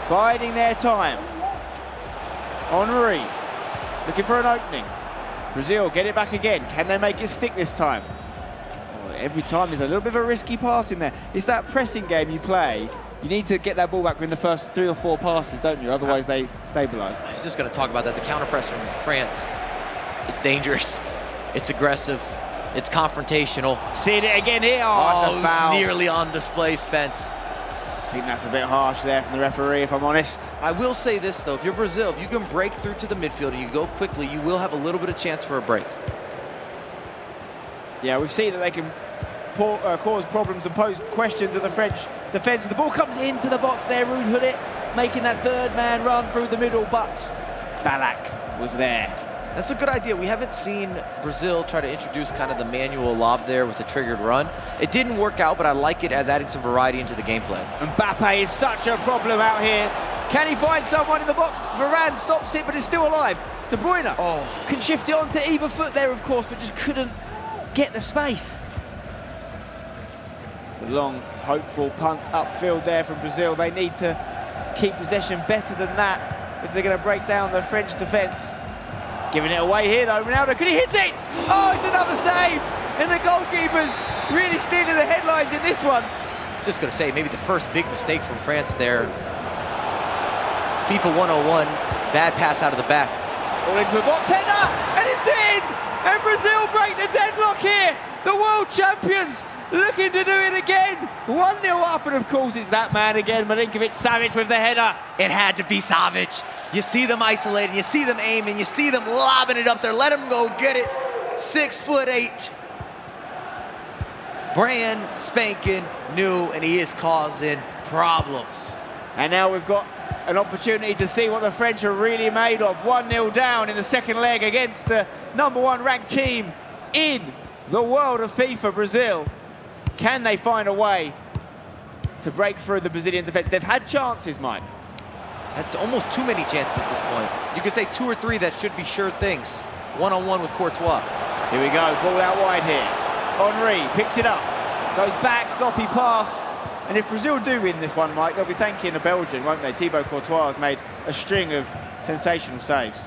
Speaker 2: Biding their time. Henry, looking for an opening. Brazil get it back again. Can they make it stick this time? Every time there's a little bit of a risky pass in there. It's that pressing game you play. You need to get that ball back within the first 3 or 4 passes, don't you? Otherwise they stabilise.
Speaker 10: I was just going to talk about that. The counter press from France, it's dangerous. It's aggressive. It's confrontational.
Speaker 2: Seeing it again here. Oh, it's a foul.
Speaker 10: Nearly on display, Spence.
Speaker 2: I think that's a bit harsh there from the referee, if I'm honest.
Speaker 10: I will say this, though. If you're Brazil, if you can break through to the midfield and you go quickly, you will have a little bit of chance for a break.
Speaker 2: Yeah, we've seen that they can cause problems and pose questions of the French defence. The ball comes into the box there, Ruud Gullit, making that third man run through the middle, but Ballack was there.
Speaker 10: That's a good idea. We haven't seen Brazil try to introduce kind of the manual lob there with a triggered run. It didn't work out, but I like it as adding some variety into the gameplay.
Speaker 2: Mbappe is such a problem out here. Can he find someone in the box? Varane stops it, but is still alive. De Bruyne can shift it onto either foot there, of course, but just couldn't get the space. It's a long, hopeful punt upfield there from Brazil. They need to keep possession better than that if they're going to break down the French defence. Giving it away here though, Ronaldo, could he hit it? Oh, it's another save! And the goalkeeper's really stealing the headlines in this one.
Speaker 10: Just going to say, maybe the first big mistake from France there. FIFA 101, bad pass out of the back.
Speaker 2: All into the box, header, and it's in! And Brazil break the deadlock here. The world champions looking to do it again. 1-0 up, and of course it's that man again, Milinkovic-Savic with the header.
Speaker 10: It had to be Savic. You see them isolating, you see them aiming, you see them lobbing it up there. Let them go get it. 6'8". Brand spanking new, and he is causing problems.
Speaker 2: And now we've got an opportunity to see what the French are really made of. 1-0 down in the second leg against the #1 ranked team in the world of FIFA, Brazil. Can they find a way to break through the Brazilian defence? They've had chances, Mike.
Speaker 10: Had almost too many chances at this point. You could say 2 or 3 that should be sure things. One-on-one with Courtois.
Speaker 2: Here we go, ball out wide here. Henry picks it up, goes back, sloppy pass. And if Brazil do win this one, Mike, they'll be thanking the Belgian, won't they? Thibaut Courtois has made a string of sensational saves.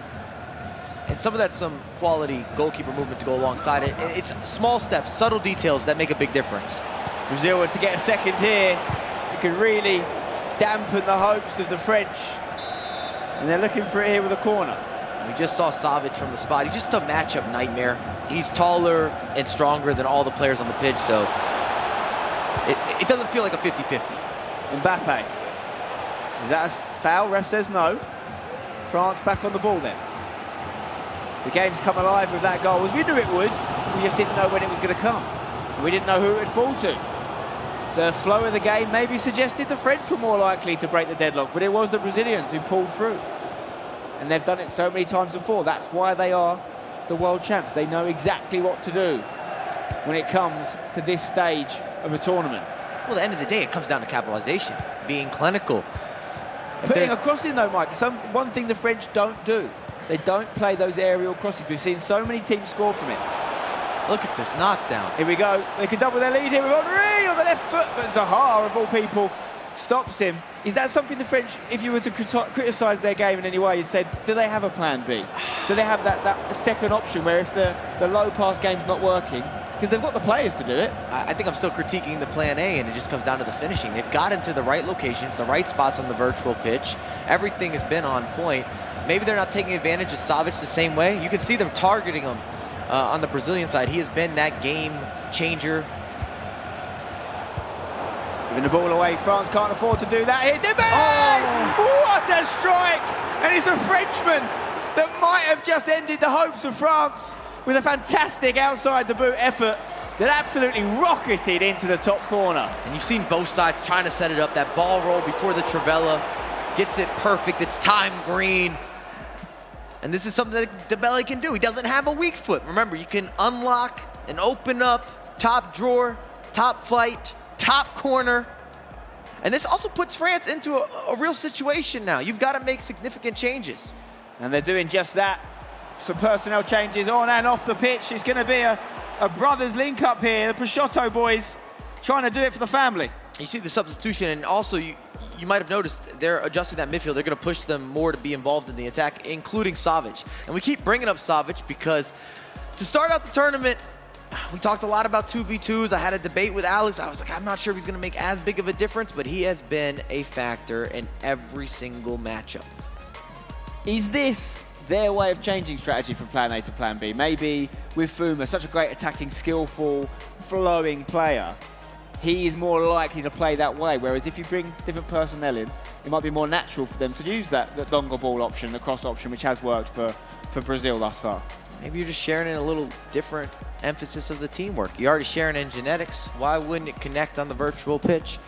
Speaker 10: And some of that's some quality goalkeeper movement to go alongside it. It's small steps, subtle details that make a big difference.
Speaker 2: Brazil were to get a second here, it could really dampen the hopes of the French. And they're looking for it here with a corner.
Speaker 10: We just saw Savic from the spot. He's just a matchup nightmare. He's taller and stronger than all the players on the pitch, so it doesn't feel like a 50-50.
Speaker 2: Mbappe. Is that a foul? Ref says no. France back on the ball then. The game's come alive with that goal, as we knew it would. We just didn't know when it was going to come. We didn't know who it would fall to. The flow of the game maybe suggested the French were more likely to break the deadlock, but it was the Brazilians who pulled through. And they've done it so many times before. That's why they are the world champs. They know exactly what to do when it comes to this stage of a tournament.
Speaker 10: Well, at the end of the day, it comes down to capitalization, being clinical.
Speaker 2: Putting a cross in though, Mike, one thing the French don't do. They don't play those aerial crosses. We've seen so many teams score from it.
Speaker 10: Look at this knockdown.
Speaker 2: Here we go. They can double their lead here with Henry on the left foot, but Zaha, of all people, stops him. Is that something the French, if you were to criticise their game in any way, you'd say, do they have a plan B? Do they have that second option where if the low pass game's not working, because they've got the players to do it?
Speaker 10: I think I'm still critiquing the plan A, and it just comes down to the finishing. They've got into the right locations, the right spots on the virtual pitch. Everything has been on point. Maybe they're not taking advantage of Savic the same way. You can see them targeting him on the Brazilian side. He has been that game changer.
Speaker 2: Giving the ball away, France can't afford to do that here. What a strike! And it's a Frenchman that might have just ended the hopes of France with a fantastic outside the boot effort that absolutely rocketed into the top corner.
Speaker 10: And you've seen both sides trying to set it up. That ball roll before the Trivela gets it perfect. It's time green. And this is something that Dembele can do. He doesn't have a weak foot. Remember, you can unlock and open up top drawer, top flight, top corner. And this also puts France into a real situation now. You've got to make significant changes.
Speaker 2: And they're doing just that. Some personnel changes on and off the pitch. It's going to be a brothers link up here. The Prosciutto boys trying to do it for the family.
Speaker 10: You see the substitution, and also you might have noticed they're adjusting that midfield. They're going to push them more to be involved in the attack, including Savic. And we keep bringing up Savic because to start out the tournament, we talked a lot about 2v2s. I had a debate with Alex. I was like, I'm not sure if he's going to make as big of a difference, but he has been a factor in every single matchup.
Speaker 2: Is this their way of changing strategy from plan A to plan B? Maybe with Fuma, such a great attacking, skillful, flowing player, he is more likely to play that way. Whereas if you bring different personnel in, it might be more natural for them to use that longer ball option, the cross option, which has worked for Brazil thus far.
Speaker 10: Maybe you're just sharing in a little different emphasis of the teamwork. You're already sharing in genetics. Why wouldn't it connect on the virtual pitch?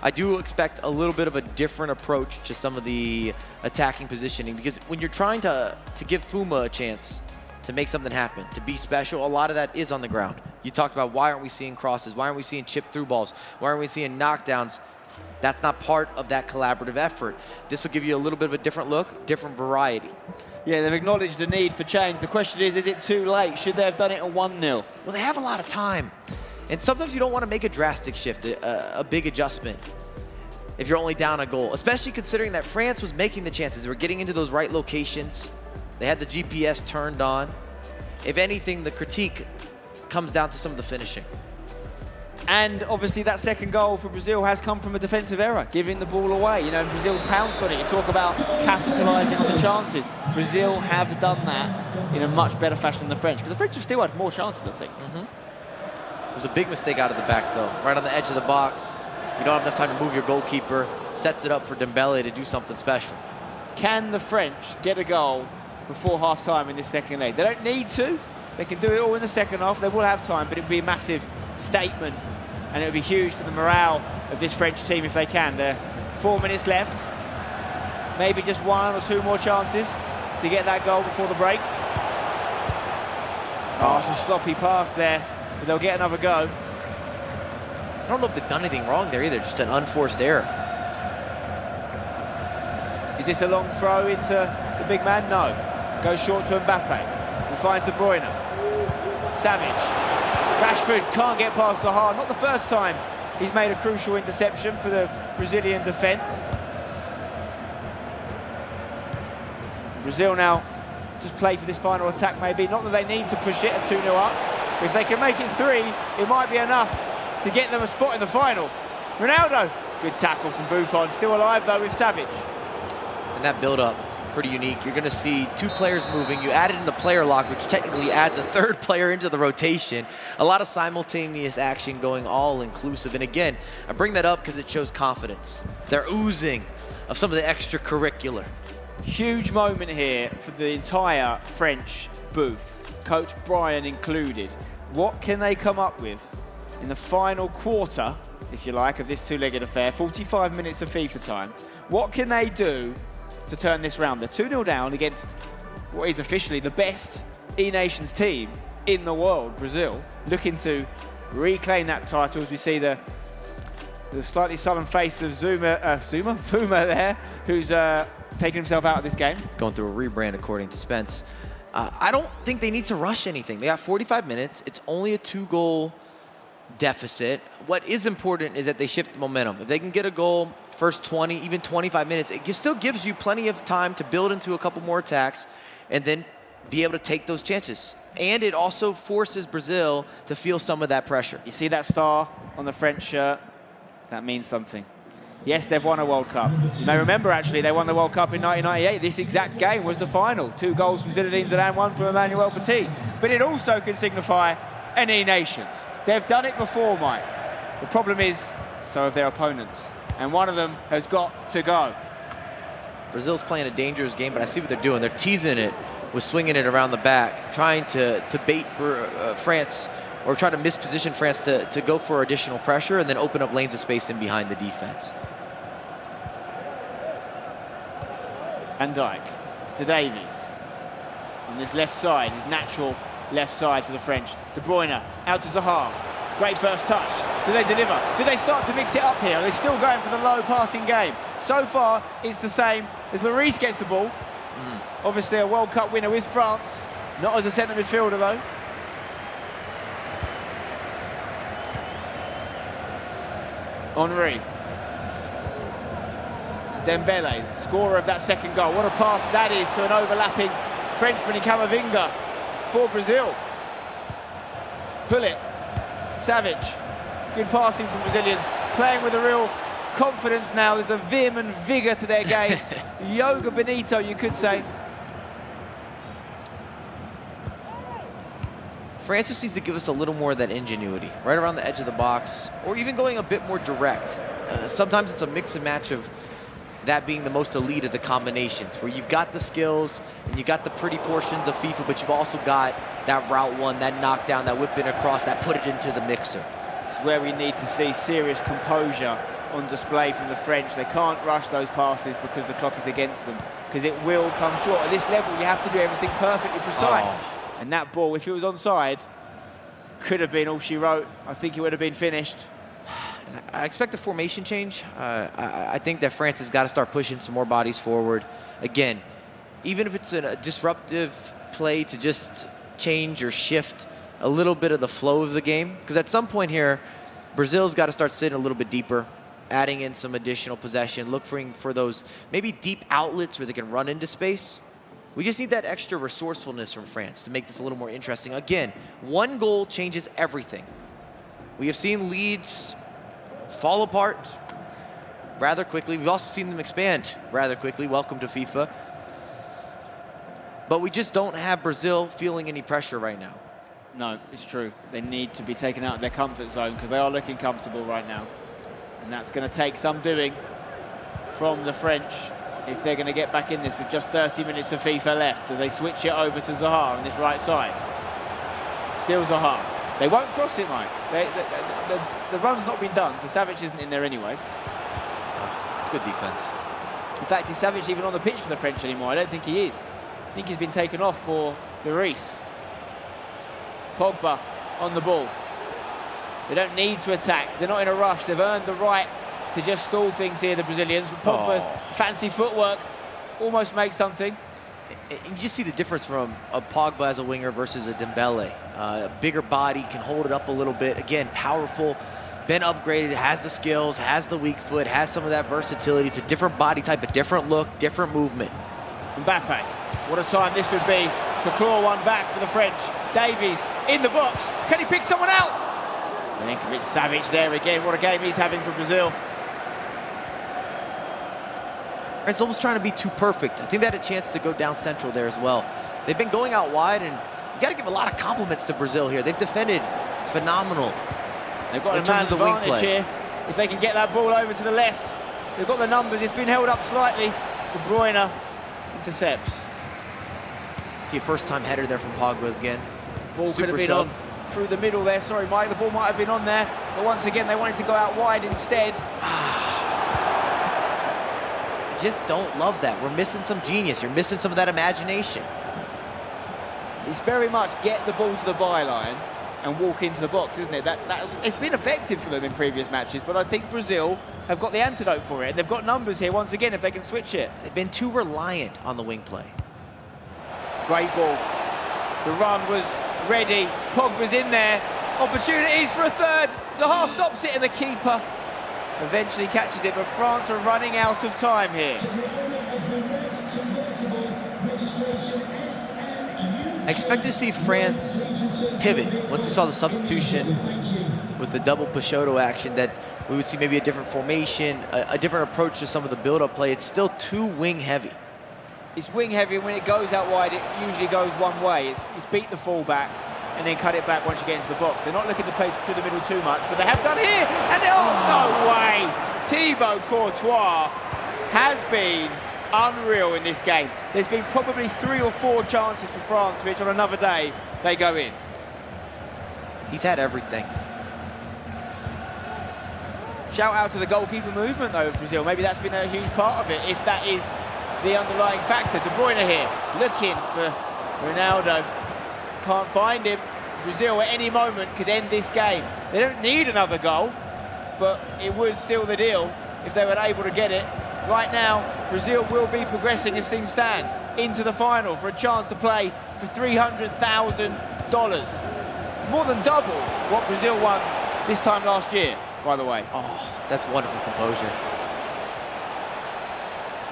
Speaker 10: I do expect a little bit of a different approach to some of the attacking positioning, because when you're trying to give Fuma a chance to make something happen, to be special, a lot of that is on the ground. You talked about why aren't we seeing crosses? Why aren't we seeing chip through balls? Why aren't we seeing knockdowns? That's not part of that collaborative effort. This will give you a little bit of a different look, different variety.
Speaker 2: Yeah, they've acknowledged the need for change. The question is it too late? Should they have done it at 1-0?
Speaker 10: Well, they have a lot of time. And sometimes you don't want to make a drastic shift, a big adjustment, if you're only down a goal, especially considering that France was making the chances. They were getting into those right locations. They had the GPS turned on. If anything, the critique comes down to some of the finishing.
Speaker 2: And obviously that second goal for Brazil has come from a defensive error, giving the ball away. You know, Brazil pounced on it. You talk about capitalising on the chances. Brazil have done that in a much better fashion than the French, because the French have still had more chances, I think.
Speaker 10: It was a big mistake out of the back, though. Right on the edge of the box. You don't have enough time to move your goalkeeper. Sets it up for Dembele to do something special.
Speaker 2: Can the French get a goal before half-time in this second leg? They don't need to. They can do it all in the second half. They will have time, but it would be a massive statement, and it would be huge for the morale of this French team if they can. There are 4 minutes left. Maybe just 1 or 2 more chances to get that goal before the break. Oh, it's a sloppy pass there, but they'll get another go.
Speaker 10: I don't know if they've done anything wrong there either, just an unforced error.
Speaker 2: Is this a long throw into the big man? No. Goes short to Mbappe. He finds De Bruyne. Savage. Rashford can't get past the hard. Not the first time he's made a crucial interception for the Brazilian defence. Brazil now just play for this final attack maybe. Not that they need to push it at 2-0 up. If they can make it 3, it might be enough to get them a spot in the final. Ronaldo. Good tackle from Buffon. Still alive though with Savage.
Speaker 10: And that build-up, pretty unique. You're going to see 2 players moving. You added in the player lock, which technically adds a 3rd player into the rotation. A lot of simultaneous action going all-inclusive. And again, I bring that up because it shows confidence. They're oozing of some of the extracurricular.
Speaker 2: Huge moment here for the entire French booth, Coach Brian included. What can they come up with in the final quarter, if you like, of this 2-legged affair? 45 minutes of FIFA time. What can they do to turn this round? They're 2-0 down against what is officially the best E-Nations team in the world, Brazil, looking to reclaim that title, as we see the slightly sullen face of Fuma there, who's taking himself out of this game.
Speaker 10: It's going through a rebrand, according to Spence. I don't think they need to rush anything. They got 45 minutes. It's only a 2-goal deficit. What is important is that they shift the momentum. If they can get a goal first 20, even 25 minutes, it still gives you plenty of time to build into a couple more attacks and then be able to take those chances. And it also forces Brazil to feel some of that pressure.
Speaker 2: You see that star on the French shirt? That means something. Yes, they've won a World Cup. You may remember, actually, they won the World Cup in 1998. This exact game was the final. 2 goals from Zinedine Zidane, 1 from Emmanuel Petit. But it also can signify an E-Nations. They've done it before, Mike. The problem is, so have their opponents. And one of them has got to go.
Speaker 10: Brazil's playing a dangerous game, but I see what they're doing. They're teasing it
Speaker 13: was swinging it around the back, trying to bait France, or try to misposition France to go for additional pressure and then open up lanes of space in behind the defense.
Speaker 2: Van Dijk to Davies. On this left side, his natural left side for the French. De Bruyne out to Zaha. Great first touch. Do they deliver? Do they start to mix it up here? Are they still going for the low passing game? So far, it's the same as Lloris gets the ball. Obviously a World Cup winner with France. Not as a centre midfielder though. Henry. Dembele, scorer of that second goal. What a pass that is to an overlapping Frenchman in Camavinga for Brazil. Pull it. Savage. Good passing from Brazilians. Playing with a real confidence now. There's a vim and vigour to their game. Yoga Benito, you could say.
Speaker 13: France just needs to give us a little more of that ingenuity, right around the edge of the box, or even going a bit more direct. Sometimes it's a mix and match of that being the most elite of the combinations, where you've got the skills and you got the pretty portions of FIFA, but you've also got that route one, that knockdown, that whip in across, that put it into the mixer.
Speaker 2: It's where we need to see serious composure on display from the French. They can't rush those passes because the clock is against them, because it will come short. At this level, you have to do everything perfectly precise. And that ball, if it was onside, could have been all she wrote. I think it would have been finished.
Speaker 13: I expect a formation change. I think that France has got to start pushing some more bodies forward. Again, even if it's a disruptive play to just change or shift a little bit of the flow of the game. Because at some point here, Brazil's got to start sitting a little bit deeper, adding in some additional possession, looking for those maybe deep outlets where they can run into space. We just need that extra resourcefulness from France to make this a little more interesting. Again, one goal changes everything. We have seen leads fall apart rather quickly. We've also seen them expand rather quickly. Welcome to FIFA. But we just don't have Brazil feeling any pressure right now.
Speaker 2: No, it's true. They need to be taken out of their comfort zone because they are looking comfortable right now. And that's going to take some doing from the French if they're going to get back in this with just 30 minutes of FIFA left, as they switch it over to Zaha on this right side. Still Zaha. They won't cross it, Mike. The run's not been done, so Savage isn't in there anyway.
Speaker 13: It's good defense.
Speaker 2: In fact, is Savage even on the pitch for the French anymore? I don't think he is. I think he's been taken off for Lloris. Pogba on the ball. They don't need to attack. They're not in a rush. They've earned the right to just stall things here, the Brazilians. But Pogba's fancy footwork almost makes something.
Speaker 13: You just see the difference from a Pogba as a winger versus a Dembele. A bigger body, can hold it up a little bit. Again, powerful, been upgraded, has the skills, has the weak foot, has some of that versatility. It's a different body type, a different look, different movement.
Speaker 2: Mbappe, what a time this would be to claw one back for the French. Davies in the box. Can he pick someone out? Milinkovic Savage there again. What a game he's having for Brazil.
Speaker 13: It's almost trying to be too perfect. I think they had a chance to go down central there as well. They've been going out wide, and you got to give a lot of compliments to Brazil here. They've defended phenomenal.
Speaker 2: They've got a man advantage here. If they can get that ball over to the left, they've got the numbers. It's been held up slightly. De Bruyne intercepts.
Speaker 13: See a first-time header there from Pogba again.
Speaker 2: Ball could have been on through the middle there. Sorry, Mike, the ball might have been on there. But once again, they wanted to go out wide instead.
Speaker 13: I just don't love that. We're missing some genius. You're missing some of that imagination.
Speaker 2: It's very much get the ball to the byline and walk into the box, isn't it? It's been effective for them in previous matches, but I think Brazil have got the antidote for it. They've got numbers here once again if they can switch it.
Speaker 13: They've been too reliant on the wing play.
Speaker 2: Great ball. The run was ready. Pogba's in there. Opportunities for a third. Zaha stops it and the keeper eventually catches it, but France are running out of time here.
Speaker 13: I expect to see France pivot once we saw the substitution with the double Peixoto action, that we would see maybe a different formation, a different approach to some of the build-up play. It's still too wing heavy.
Speaker 2: It's wing heavy, and when it goes out wide, it usually goes one way. It's beat the full-back and then cut it back once you get into the box. They're not looking to play through the middle too much, but they have done here, and no way! Thibaut Courtois has been unreal in this game. There's been probably 3 or 4 chances for France, which on another day, they go in.
Speaker 10: He's had everything.
Speaker 2: Shout out to the goalkeeper movement, though, of Brazil. Maybe that's been a huge part of it, if that is the underlying factor. De Bruyne here, looking for Ronaldo. Can't find him. Brazil at any moment could end this game. They don't need another goal, but it would seal the deal if they were able to get it. Right now, Brazil will be progressing as things stand into the final for a chance to play for $300,000. More than double what Brazil won this time last year, by the way.
Speaker 10: Oh, that's wonderful composure.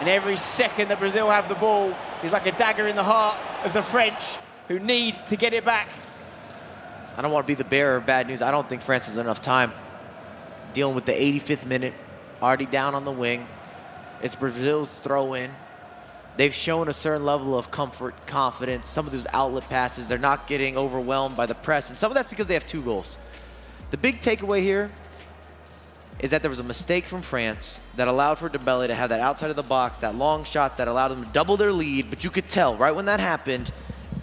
Speaker 2: And every second that Brazil have the ball is like a dagger in the heart of the French, who need to get it back.
Speaker 10: I don't want to be the bearer of bad news. I don't think France has enough time. Dealing with the 85th minute, already down on the wing. It's Brazil's throw-in. They've shown a certain level of comfort, confidence. Some of those outlet passes, they're not getting overwhelmed by the press, and some of that's because they have 2 goals. The big takeaway here is that there was a mistake from France that allowed for Dembele to have that outside of the box, that long shot that allowed them to double their lead, but you could tell right when that happened,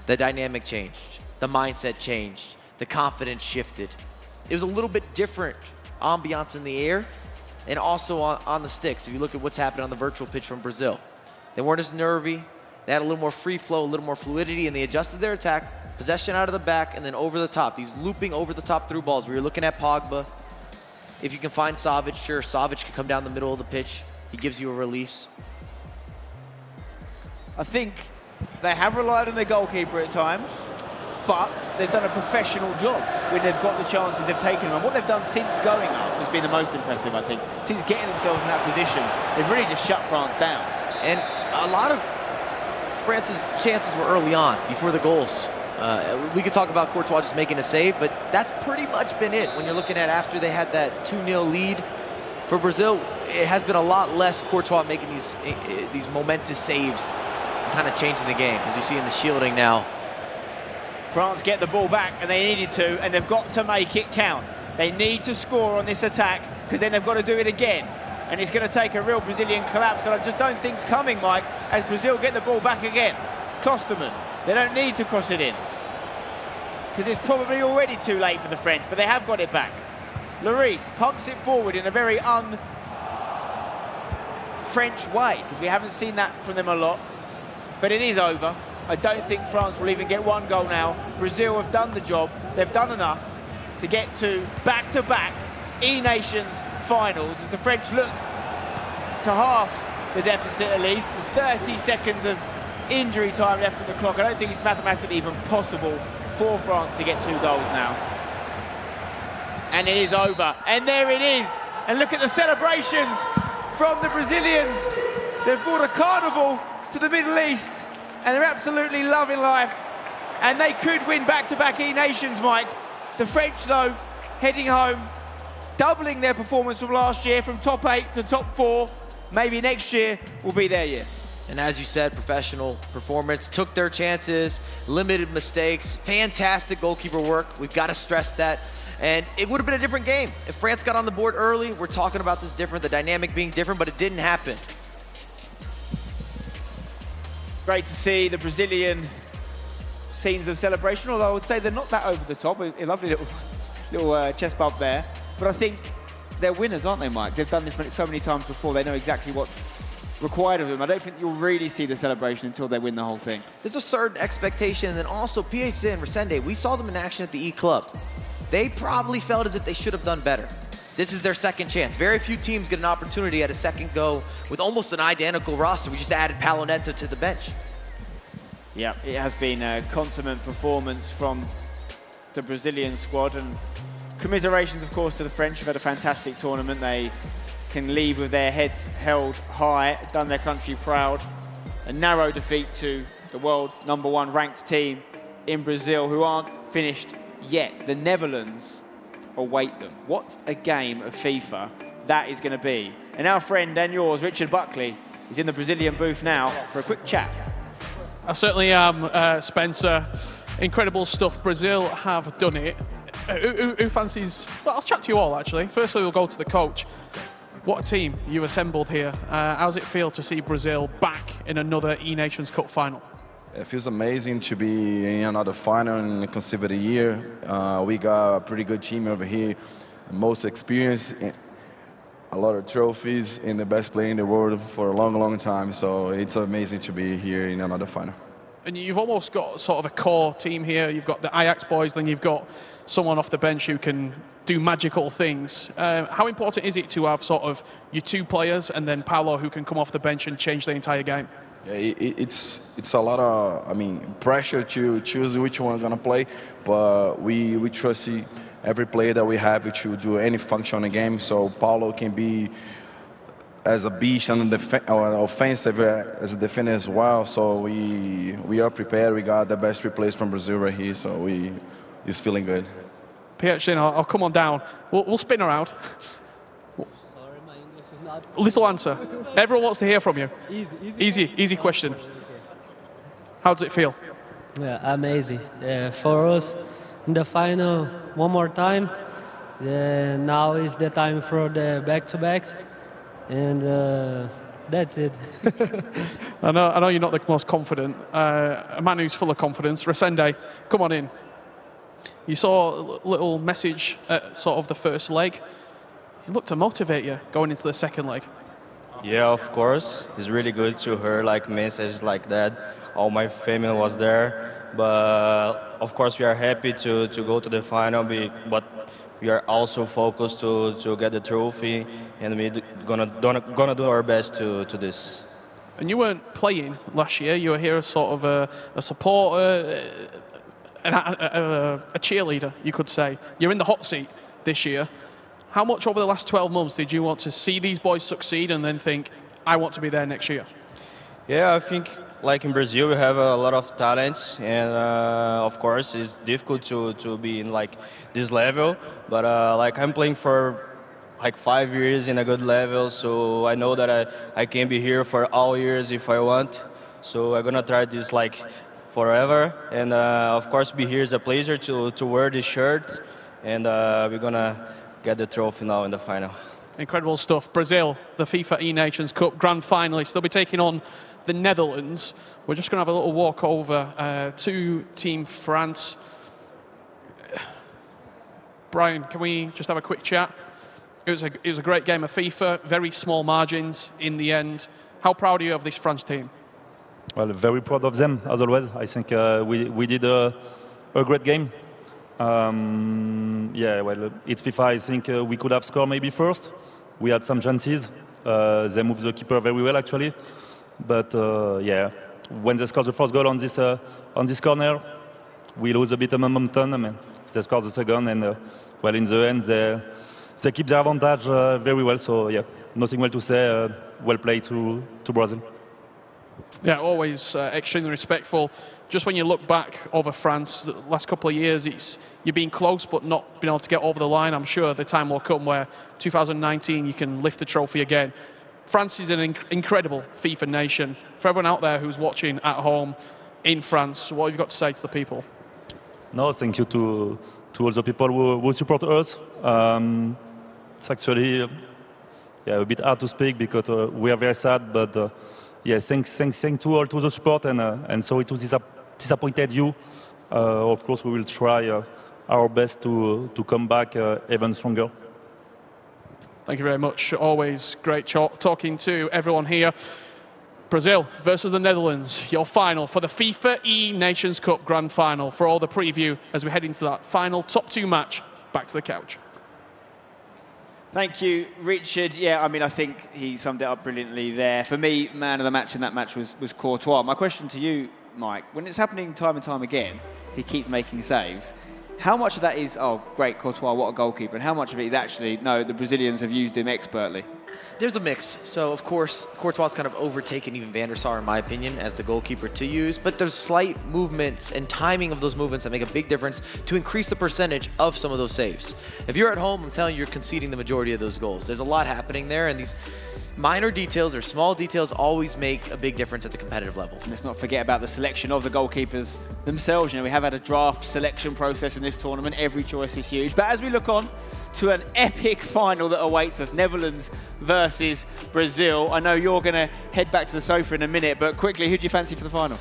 Speaker 10: the dynamic changed, the mindset changed, the confidence shifted. It was a little bit different ambiance in the air and also on the sticks. If you look at what's happened on the virtual pitch from Brazil, they weren't as nervy. They had a little more free flow, a little more fluidity, and they adjusted their attack, possession out of the back, and then over the top. These looping over the top through balls. We were looking at Pogba. If you can find Savic, sure, Savic can come down the middle of the pitch. He gives you a release.
Speaker 2: I think they have relied on their goalkeeper at times, but they've done a professional job when they've got the chances they've taken. And what they've done since going up has been the most impressive, I think. Since getting themselves in that position, they've really just shut France down.
Speaker 10: And a lot of France's chances were early on, before the goals. We could talk about Courtois just making a save, but that's pretty much been it. When you're looking at after they had that 2-0 lead for Brazil, it has been a lot less Courtois making these momentous saves and kind of changing the game, as you see in the shielding now.
Speaker 2: France get the ball back, and they needed to, and they've got to make it count. They need to score on this attack, because then they've got to do it again. And it's going to take a real Brazilian collapse that I just don't think's coming, Mike, as Brazil get the ball back again. Klosterman, they don't need to cross it in, because it's probably already too late for the French, but they have got it back. Lloris pumps it forward in a very un-French way, because we haven't seen that from them a lot, but it is over. I don't think France will even get 1 goal now. Brazil have done the job. They've done enough to get to back-to-back E-Nations finals, as the French look to half the deficit at least. There's 30 seconds of injury time left on the clock. I don't think it's mathematically even possible for France to get 2 goals now. And it is over. And there it is. And look at the celebrations from the Brazilians. They've brought a carnival to the Middle East, and they're absolutely loving life. And they could win back-to-back E-Nations, Mike. The French, though, heading home, doubling their performance from last year, from top 8 to top 4. Maybe next year will be their year.
Speaker 10: And as you said, professional performance, took their chances, limited mistakes, fantastic goalkeeper work. We've got to stress that. And it would have been a different game. If France got on the board early, we're talking about this different, the dynamic being different, but it didn't happen.
Speaker 2: Great to see the Brazilian scenes of celebration, although I would say they're not that over the top. A lovely little chest bump there. But I think they're winners, aren't they, Mike? They've done this so many times before. They know exactly what's required of them. I don't think you'll really see the celebration until they win the whole thing.
Speaker 10: There's a certain expectation, and also PHC and Resende, we saw them in action at the E Club. They probably felt as if they should have done better. This is their second chance. Very few teams get an opportunity at a second go with almost an identical roster. We just added Palonetto to the bench.
Speaker 2: Yeah, it has been a consummate performance from the Brazilian squad, and commiserations, of course, to the French, who've had a fantastic tournament. They can leave with their heads held high, done their country proud. A narrow defeat to the world #1 ranked team in Brazil, who aren't finished yet. The Netherlands await them. What a game of FIFA that is going to be. And our friend and yours, Richard Buckley, is in the Brazilian booth now for a quick chat.
Speaker 9: I certainly am, Spencer. Incredible stuff. Brazil have done it. Who fancies... Well, I'll chat to you all, actually. Firstly, we'll go to the coach. What a team you assembled here. How does it feel to see Brazil back in another E-Nations Cup final?
Speaker 14: It feels amazing to be in another final in a consecutive year. We got a pretty good team over here, most experience, a lot of trophies, and the best player in the world for a long, long time. So it's amazing to be here in another final.
Speaker 9: And you've almost got sort of a core team here. You've got the Ajax boys, then you've got someone off the bench who can do magical things. How important is it to have sort of your two players and then Paulo who can come off the bench and change the entire game?
Speaker 14: Yeah, it's a lot of, pressure to choose which one gonna play, but we trust every player that we have to do any function in the game. So Paulo can be as a beast on the offensive as a defender as well. So we are prepared. We got the best replays from Brazil right here. So it's feeling good.
Speaker 9: Pietrin, I'll come on down. We'll spin around. Little answer. Everyone wants to hear from you. Easy question. How does it feel?
Speaker 15: Yeah, amazing. For us, in the final, one more time. Now is the time for the back-to-backs, and that's it.
Speaker 9: I know you're not the most confident. A man who's full of confidence. Resende, come on in. You saw a little message at sort of the first leg. It looked to motivate you going into the second leg.
Speaker 16: Yeah, of course. It's really good to hear messages like that. All my family was there. But of course we are happy to go to the final, but we are also focused to get the trophy, and we're gonna do our best to this.
Speaker 9: And you weren't playing last year. You were here as sort of a supporter, a cheerleader, you could say. You're in the hot seat this year. How much over the last 12 months did you want to see these boys succeed and then think, I want to be there next year?
Speaker 16: Yeah, I think in Brazil we have a lot of talents, and of course it's difficult to be in this level. But I'm playing for 5 years in a good level, so I know that I can be here for all years if I want. So I'm gonna try this forever, and of course be here is a pleasure to wear this shirt, and we're gonna get the trophy now in the final.
Speaker 9: Incredible stuff. Brazil, the FIFA E-Nations Cup Grand Finalists. They'll be taking on the Netherlands. We're just going to have a little walk over to Team France. Brian, can we just have a quick chat? It was a great game of FIFA, very small margins in the end. How proud are you of this France team?
Speaker 18: Well, very proud of them, as always. I think we did a great game. Yeah, well, it's FIFA. I think we could have scored maybe first. We had some chances. They moved the keeper very well, actually. But yeah, when they scored the first goal on this corner, we lose a bit of momentum. I mean, they scored the second, and well, in the end, they keep their advantage very well. So yeah, nothing well to say. Well played to Brazil.
Speaker 9: Yeah, always extremely respectful. Just when you look back over France, the last couple of years, you've been close but not been able to get over the line. I'm sure the time will come where 2019 you can lift the trophy again. France is an incredible FIFA nation. For everyone out there who's watching at home in France, what have you got to say to the people?
Speaker 18: No, thank you to all the people who support us. It's actually a bit hard to speak because we are very sad, but yeah, thanks to all to the support, and sorry to disappointed you. Of course, we will try our best to come back even stronger.
Speaker 9: Thank you very much. Always great talking to everyone here. Brazil versus the Netherlands, your final for the FIFA E-Nations Cup Grand Final. For all the preview as we head into that final top two match, back to the couch.
Speaker 2: Thank you, Richard. Yeah, I mean, I think he summed it up brilliantly there. For me, man of the match in that match was Courtois. My question to you, Mike, when it's happening time and time again, he keeps making saves. How much of that is, oh, great, Courtois, what a goalkeeper, and how much of it is actually, no, the Brazilians have used him expertly?
Speaker 13: There's a mix. So, of course, Courtois kind of overtaken even Van der Sar, in my opinion, as the goalkeeper to use. But there's slight movements and timing of those movements that make a big difference to increase the percentage of some of those saves. If you're at home, I'm telling you, you're conceding the majority of those goals. There's a lot happening there, and these minor details or small details always make a big difference at the competitive level.
Speaker 2: And let's not forget about the selection of the goalkeepers themselves. You know, we have had a draft selection process in this tournament. Every choice is huge. But as we look on to an epic final that awaits us, Netherlands versus Brazil. I know you're going to head back to the sofa in a minute, but quickly, who do you fancy for the final?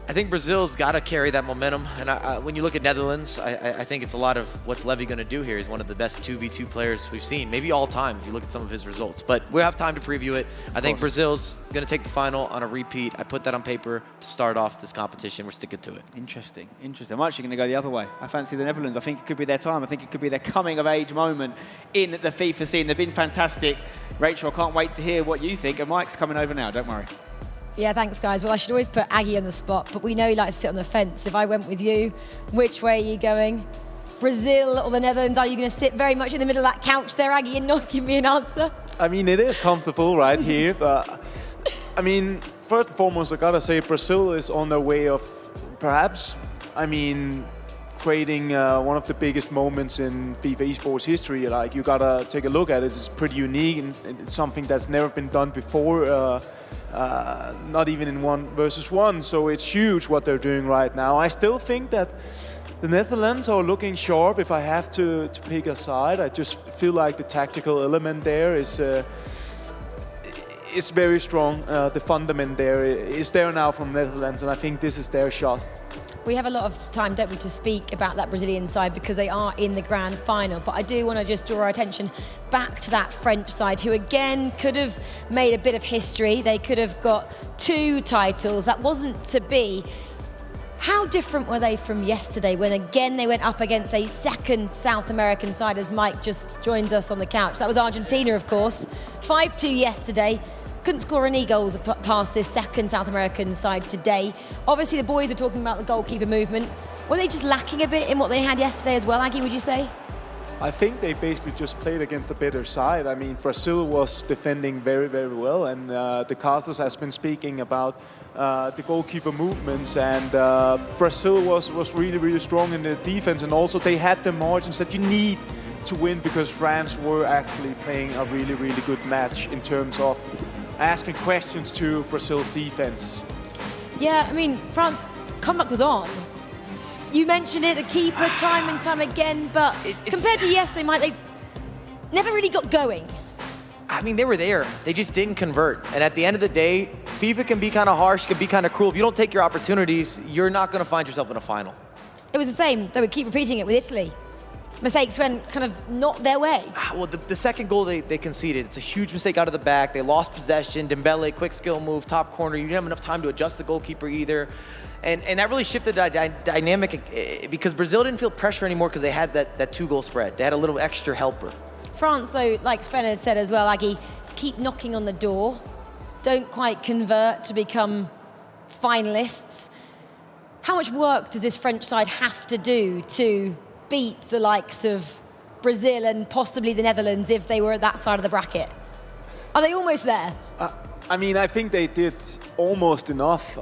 Speaker 13: I think Brazil's got to carry that momentum. And when you look at Netherlands, I think it's a lot of what's Levy going to do here. He's one of the best 2v2 players we've seen, maybe all time if you look at some of his results. But we'll have time to preview it. I think Brazil's going to take the final on a repeat. I put that on paper to start off this competition. We're sticking to it.
Speaker 2: Interesting, interesting. I'm actually going to go the other way. I fancy the Netherlands. I think it could be their time. I think it could be their coming-of-age moment in the FIFA scene. They've been fantastic. Rachel, I can't wait to hear what you think. And Mike's coming over now, don't worry.
Speaker 1: Yeah, thanks, guys. Well, I should always put Aggie on the spot, but we know he likes to sit on the fence. If I went with you, which way are you going? Brazil or the Netherlands? Are you going to sit very much in the middle of that couch there, Aggie, and not give me an answer?
Speaker 3: I mean, it is comfortable right here, but I mean, first and foremost, I gotta say Brazil is on their way of perhaps, I mean, creating one of the biggest moments in FIFA esports history. Like, you gotta take a look at it. It's pretty unique and it's something that's never been done before. Not even in 1v1, so it's huge what they're doing right now. I still think that the Netherlands are looking sharp if I have to pick a side. I just feel like the tactical element there is very strong. The fundament there is there now from Netherlands, and I think this is their shot.
Speaker 1: We have a lot of time, don't we, to speak about that Brazilian side because they are in the grand final. But I do want to just draw our attention back to that French side, who again could have made a bit of history. They could have got 2 titles. That wasn't to be. How different were they from yesterday when again they went up against a second South American side, as Mike just joins us on the couch? That was Argentina, of course. 5-2 yesterday. Couldn't score any goals past this second South American side today. Obviously, the boys are talking about the goalkeeper movement. Were they just lacking a bit in what they had yesterday as well, Aggie, would you say?
Speaker 3: I think they basically just played against a better side. I mean, Brazil was defending very, very well, and the casters has been speaking about the goalkeeper movements, and Brazil was really, really strong in the defense, and also they had the margins that you need to win because France were actually playing a really, really good match in terms of asking questions to Brazil's defense.
Speaker 1: Yeah, I mean, France comeback was on. You mentioned it, the keeper, time and time again, but compared to yesterday, they never really got going.
Speaker 13: I mean, they were there. They just didn't convert. And at the end of the day, FIFA can be kind of harsh, can be kind of cruel. If you don't take your opportunities, you're not going to find yourself in a final.
Speaker 1: It was the same. They would keep repeating it with Italy. Mistakes went kind of not their way.
Speaker 13: Well, the second goal they conceded, it's a huge mistake out of the back. They lost possession. Dembele, quick skill move, top corner. You didn't have enough time to adjust the goalkeeper either. And that really shifted the dynamic because Brazil didn't feel pressure anymore because they had that 2-goal spread. They had a little extra helper.
Speaker 1: France, though, like Sven had said as well, Aggie, keep knocking on the door. Don't quite convert to become finalists. How much work does this French side have to do to beat the likes of Brazil and possibly the Netherlands if they were at that side of the bracket? Are they almost there?
Speaker 3: I mean, I think they did almost enough.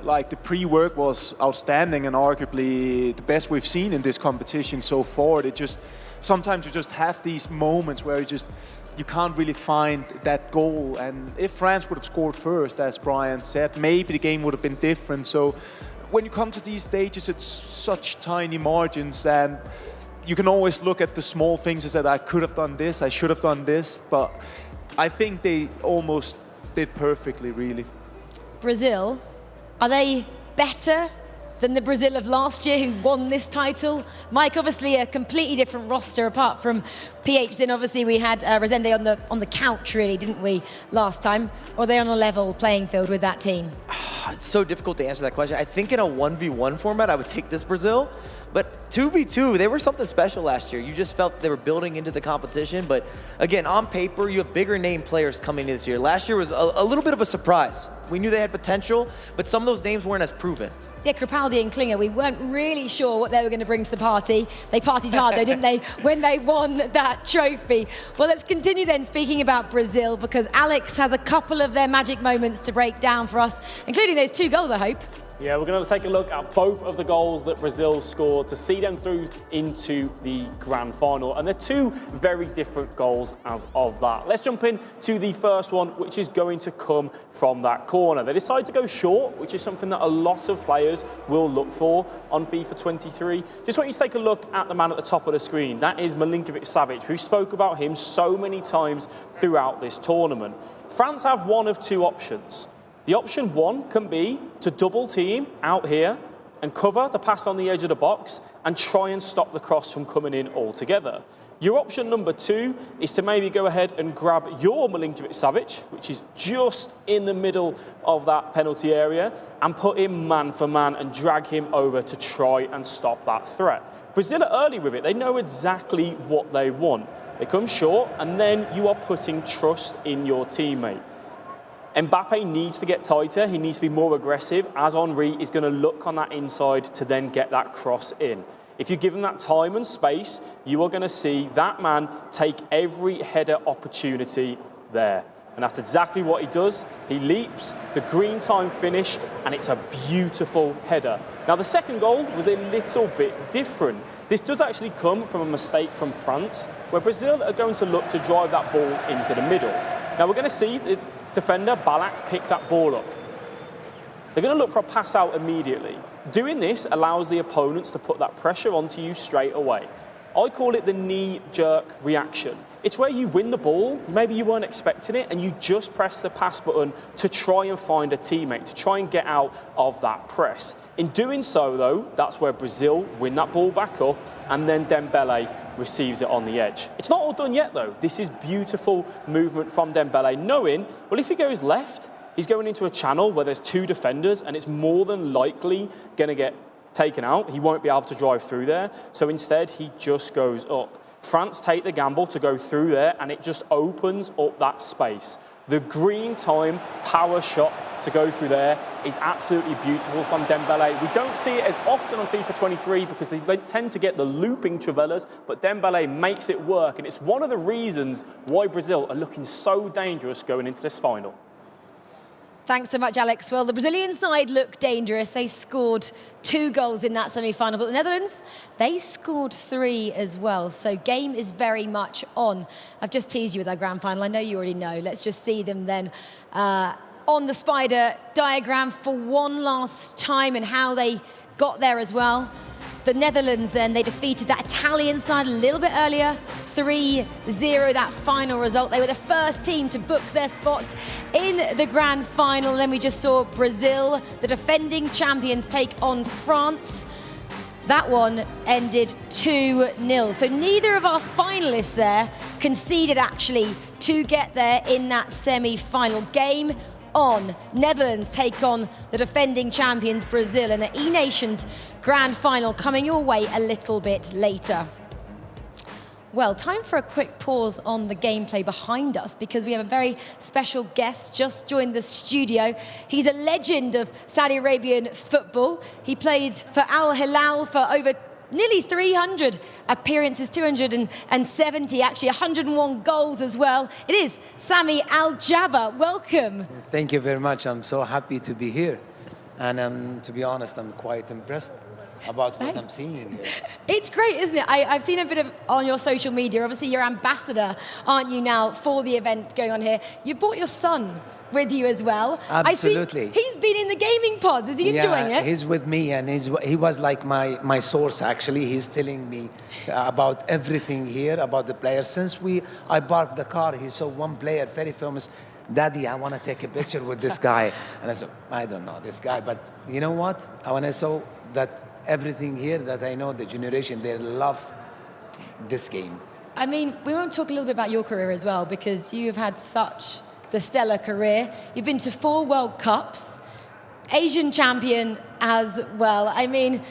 Speaker 3: Like, the pre-work was outstanding and arguably the best we've seen in this competition so far. Sometimes you just have these moments where you can't really find that goal. And if France would have scored first, as Brian said, maybe the game would have been different. So when you come to these stages, it's such tiny margins, and you can always look at the small things and say, I could have done this, I should have done this, but I think they almost did perfectly, really.
Speaker 1: Brazil, are they better than the Brazil of last year who won this title? Mike, obviously a completely different roster apart from PH. Then obviously we had Resende on the couch, really, didn't we, last time? Or are they on a level playing field with that team?
Speaker 13: It's so difficult to answer that question. I think in a 1v1 format, I would take this Brazil. But 2v2, they were something special last year. You just felt they were building into the competition. But again, on paper, you have bigger name players coming in this year. Last year was a little bit of a surprise. We knew they had potential, but some of those names weren't as proven.
Speaker 1: Yeah, Crepaldi and Klinger, we weren't really sure what they were going to bring to the party. They partied hard, though, didn't they, when they won that trophy? Well, let's continue then speaking about Brazil, because Alex has a couple of their magic moments to break down for us, including those 2 goals, I hope.
Speaker 8: Yeah, we're going to take a look at both of the goals that Brazil scored to see them through into the grand final. And they're two very different goals as of that. Let's jump in to the first one, which is going to come from that corner. They decide to go short, which is something that a lot of players will look for on FIFA 23. Just want you to take a look at the man at the top of the screen. That is Milinkovic-Savic. We spoke about him so many times throughout this tournament. France have one of two options. The option one can be to double team out here and cover the pass on the edge of the box and try and stop the cross from coming in altogether. Your option number two is to maybe go ahead and grab your Milinkovic-Savic, which is just in the middle of that penalty area, and put him man for man and drag him over to try and stop that threat. Brazil are early with it. They know exactly what they want. They come short, and then you are putting trust in your teammate. Mbappe needs to get tighter. He needs to be more aggressive, as Henry is going to look on that inside to then get that cross in. If you give him that time and space, you are going to see that man take every header opportunity there. And that's exactly what he does. He leaps, the green time finish, and it's a beautiful header. Now, the second goal was a little bit different. This does actually come from a mistake from France, where Brazil are going to look to drive that ball into the middle. Now, we're going to see the defender, Ballack, pick that ball up. They're going to look for a pass out immediately. Doing this allows the opponents to put that pressure onto you straight away. I call it the knee-jerk reaction. It's where you win the ball, maybe you weren't expecting it, and you just press the pass button to try and find a teammate, to try and get out of that press. In doing so, though, that's where Brazil win that ball back up, and then Dembele receives it on the edge. It's not all done yet, though. This is beautiful movement from Dembele, knowing, well, if he goes left, he's going into a channel where there's two defenders, and it's more than likely going to get taken out. He won't be able to drive through there, so instead he just goes up. France take the gamble to go through there, and it just opens up that space. The green time power shot to go through there is absolutely beautiful from Dembele. We don't see it as often on FIFA 23 because they tend to get the looping Trivelas, but Dembele makes it work, and it's one of the reasons why Brazil are looking so dangerous going into this final.
Speaker 1: Thanks so much, Alex. Well, the Brazilian side looked dangerous. They scored 2 goals in that semi-final, but the Netherlands, they scored 3 as well. So game is very much on. I've just teased you with our grand final. I know you already know. Let's just see them then on the spider diagram for one last time and how they got there as well. The Netherlands then, they defeated that Italian side a little bit earlier, 3-0 that final result. They were the first team to book their spot in the grand final. Then we just saw Brazil, the defending champions, take on France. That one ended 2-0. So neither of our finalists there conceded actually to get there in that semi-final game. On. Netherlands take on the defending champions Brazil in the E-Nations Grand Final coming your way a little bit later. Well, time for a quick pause on the gameplay behind us because we have a very special guest just joined the studio. He's a legend of Saudi Arabian football. He played for Al Hilal for over nearly 300 appearances, 270, actually 101 goals as well. It is Sami Al-Jabbar. Welcome.
Speaker 6: Thank you very much. I'm so happy to be here. And to be honest, I'm quite impressed about what I'm seeing here.
Speaker 1: It's great, isn't it? I've seen a bit of on your social media. Obviously, you're ambassador, aren't you, now, for the event going on here. You brought your son with you as well.
Speaker 6: Absolutely.
Speaker 1: I see he's been in the gaming pods. Is he enjoying it?
Speaker 6: He's with me, and he was like my source, actually. He's telling me about everything here, about the players. Since I parked the car, he saw one player, very famous. Daddy, I want to take a picture with this guy. And I said, I don't know this guy, but you know what? When I saw that everything here that I know, the generation, they love this game.
Speaker 1: I mean, we want to talk a little bit about your career as well, because you have had such the stellar career. You've been to 4 World Cups, Asian champion as well. I mean,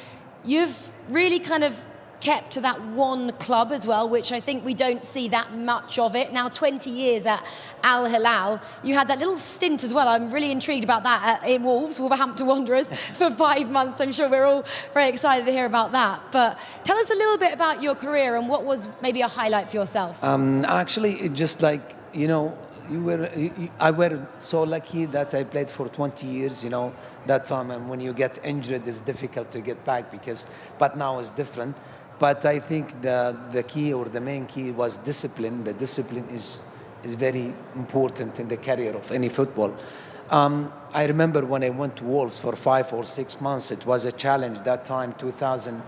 Speaker 1: you've really kind of kept to that one club as well, which I think we don't see that much of it. Now 20 years at Al Hilal. You had that little stint as well. I'm really intrigued about that in Wolverhampton Wanderers for 5 months. I'm sure we're all very excited to hear about that. But tell us a little bit about your career and what was maybe a highlight for yourself.
Speaker 6: Actually, just like, you know, I were so lucky that I played for 20 years, that time. And when you get injured, it's difficult to get back but now it's different. But I think the key or the main key was discipline. The discipline is very important in the career of any football. I remember when I went to Wolves for 5 or 6 months, it was a challenge. That time, 2000,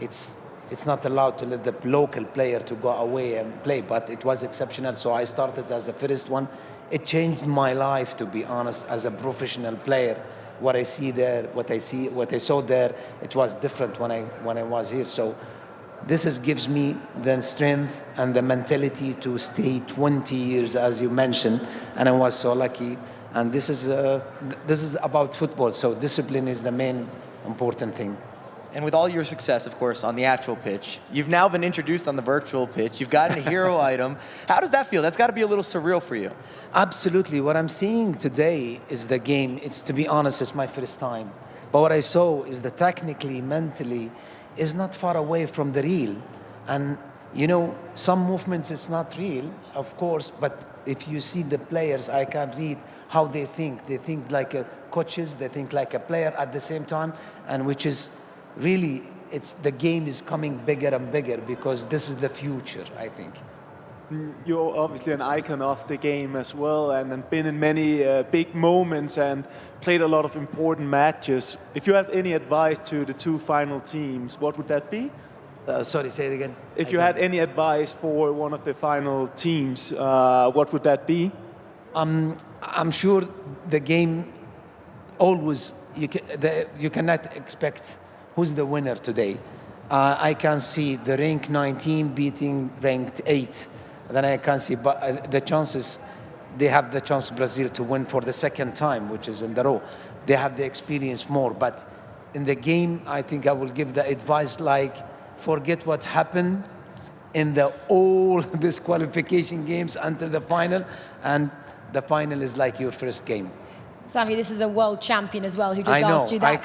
Speaker 6: it's not allowed to let the local player to go away and play, but it was exceptional. So I started as the first one. It changed my life, to be honest, as a professional player. What I see there, what I saw there, it was different when I was here. So this gives me the strength and the mentality to stay 20 years, as you mentioned, and I was so lucky. And this is about football, so discipline is the main important thing.
Speaker 13: And with all your success, of course, on the actual pitch, you've now been introduced on the virtual pitch. You've gotten a hero item. How does that feel? That's got to be a little surreal for you.
Speaker 6: Absolutely. What I'm seeing today is the game. To be honest, it's my first time. But what I saw is that technically, mentally, is not far away from the real. And, some movements it's not real, of course, but if you see the players, I can read how they think. They think like coaches, they think like a player at the same time, and which is really, the game is coming bigger and bigger because this is the future, I think.
Speaker 3: You're obviously an icon of the game as well, and been in many big moments and played a lot of important matches. If you have any advice to the two final teams, what would that be?
Speaker 6: Sorry, say it again.
Speaker 3: If you had any advice for one of the final teams, what would that be?
Speaker 6: I'm sure the game always, you cannot expect who's the winner today. I can see the ranked 19 beating ranked 8. Then I can see, but the chances, they have the chance Brazil to win for the second time, which is in the row. They have the experience more, but in the game, I think I will give the advice like, forget what happened in all this qualification games until the final, and the final is like your first game.
Speaker 1: Sami, this is a world champion as well who just asked you that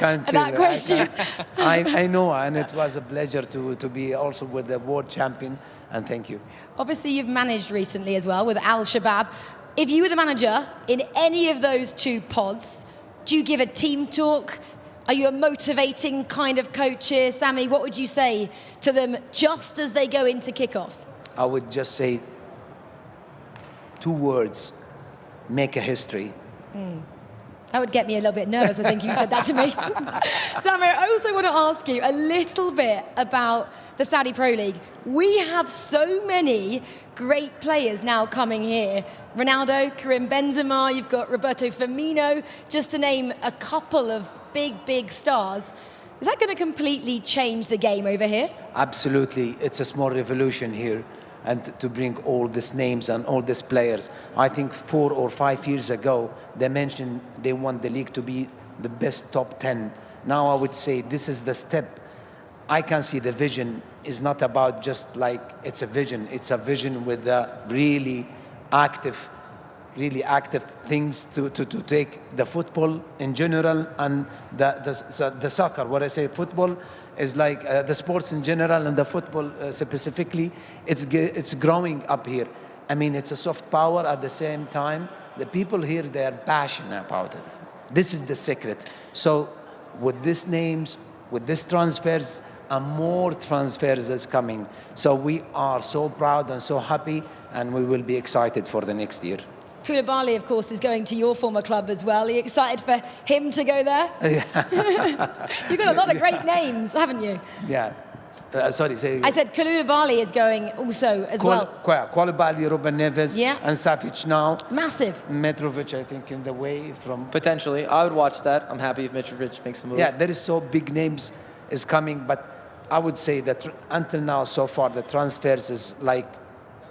Speaker 1: question.
Speaker 6: I know, and it was a pleasure to be also with the world champion, and thank you.
Speaker 1: Obviously, you've managed recently as well with Al Shabab. If you were the manager in any of those two pods, do you give a team talk? Are you a motivating kind of coach here? Sami, what would you say to them just as they go into kickoff?
Speaker 6: I would just say 2 words: make a history.
Speaker 1: That would get me a little bit nervous, I think, you said that to me. Samir, I also want to ask you a little bit about the Saudi Pro League. We have so many great players now coming here. Ronaldo, Karim Benzema, you've got Roberto Firmino, just to name a couple of big stars. Is that going to completely change the game over here?
Speaker 6: Absolutely. It's a small revolution here. And to bring all these names and all these players. I think 4 or 5 years ago, they mentioned they want the league to be the best top 10. Now I would say this is the step. I can see the vision is not about just like it's a vision. It's a vision with really active things to take the football in general and the soccer. What I say football is like the sports in general and the football specifically, it's growing up here. I mean, it's a soft power at the same time. The people here, they are passionate about it. This is the secret. So with these names, with these transfers, and more transfers is coming. So we are so proud and so happy, and we will be excited for the next year.
Speaker 1: Koulibaly, of course, is going to your former club as well. Are you excited for him to go there?
Speaker 6: Yeah.
Speaker 1: You've got a lot of great names, haven't you?
Speaker 6: Yeah. Sorry, say.
Speaker 1: I said Koulibaly is going also as well.
Speaker 6: Koulibaly, Ruben Neves, and Savic now.
Speaker 1: Massive.
Speaker 6: Mitrovic, I think, in the way from.
Speaker 13: Potentially. I would watch that. I'm happy if Mitrovic makes a move.
Speaker 6: Yeah, there is so big names is coming, but I would say that until now, so far, the transfers is like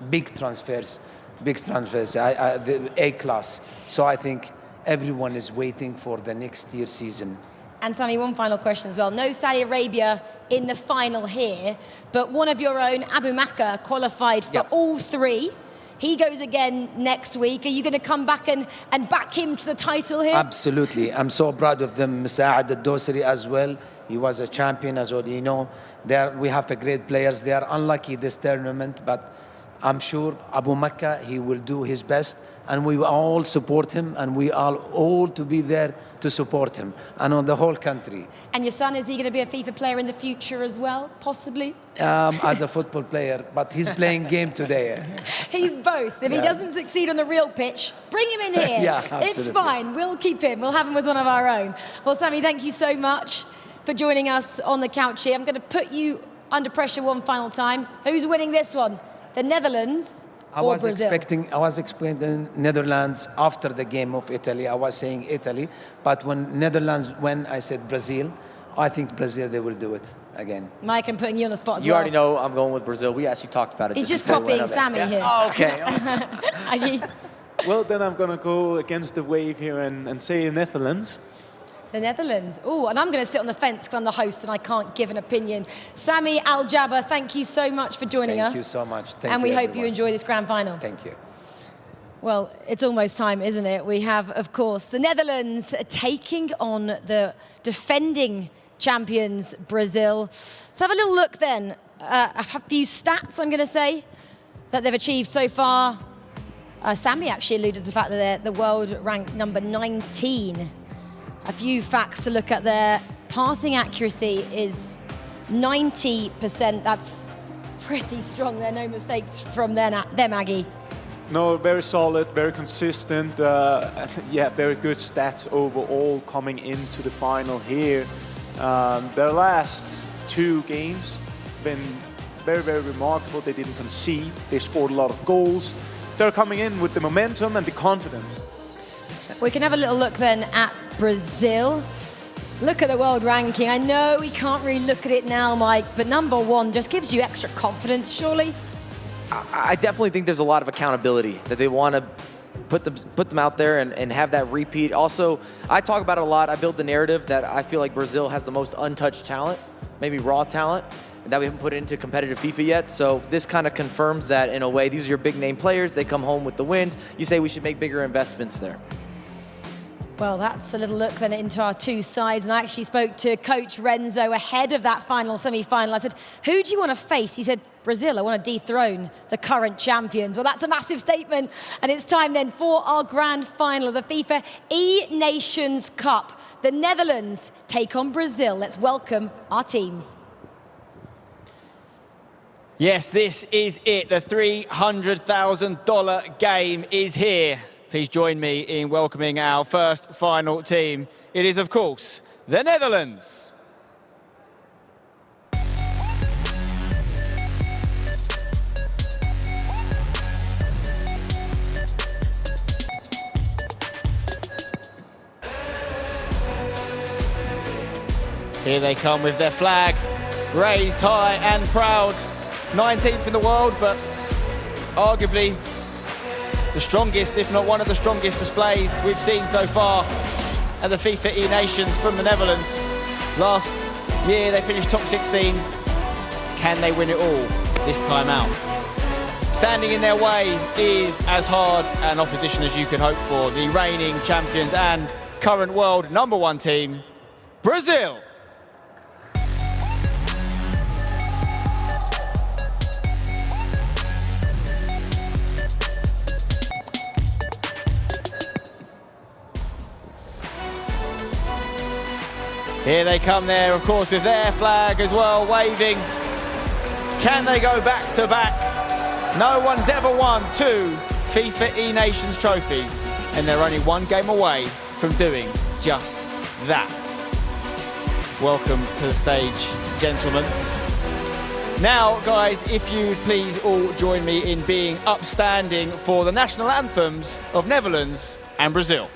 Speaker 6: big transfers. The A-class. So I think everyone is waiting for the next year season.
Speaker 1: And Sami, one final question as well. No Saudi Arabia in the final here, but one of your own, Abu Maka, qualified for all 3. He goes again next week. Are you going to come back and back him to the title here?
Speaker 6: Absolutely. I'm so proud of them. Saad al-Dosri as well. He was a champion as well. We have great players. They are unlucky this tournament, but I'm sure Abu Makka, he will do his best, and we will all support him, and we are all to be there to support him, and on the whole country.
Speaker 1: And your son, is he going to be a FIFA player in the future as well, possibly?
Speaker 6: As a football player, but he's playing game today.
Speaker 1: He's both. If he doesn't succeed on the real pitch, bring him in here.
Speaker 6: Yeah, absolutely.
Speaker 1: It's fine. We'll keep him. We'll have him as one of our own. Well, Sammy, thank you so much for joining us on the couch here. I'm going to put you under pressure one final time. Who's winning this one? The Netherlands or Brazil?
Speaker 6: I was expecting the Netherlands after the game of Italy. I was saying Italy, but when Netherlands win, I said Brazil. I think Brazil, they will do it again.
Speaker 1: Mike, I'm putting you on the spot as
Speaker 13: You
Speaker 1: well.
Speaker 13: already know I'm going with Brazil. We actually talked about it.
Speaker 1: He's just
Speaker 13: before we went
Speaker 1: copying
Speaker 13: up there.
Speaker 1: Sammy here.
Speaker 13: Oh, okay.
Speaker 1: Aggie?
Speaker 3: Well, then I'm going to go against the wave here and say Netherlands.
Speaker 1: The Netherlands. Oh, and I'm going to sit on the fence because I'm the host and I can't give an opinion. Sammy Al-Jabber, thank you so much for joining us.
Speaker 6: Thank you so much. Thank
Speaker 1: and
Speaker 6: you,
Speaker 1: we hope
Speaker 6: everyone.
Speaker 1: you enjoy this grand final.
Speaker 6: Thank you.
Speaker 1: Well, it's almost time, isn't it? We have, of course, the Netherlands taking on the defending champions, Brazil. Let's have a little look then. A few stats, I'm going to say, that they've achieved so far. Sammy actually alluded to the fact that they're the world ranked number 19. A few facts to look at there. Passing accuracy is 90%. That's pretty strong there. No mistakes from them, Aggie.
Speaker 3: No, very solid, very consistent. Yeah, very good stats overall coming into the final here. Their last 2 games been very, very remarkable. They didn't concede. They scored a lot of goals. They're coming in with the momentum and the confidence.
Speaker 1: We can have a little look then at Brazil. Look at the world ranking. I know we can't really look at it now, Mike, but number 1 just gives you extra confidence, surely?
Speaker 13: I definitely think there's a lot of accountability that they want to put them out there and have that repeat. Also, I talk about it a lot. I build the narrative that I feel like Brazil has the most untouched talent, maybe raw talent, that we haven't put into competitive FIFA yet. So this kind of confirms that in a way. These are your big name players. They come home with the wins. You say we should make bigger investments there.
Speaker 1: Well, that's a little look then into our 2 sides. And I actually spoke to Coach Renzo ahead of that final semi-final. I said, who do you want to face? He said, Brazil. I want to dethrone the current champions. Well, that's a massive statement. And it's time then for our grand final of the FIFAe Nations Cup. The Netherlands take on Brazil. Let's welcome our teams.
Speaker 2: Yes, this is it. The $300,000 game is here. Please join me in welcoming our first final team. It is, of course, the Netherlands. Here they come with their flag raised high and proud. 19th in the world, but arguably the strongest, if not one of the strongest displays we've seen so far at the FIFAe Nations from the Netherlands. Last year they finished top 16. Can they win it all this time out? Standing in their way is as hard an opposition as you can hope for. The reigning champions and current world number 1 team, Brazil. Here they come there, of course, with their flag as well, waving. Can they go back to back? No one's ever won 2 FIFAe Nations trophies, and they're only 1 game away from doing just that. Welcome to the stage, gentlemen. Now, guys, if you'd please all join me in being upstanding for the national anthems of Netherlands and Brazil.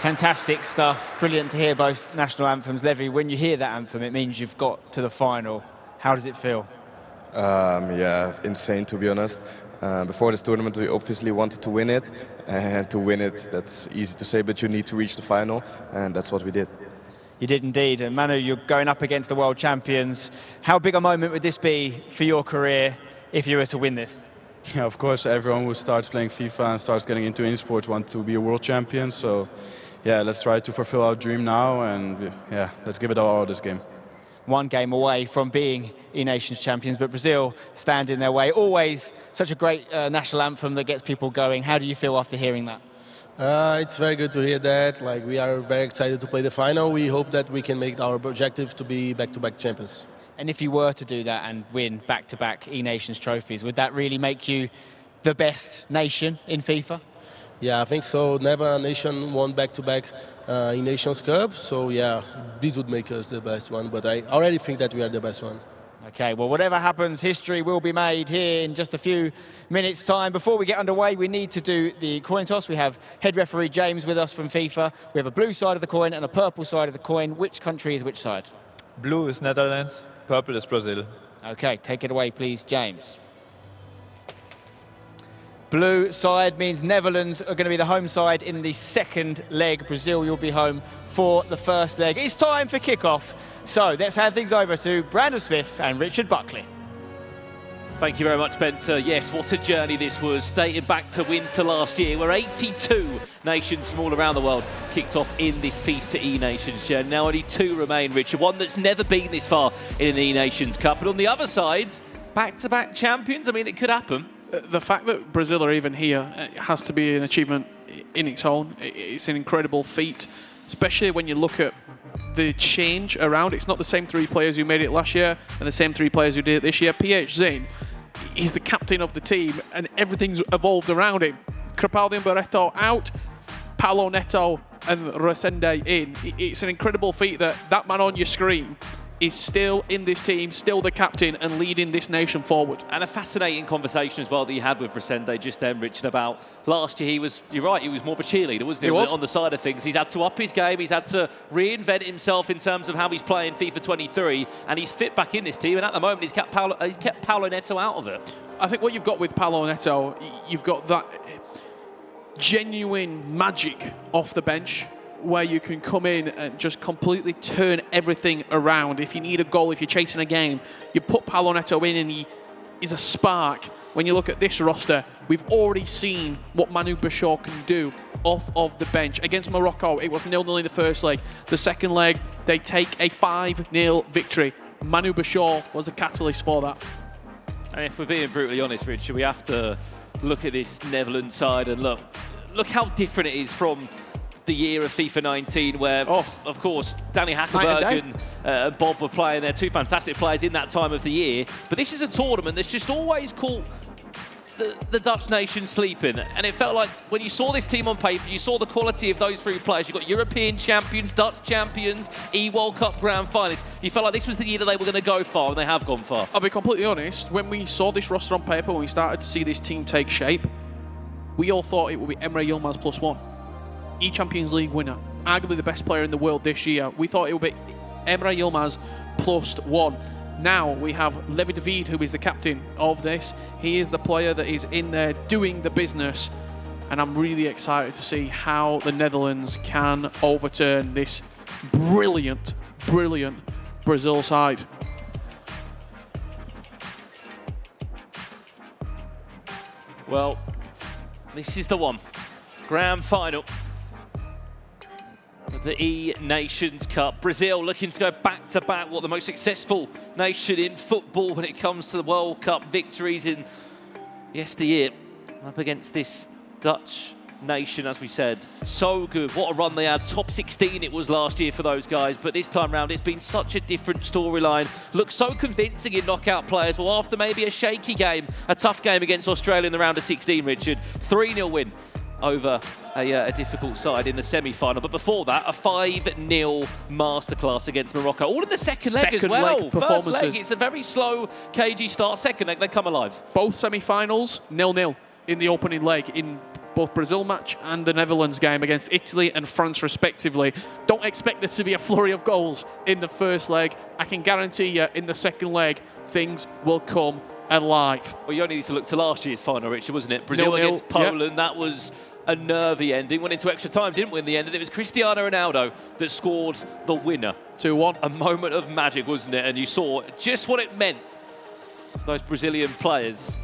Speaker 2: Fantastic stuff. Brilliant to hear both national anthems. Levy, when you hear that anthem, it means you've got to the final. How does it feel?
Speaker 7: Yeah, insane, to be honest. Before this tournament, we obviously wanted to win it. And to win it, that's easy to say, but you need to reach the final. And that's what we did.
Speaker 2: You did indeed. And Manu, you're going up against the world champions. How big a moment would this be for your career if you were to win this?
Speaker 19: Yeah, of course, everyone who starts playing FIFA and starts getting into any sport wants to be a world champion. So, yeah, let's try to fulfill our dream now, and yeah, let's give it all this game.
Speaker 2: One game away from being E-Nations champions, but Brazil stand in their way. Always such a great national anthem that gets people going. How do you feel after hearing that?
Speaker 11: It's very good to hear that. Like, we are very excited to play the final. We hope that we can make our objective to be back-to-back champions.
Speaker 2: And if you were to do that and win back-to-back E-Nations trophies, would that really make you the best nation in FIFA?
Speaker 11: Yeah, I think so. Never a nation won back-to-back E-Nations Cup. So, yeah, this would make us the best one. But I already think that we are the best one.
Speaker 2: Okay, well, whatever happens, history will be made here in just a few minutes' time. Before we get underway, we need to do the coin toss. We have head referee James with us from FIFA. We have a blue side of the coin and a purple side of the coin. Which country is which side?
Speaker 22: Blue is Netherlands, purple is Brazil.
Speaker 2: Okay, take it away, please, James. Blue side means Netherlands are going to be the home side in the second leg. Brazil, you'll be home for the first leg. It's time for kickoff. So let's hand things over to Brandon Smith and Richard Buckley.
Speaker 4: Thank you very much, Spencer. Yes, what a journey this was, dating back to winter last year, where 82 nations from all around the world kicked off in this FIFA E-Nations journey. Now only 2 remain, Richard. One that's never been this far in an E-Nations Cup. And on the other side, back-to-back champions. I mean, it could happen.
Speaker 9: The fact that Brazil are even here has to be an achievement in its own. It's an incredible feat, especially when you look at the change around. It's not the same 3 players who made it last year and the same 3 players who did it this year. PH Zane, he's the captain of the team and everything's evolved around him. Crepaldi and Barreto out, Paulo Neto and Resende in. It's an incredible feat that that man on your screen is still in this team, still the captain and leading this nation forward.
Speaker 4: And a fascinating conversation as well that you had with Resende just then, Richard, about last year he was, you're right, he was more of a cheerleader, wasn't he? On the side of things. He's had to up his game, he's had to reinvent himself in terms of how he's playing FIFA 23, and he's fit back in this team, and at the moment he's kept Paulo Neto out of it.
Speaker 9: I think what you've got with Paulo Neto, you've got that genuine magic off the bench, where you can come in and just completely turn everything around. If you need a goal, if you're chasing a game, you put Paulo Neto in and he is a spark. When you look at this roster, we've already seen what Manu Bachar can do off of the bench. Against Morocco, it was 0-0 in the first leg. The second leg, they take a 5-0 victory. Manu Bachar was the catalyst for that.
Speaker 4: And if we're being brutally honest, Richard, we have to look at this Netherlands side and look how different it is from the year of FIFA 19, where, of course, Danny Hakkeberg and Bob were playing. They're 2 fantastic players in that time of the year. But this is a tournament that's just always caught
Speaker 5: the Dutch nation sleeping, and it felt like when you saw this team on paper, you saw the quality of those three players. You've got European champions, Dutch champions, E-World Cup grand finalists. You felt like this was the year that they were going to go far, and they have gone far.
Speaker 9: I'll be completely honest, when we saw this roster on paper, when we started to see this team take shape, we all thought it would be Emre Yilmaz +1. E-Champions League winner, arguably the best player in the world this year. We thought it would be Emre Yilmaz +1. Now we have Levi David, who is the captain of this. He is the player that is in there doing the business. And I'm really excited to see how the Netherlands can overturn this brilliant, brilliant Brazil side.
Speaker 5: Well, this is the one. Grand final of the E-Nations Cup. Brazil looking to go back-to-back, what the most successful nation in football when it comes to the World Cup victories in yesteryear. Up against this Dutch nation, as we said. So good. What a run they had. Top 16 it was last year for those guys, but this time round it's been such a different storyline. Looks so convincing in knockout players. Well, after maybe a shaky game, a tough game against Australia in the round of 16, Richard, 3-0 win over a difficult side in the semi-final. But before that, a 5-0 masterclass against Morocco. All in the second leg as well. First leg, it's a very slow, cagey start. Second leg, they come alive.
Speaker 9: Both semi-finals, 0-0 in the opening leg in both Brazil match and the Netherlands game against Italy and France respectively. Don't expect there to be a flurry of goals in the first leg. I can guarantee you in the second leg, things will come alive.
Speaker 5: Well, you only need to look to last year's final, Richard, wasn't it? Brazil against Poland, yep. That was a nervy ending. Went into extra time, didn't we, in the end? And it was Cristiano Ronaldo that scored the winner.
Speaker 9: 2-1.
Speaker 5: A moment of magic, wasn't it? And you saw just what it meant to those Brazilian players.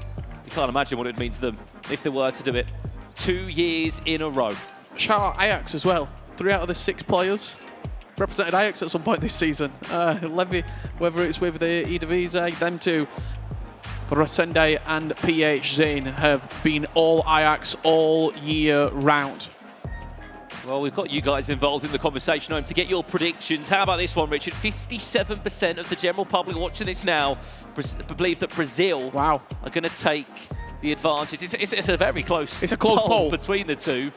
Speaker 5: You can't imagine what it means to them if they were to do it 2 years in a row.
Speaker 9: Shout out Ajax as well. 3 out of the 6 players represented Ajax at some point this season. Levy, whether it's with the Eredivisie, them two, Resende and PH Zane have been all Ajax all year round.
Speaker 5: Well, we've got you guys involved in the conversation to get your predictions. How about this one, Richard? 57% of the general public watching this now believe that Brazil are going to take the advantage. It's a very close poll between the two.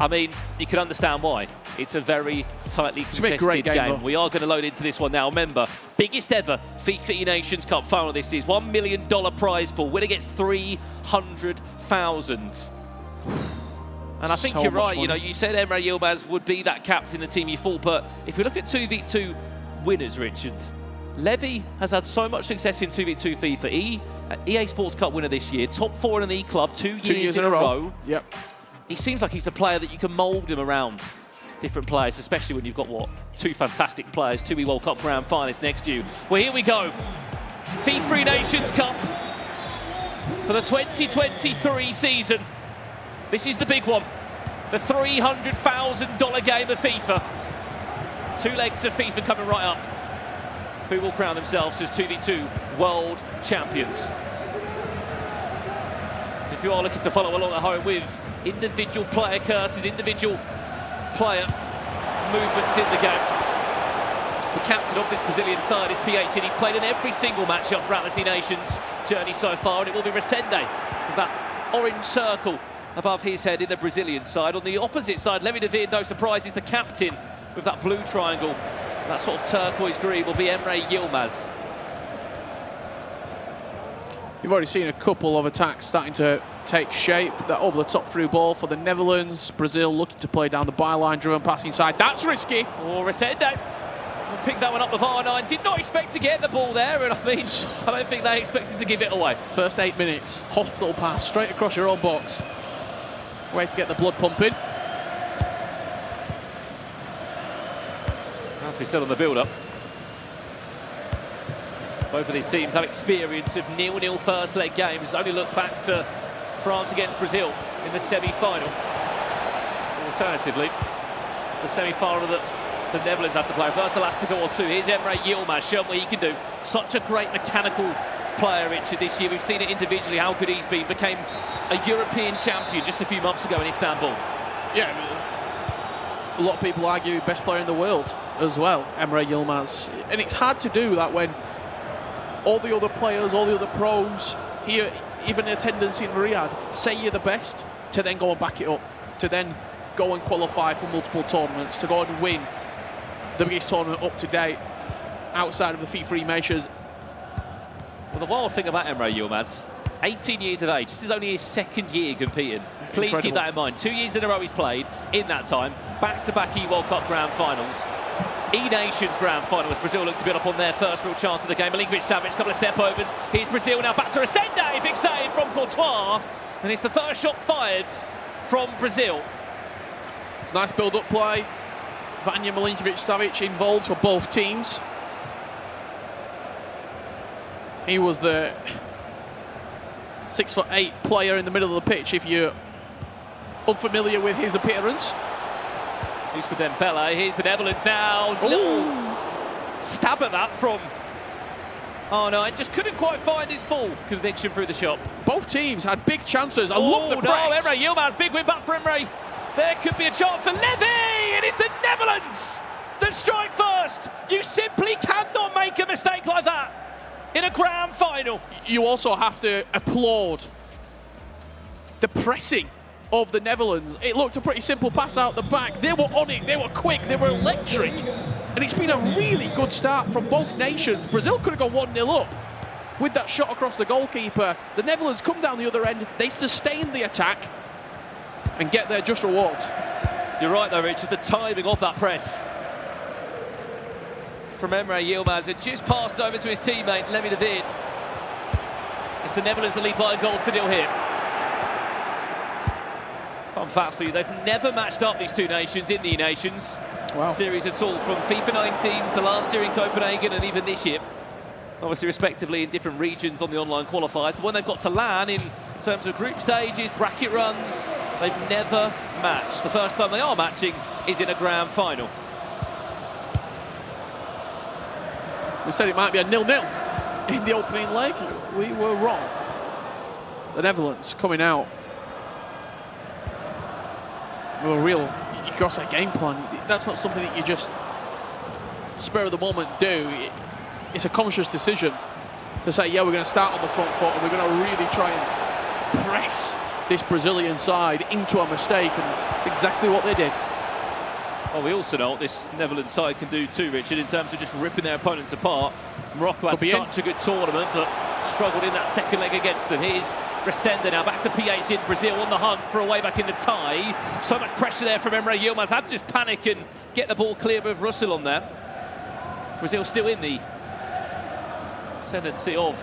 Speaker 5: I mean, you can understand why. It's a very tightly contested game. We are going to load into this one now. Remember, biggest ever FIFAe Nations Cup final this is. $1 million prize pool. Winner gets $300,000. And I think you're right. You know, you said Emre Yilmaz would be that captain, the team you thought. But if we look at 2v2 winners, Richard, Levy has had so much success in 2v2 FIFA. EA Sports Cup winner this year. Top 4 in an E-Club 2 years in a row.
Speaker 9: Yep.
Speaker 5: He seems like he's a player that you can mould him around different players, especially when you've got, what, 2 fantastic players, 2 World Cup grand finalists next to you. Well, here we go. FIFAe Nations Cup for the 2023 season. This is the big one. The $300,000 game of FIFA. 2 legs of FIFA coming right up. Who will crown themselves as 2v2 world champions? If you are looking to follow along at home with individual player curses, individual player movements in the game. The captain of this Brazilian side is PH, and he's played in every single matchup throughout the C-Nations journey so far, and it will be Resende with that orange circle above his head in the Brazilian side. On the opposite side, Levi David, no surprise, is the captain with that blue triangle. That sort of turquoise green will be Emre Yilmaz.
Speaker 9: You've already seen a couple of attacks starting to take shape. That over the top through ball for the Netherlands. Brazil looking to play down the byline, driven pass inside. That's risky.
Speaker 5: Oh, Resende picked that one up with R9. Did not expect to get the ball there, and I mean, I don't think they expected to give it away.
Speaker 9: First 8 minutes, hospital pass straight across your own box. Way to get the blood pumping.
Speaker 5: As we said on the build-up, both of these teams have experience of 0-0 first leg games. Only look back to France against Brazil in the semi-final. Alternatively, the semi-final that the Netherlands had to play. First elastical or 2. Here's Emre Yilmaz, showing what he can do. Such a great mechanical player, Richard, this year. We've seen it individually, how good he's been. Became a European champion just a few months ago in Istanbul.
Speaker 9: Yeah, a lot of people argue best player in the world as well, Emre Yilmaz. And it's hard to do that when all the other players, all the other pros here, even the attendance in Riyadh, say you're the best, to then go and back it up, to then go and qualify for multiple tournaments, to go and win the biggest tournament up to date outside of the FIFAe Nations.
Speaker 5: Well, the wild thing about Emre Yilmaz, 18 years of age, this is only his second year competing. Please keep that in mind. 2 years in a row he's played in that time. Back-to-back E-World Cup Grand Finals. E-Nations Grand Final as Brazil looks to build up on their first real chance of the game. Milinkovic-Savic, couple of step-overs. Here's Brazil now back to Resende. Big save from Courtois. And it's the first shot fired from Brazil.
Speaker 9: It's a nice build-up play. Vanja Milinkovic-Savic involved for both teams. He was the 6'8" player in the middle of the pitch, if you're unfamiliar with his appearance.
Speaker 5: Here's for Dembele. Here's the Netherlands now. Little stab at that from... Oh no, it just couldn't quite find his full conviction through the shot.
Speaker 9: Both teams had big chances. I love the press.
Speaker 5: No, Emre Yilmaz, big win back for Emre. There could be a chance for Levy. It is the Netherlands that strike first. You simply cannot make a mistake like that in a grand final.
Speaker 9: You also have to applaud the pressing of the Netherlands. It looked a pretty simple pass out the back. They were on it, they were quick, they were electric. And it's been a really good start from both nations. Brazil could have gone 1-0 up with that shot across the goalkeeper. The Netherlands come down the other end, they sustain the attack and get their just rewards.
Speaker 5: You're right though, Richard, the timing of that press from Emre Yilmaz. It just passed over to his teammate, Lemmy de Veer. It's the Netherlands that lead by a goal to 0 here. Fun fact for you, they've never matched up, these two nations, in the Nations series at all, from FIFA 19 to last year in Copenhagen and even this year. Obviously, respectively, in different regions on the online qualifiers. But when they've got to LAN in terms of group stages, bracket runs, they've never matched. The first time they are matching is in a grand final.
Speaker 9: We said it might be a 0-0 in the opening leg. We were wrong. The Netherlands coming out with a real, you got to say, game plan. That's not something that you just spur of the moment do. It's a conscious decision to say, yeah, we're going to start on the front foot and we're going to really try and press this Brazilian side into a mistake, and it's exactly what they did.
Speaker 5: Well, we also know what this Netherlands side can do too, Richard, in terms of just ripping their opponents apart. Morocco had such a good tournament, but struggled in that second leg against them. Here's Resende now back to PH in Brazil on the hunt for a way back in the tie. So much pressure there from Emre Yilmaz. Had to just panic and get the ball clear of Russell on there. Brazil still in the ascendancy of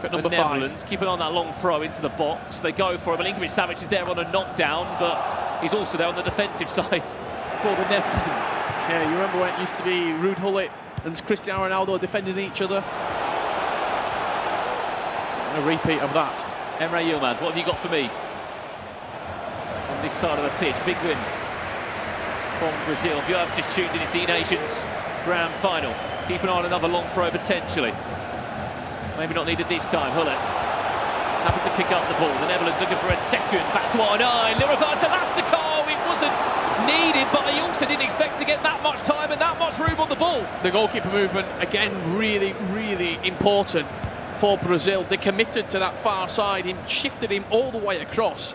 Speaker 5: the Netherlands. Keeping on that long throw into the box. They go for it. Milinkovic-Savic is there on a knockdown, but he's also there on the defensive side for the Netherlands.
Speaker 9: Yeah, you remember when it used to be Ruud Gullit and Cristiano Ronaldo defending each other? A repeat of that.
Speaker 5: Emre Yilmaz, what have you got for me? On this side of the pitch, big win from Brazil. If you have just tuned in, it's the Nations Grand Final. Keep an eye on another long throw potentially. Maybe not needed this time. Gullit happy to pick up the ball. The Netherlands looking for a second. Back to R9. Little reverse elastico. It wasn't needed, but he also didn't expect to get that much time and that much room on the ball.
Speaker 9: The goalkeeper movement, again, really, really important for Brazil. They committed to that far side. He shifted him all the way across.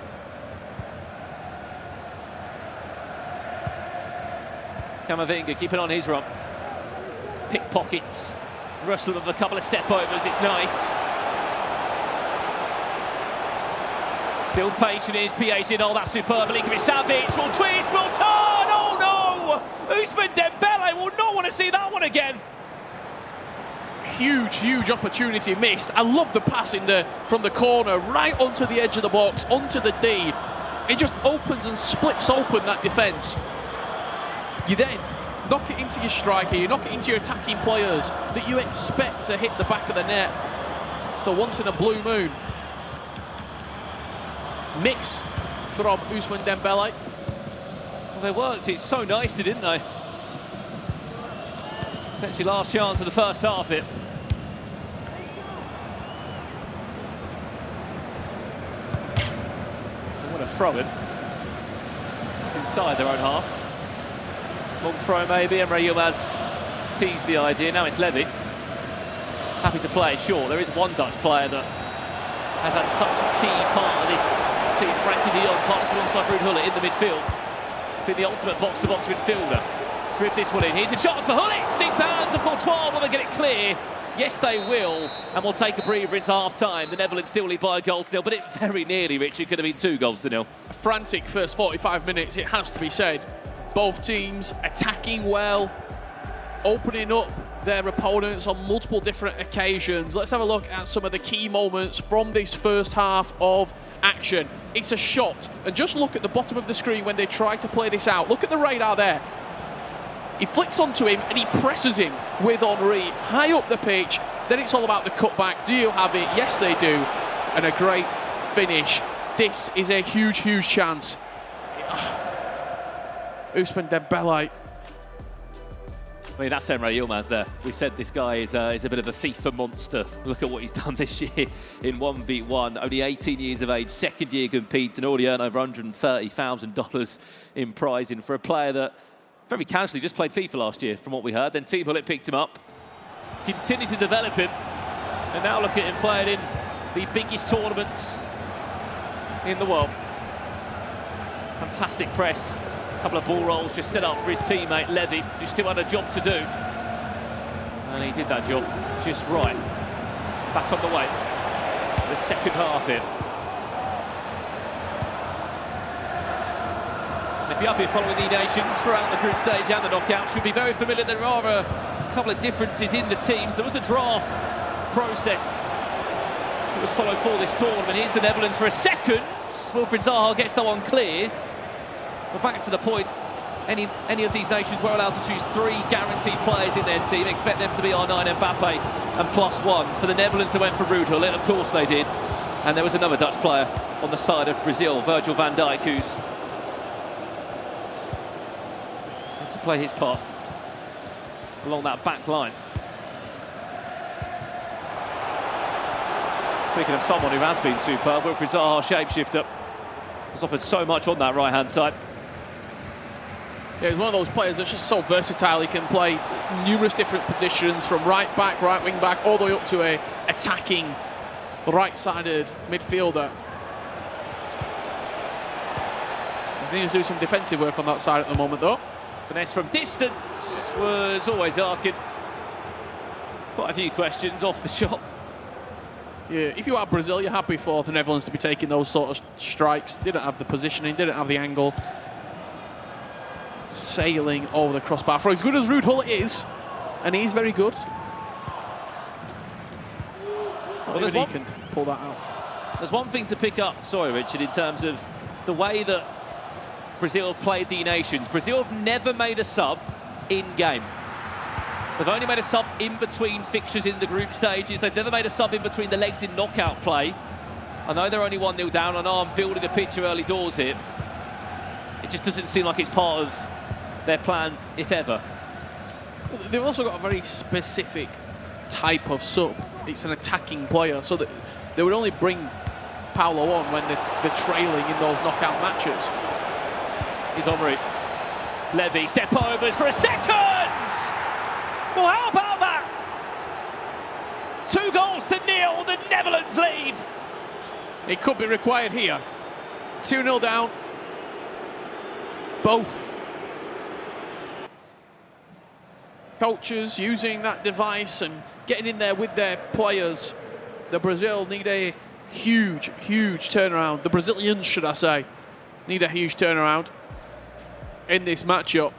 Speaker 5: Camavinga keeping on his run. Pickpockets. Russell with a couple of step overs. It's nice. Still patient is PH in all that superb. Milinkovic-Savic will twist, will turn. Oh no! Ousmane Dembele will not want to see that one again.
Speaker 9: Huge, huge opportunity missed. I love the pass from the corner right onto the edge of the box, onto the D. It just opens and splits open that defence. You then knock it into your striker, you knock it into your attacking players that you expect to hit the back of the net. So once in a blue moon. Miss from Ousmane Dembele.
Speaker 5: Well, they worked it so nicely, didn't they? Potentially last chance of the first half it. What a throw in. Just inside their own half. Long throw maybe. Emre Yilmaz teased the idea. Now it's Levy. Happy to play it short. There is one Dutch player that has had such a key part of this team. Frankie de Jong partners alongside Ruud Gullit in the midfield. Been the ultimate box-to-box midfielder. Drift this one in. Here's a shot for Gullit. Sticks the hands of Courtois. Will they get it clear? Yes, they will. And we'll take a breather into half-time. The Netherlands still lead by a goal still, but it very nearly, Richard, could have been 2 goals to 0.
Speaker 9: A frantic first 45 minutes, it has to be said. Both teams attacking well, opening up their opponents on multiple different occasions. Let's have a look at some of the key moments from this first half of action. It's a shot, and just look at the bottom of the screen when they try to play this out. Look at the radar there. He flicks onto him and he presses him with Henry high up the pitch. Then it's all about the cutback. Do you have it? Yes, they do. And a great finish. This is a huge, huge chance. Ousmane Dembele.
Speaker 5: I mean, that's Emre Yilmaz there. We said this guy is a bit of a FIFA monster. Look at what he's done this year in 1v1. Only 18 years of age, second year competes, and already earned over $130,000 in prizing for a player that very casually just played FIFA last year, from what we heard. Then Team Gullit picked him up, continued to develop him, and now look at him playing in the biggest tournaments in the world. Fantastic press. A couple of ball rolls just set up for his teammate Levy, who still had a job to do. And he did that job just right. Back on the way. The second half in. And if you're up here following the nations throughout the group stage and the knockout, should be very familiar. There are a couple of differences in the teams. There was a draft process that was followed for this tournament. Here's the Netherlands for a second. Wilfried Zaha gets that one clear. But back to the point, any of these nations were allowed to choose 3 guaranteed players in their team. Expect them to be R9 Mbappe and +1. For the Netherlands, they went for Ruud Gullit, of course they did. And there was another Dutch player on the side of Brazil, Virgil van Dijk, who's had to play his part along that back line. Speaking of someone who has been superb, Wilfried Zaha, shapeshifter, has offered so much on that right-hand side.
Speaker 9: Yeah, he's one of those players that's just so versatile. He can play numerous different positions, from right back, right wing back, all the way up to a attacking right-sided midfielder. He needs to do some defensive work on that side at the moment, though.
Speaker 5: Finesse from distance was always asking quite a few questions off the shot.
Speaker 9: Yeah, if you are Brazil, you're happy for the Netherlands to be taking those sort of strikes. Didn't have the positioning, didn't have the angle. Sailing over the crossbar. For as good as Ruud Gullit is, and he's very good,
Speaker 5: well,
Speaker 9: he can pull that out.
Speaker 5: There's one thing to pick up, sorry Richard, in terms of the way that Brazil have played the nations. Brazil have never made a sub in-game. They've only made a sub in between fixtures in the group stages. They've never made a sub in between the legs in knockout play. I know they're only 1-0 down. I know I'm building a picture early doors here. It just doesn't seem like it's part of their plans, if ever.
Speaker 9: They've also got a very specific type of sub. It's an attacking player, so that they would only bring Paulo on when they're trailing in those knockout matches.
Speaker 5: He's Henry. Levy, step overs for a second! Well, how about that? 2-0, the Netherlands lead.
Speaker 9: It could be required here. 2-0 down. Both coaches using that device and getting in there with their players. The Brazil need a huge, huge turnaround. The Brazilians, should I say, need a huge turnaround in this matchup.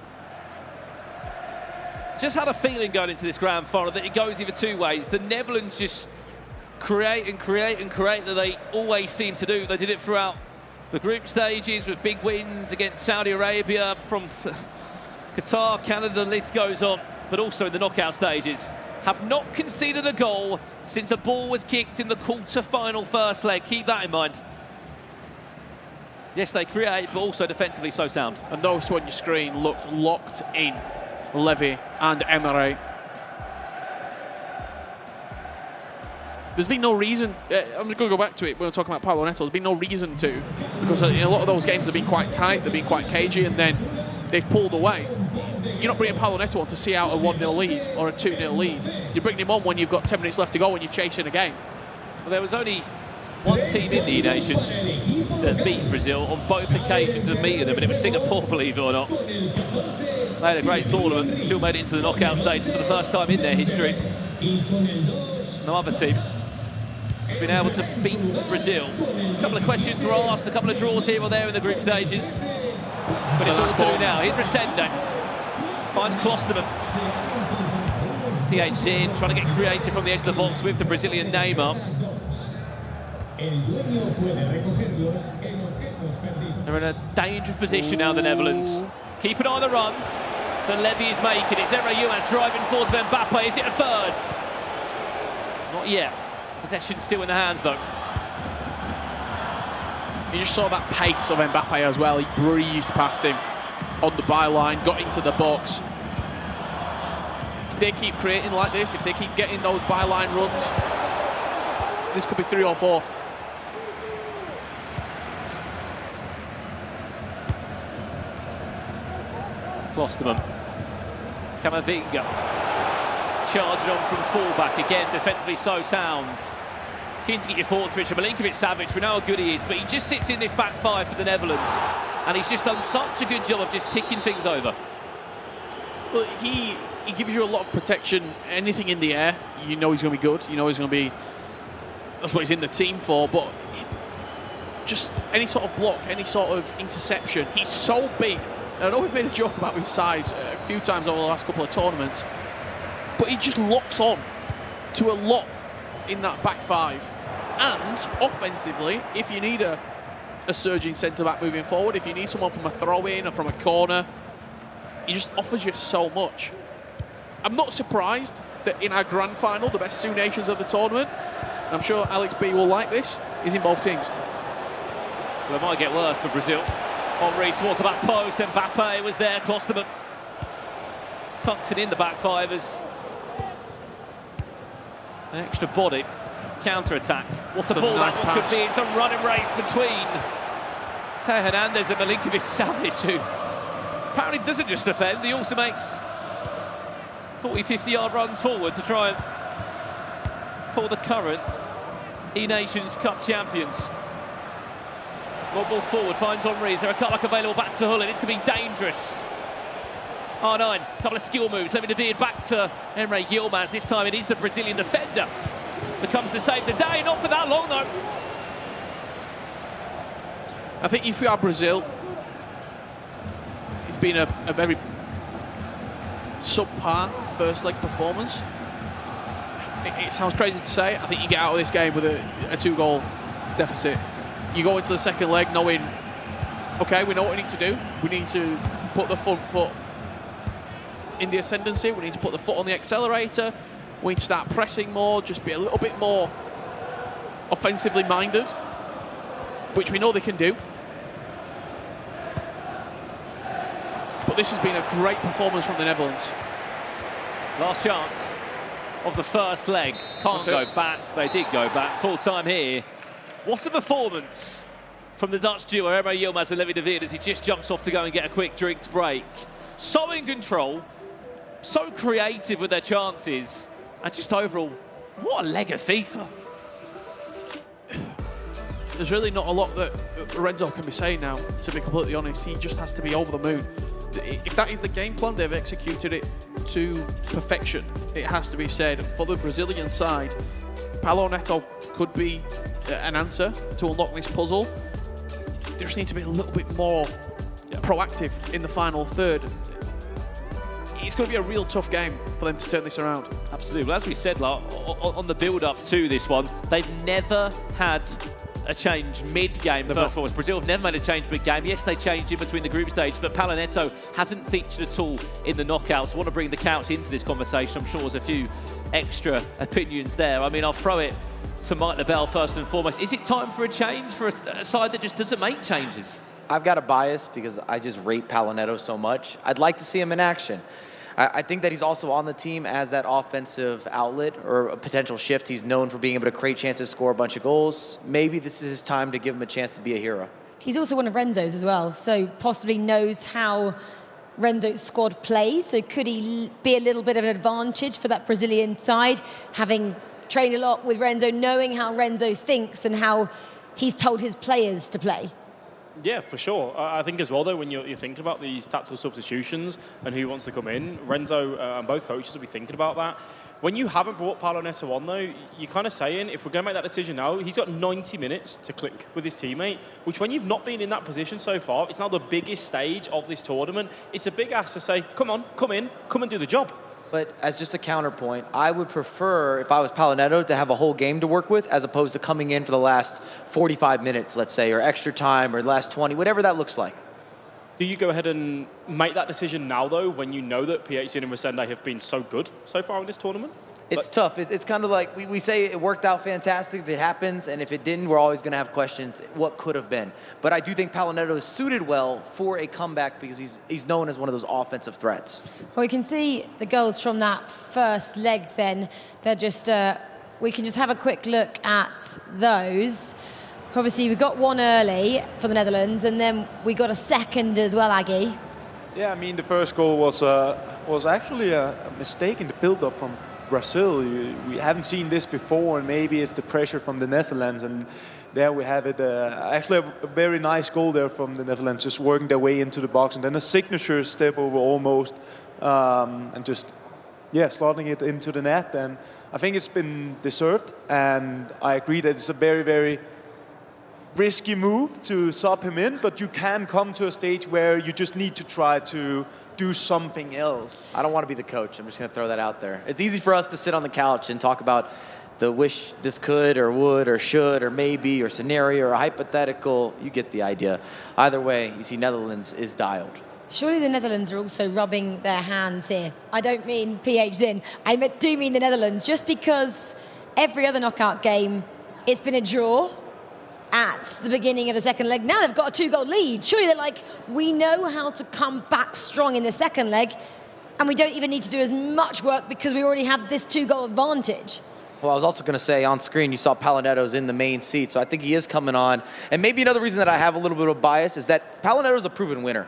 Speaker 5: Just had a feeling going into this grand final that it goes either 2 ways. The Netherlands just create and create and create that they always seem to do. They did it throughout the group stages with big wins against Saudi Arabia, from Qatar, Canada, the list goes on. But also in the knockout stages, have not conceded a goal since a ball was kicked in the quarter-final first leg. Keep that in mind. Yes, they create, but also defensively so sound.
Speaker 9: And those two on your screen looked locked in, Levy and Emre. There's been no reason, I'm going to go back to it when we're talking about Paulo Neto, there's been no reason to, because a lot of those games have been quite tight, they've been quite cagey, and then they've pulled away. You're not bringing Paulo Neto on to see out a 1-0 lead or a 2-0 lead. You're bringing him on when you've got 10 minutes left to go and you're chasing a game.
Speaker 5: Well, there was only one team in the E-Nations that beat Brazil on both occasions of meeting them, and it was Singapore, believe it or not. They had a great tournament, still made it into the knockout stages for the first time in their history. No other team has been able to beat Brazil. A couple of questions were asked, a couple of draws here or there in the group stages. But it's all to do now. Here's Resende. Finds Klosterman. PH in, trying to get creative from the edge of the box with the Brazilian Neymar. They're in a dangerous position now, the Netherlands. Keep an eye on the run. The Levy is making it. It's Emre Yilmaz driving forward to Mbappe. Is it a third? Not yet. Possession still in the hands, though.
Speaker 9: You just saw that pace of Mbappe as well. He breezed past him on the byline, got into the box. If they keep creating like this, if they keep getting those byline runs, this could be 3 or 4.
Speaker 5: Klosterman. Camavinga. Charging on from fullback again, defensively so sound. Keen to get your thoughts, Richard. Milinkovic-Savic, we know how good he is, but he just sits in this back five for the Netherlands. And he's just done such a good job of just ticking things over.
Speaker 9: Well, he gives you a lot of protection. Anything in the air, you know he's going to be good. You know he's going to be... That's what he's in the team for, but just any sort of block, any sort of interception, he's so big. And I know we've made a joke about his size a few times over the last couple of tournaments, but he just locks on to a lot in that back five. And offensively, if you need a surging centre-back moving forward, if you need someone from a throw-in or from a corner, he just offers you so much. I'm not surprised that in our grand final, the best 2 nations of the tournament, I'm sure Alex B will like this, is in both teams.
Speaker 5: Well, it might get worse for Brazil. Henry towards the back post, Mbappe was there, Klosterman tucks it in the back five as an extra body. Counter-attack. What a ball that one could be. It's a running race between Teo Hernandez and Milinkovic-Savic, who apparently doesn't just defend, he also makes 40, 50-yard runs forward to try and pull the current E-Nations Cup champions. Long ball forward, finds Henry. Is there a cutback available back to Hullen? It's going to be dangerous. R9, couple of skill moves. Let me veered back to Emre Yilmaz. This time it is the Brazilian defender that comes to save the day. Not for that long, though.
Speaker 9: I think if you are Brazil, it's been a very subpar first leg performance. It sounds crazy to say. I think you get out of this game with a 2-goal deficit. You go into the second leg knowing, okay, we know what we need to do. We need to put the front foot in the ascendancy. We need to put the foot on the accelerator. We need to start pressing more, just be a little bit more offensively minded, which we know they can do. But this has been a great performance from the Netherlands.
Speaker 5: Last chance of the first leg. Can't go back. They did go back. Full time here. What a performance from the Dutch duo, Emre Yilmaz and Levi de Veer, as he just jumps off to go and get a quick drinks break. So in control, so creative with their chances, and just overall, what a leg of FIFA.
Speaker 9: There's really not a lot that Lorenzo can be saying now, to be completely honest. He just has to be over the moon. If that is the game plan, they've executed it to perfection. It has to be said. For the Brazilian side, Paulo Neto could be an answer to unlock this puzzle. They just need to be a little bit more proactive in the final third. It's going to be a real tough game for them to turn this around.
Speaker 5: Absolutely. Well, as we said, like, on the build-up to this one, they've never had a change mid-game. First of all, Brazil have never made a change mid-game. Yes, they changed in between the group stage, but Paulo Neto hasn't featured at all in the knockouts. I want to bring the couch into this conversation. I'm sure there's a few extra opinions there. I mean, I'll throw it to Mike LaBelle first and foremost. Is it time for a change for a side that just doesn't make changes?
Speaker 13: I've got a bias because I just rate Paulo Neto so much. I'd like to see him in action. I think that he's also on the team as that offensive outlet or a potential shift. He's known for being able to create chances, score a bunch of goals. Maybe this is his time to give him a chance to be a hero.
Speaker 1: He's also one of Renzo's as well, so possibly knows how Renzo's squad plays. So could he be a little bit of an advantage for that Brazilian side, having trained a lot with Renzo, knowing how Renzo thinks and how he's told his players to play.
Speaker 8: Yeah, for sure. I think as well, though, when you're thinking about these tactical substitutions and who wants to come in, Renzo and both coaches will be thinking about that. When you haven't brought Paolo Neto on, though, you're kind of saying, if we're going to make that decision now, he's got 90 minutes to click with his teammate, which when you've not been in that position so far, it's now the biggest stage of this tournament. It's a big ask to say, come on, come in, come and do the job.
Speaker 13: But as just a counterpoint, I would prefer, if I was Paolo Neto, to have a whole game to work with as opposed to coming in for the last 45 minutes, let's say, or extra time, or the last 20, whatever that looks like.
Speaker 8: Do you go ahead and make that decision now, though, when you know that PHC and Resende have been so good so far in this tournament?
Speaker 13: It's tough. It's kind of like we say it worked out fantastic if it happens, and if it didn't, we're always going to have questions, what could have been. But I do think Paolo Neto is suited well for a comeback because he's known as one of those offensive threats.
Speaker 1: Well, we can see the goals from that first leg then. They're just, we can just have a quick look at those. Obviously, we got one early for the Netherlands, and then we got a second as well, Aggie.
Speaker 3: Yeah, I mean, the first goal was actually a mistake in the build-up from Brazil. We haven't seen this before, and maybe it's the pressure from the Netherlands, and there we have it. Actually a very nice goal there from the Netherlands, just working their way into the box, and then a signature step over almost, and just, yeah, slotting it into the net. And I think it's been deserved, and I agree that it's a very, very risky move to sub him in, but you can come to a stage where you just need to try to do something else.
Speaker 13: I don't want to be the coach. I'm just going to throw that out there. It's easy for us to sit on the couch and talk about the wish this could or would or should or maybe or scenario or hypothetical. You get the idea. Either way, you see Netherlands is dialed.
Speaker 1: Surely the Netherlands are also rubbing their hands here. I don't mean PH Zin. I do mean the Netherlands, just because every other knockout game, it's been a draw at the beginning of the second leg. Now they've got a 2-goal lead. Surely they're like, we know how to come back strong in the second leg, and we don't even need to do as much work because we already have this 2-goal advantage.
Speaker 13: Well, I was also going to say, on screen, you saw Paolo Neto's in the main seat, so I think he is coming on. And maybe another reason that I have a little bit of bias is that Paolo Neto's a proven winner.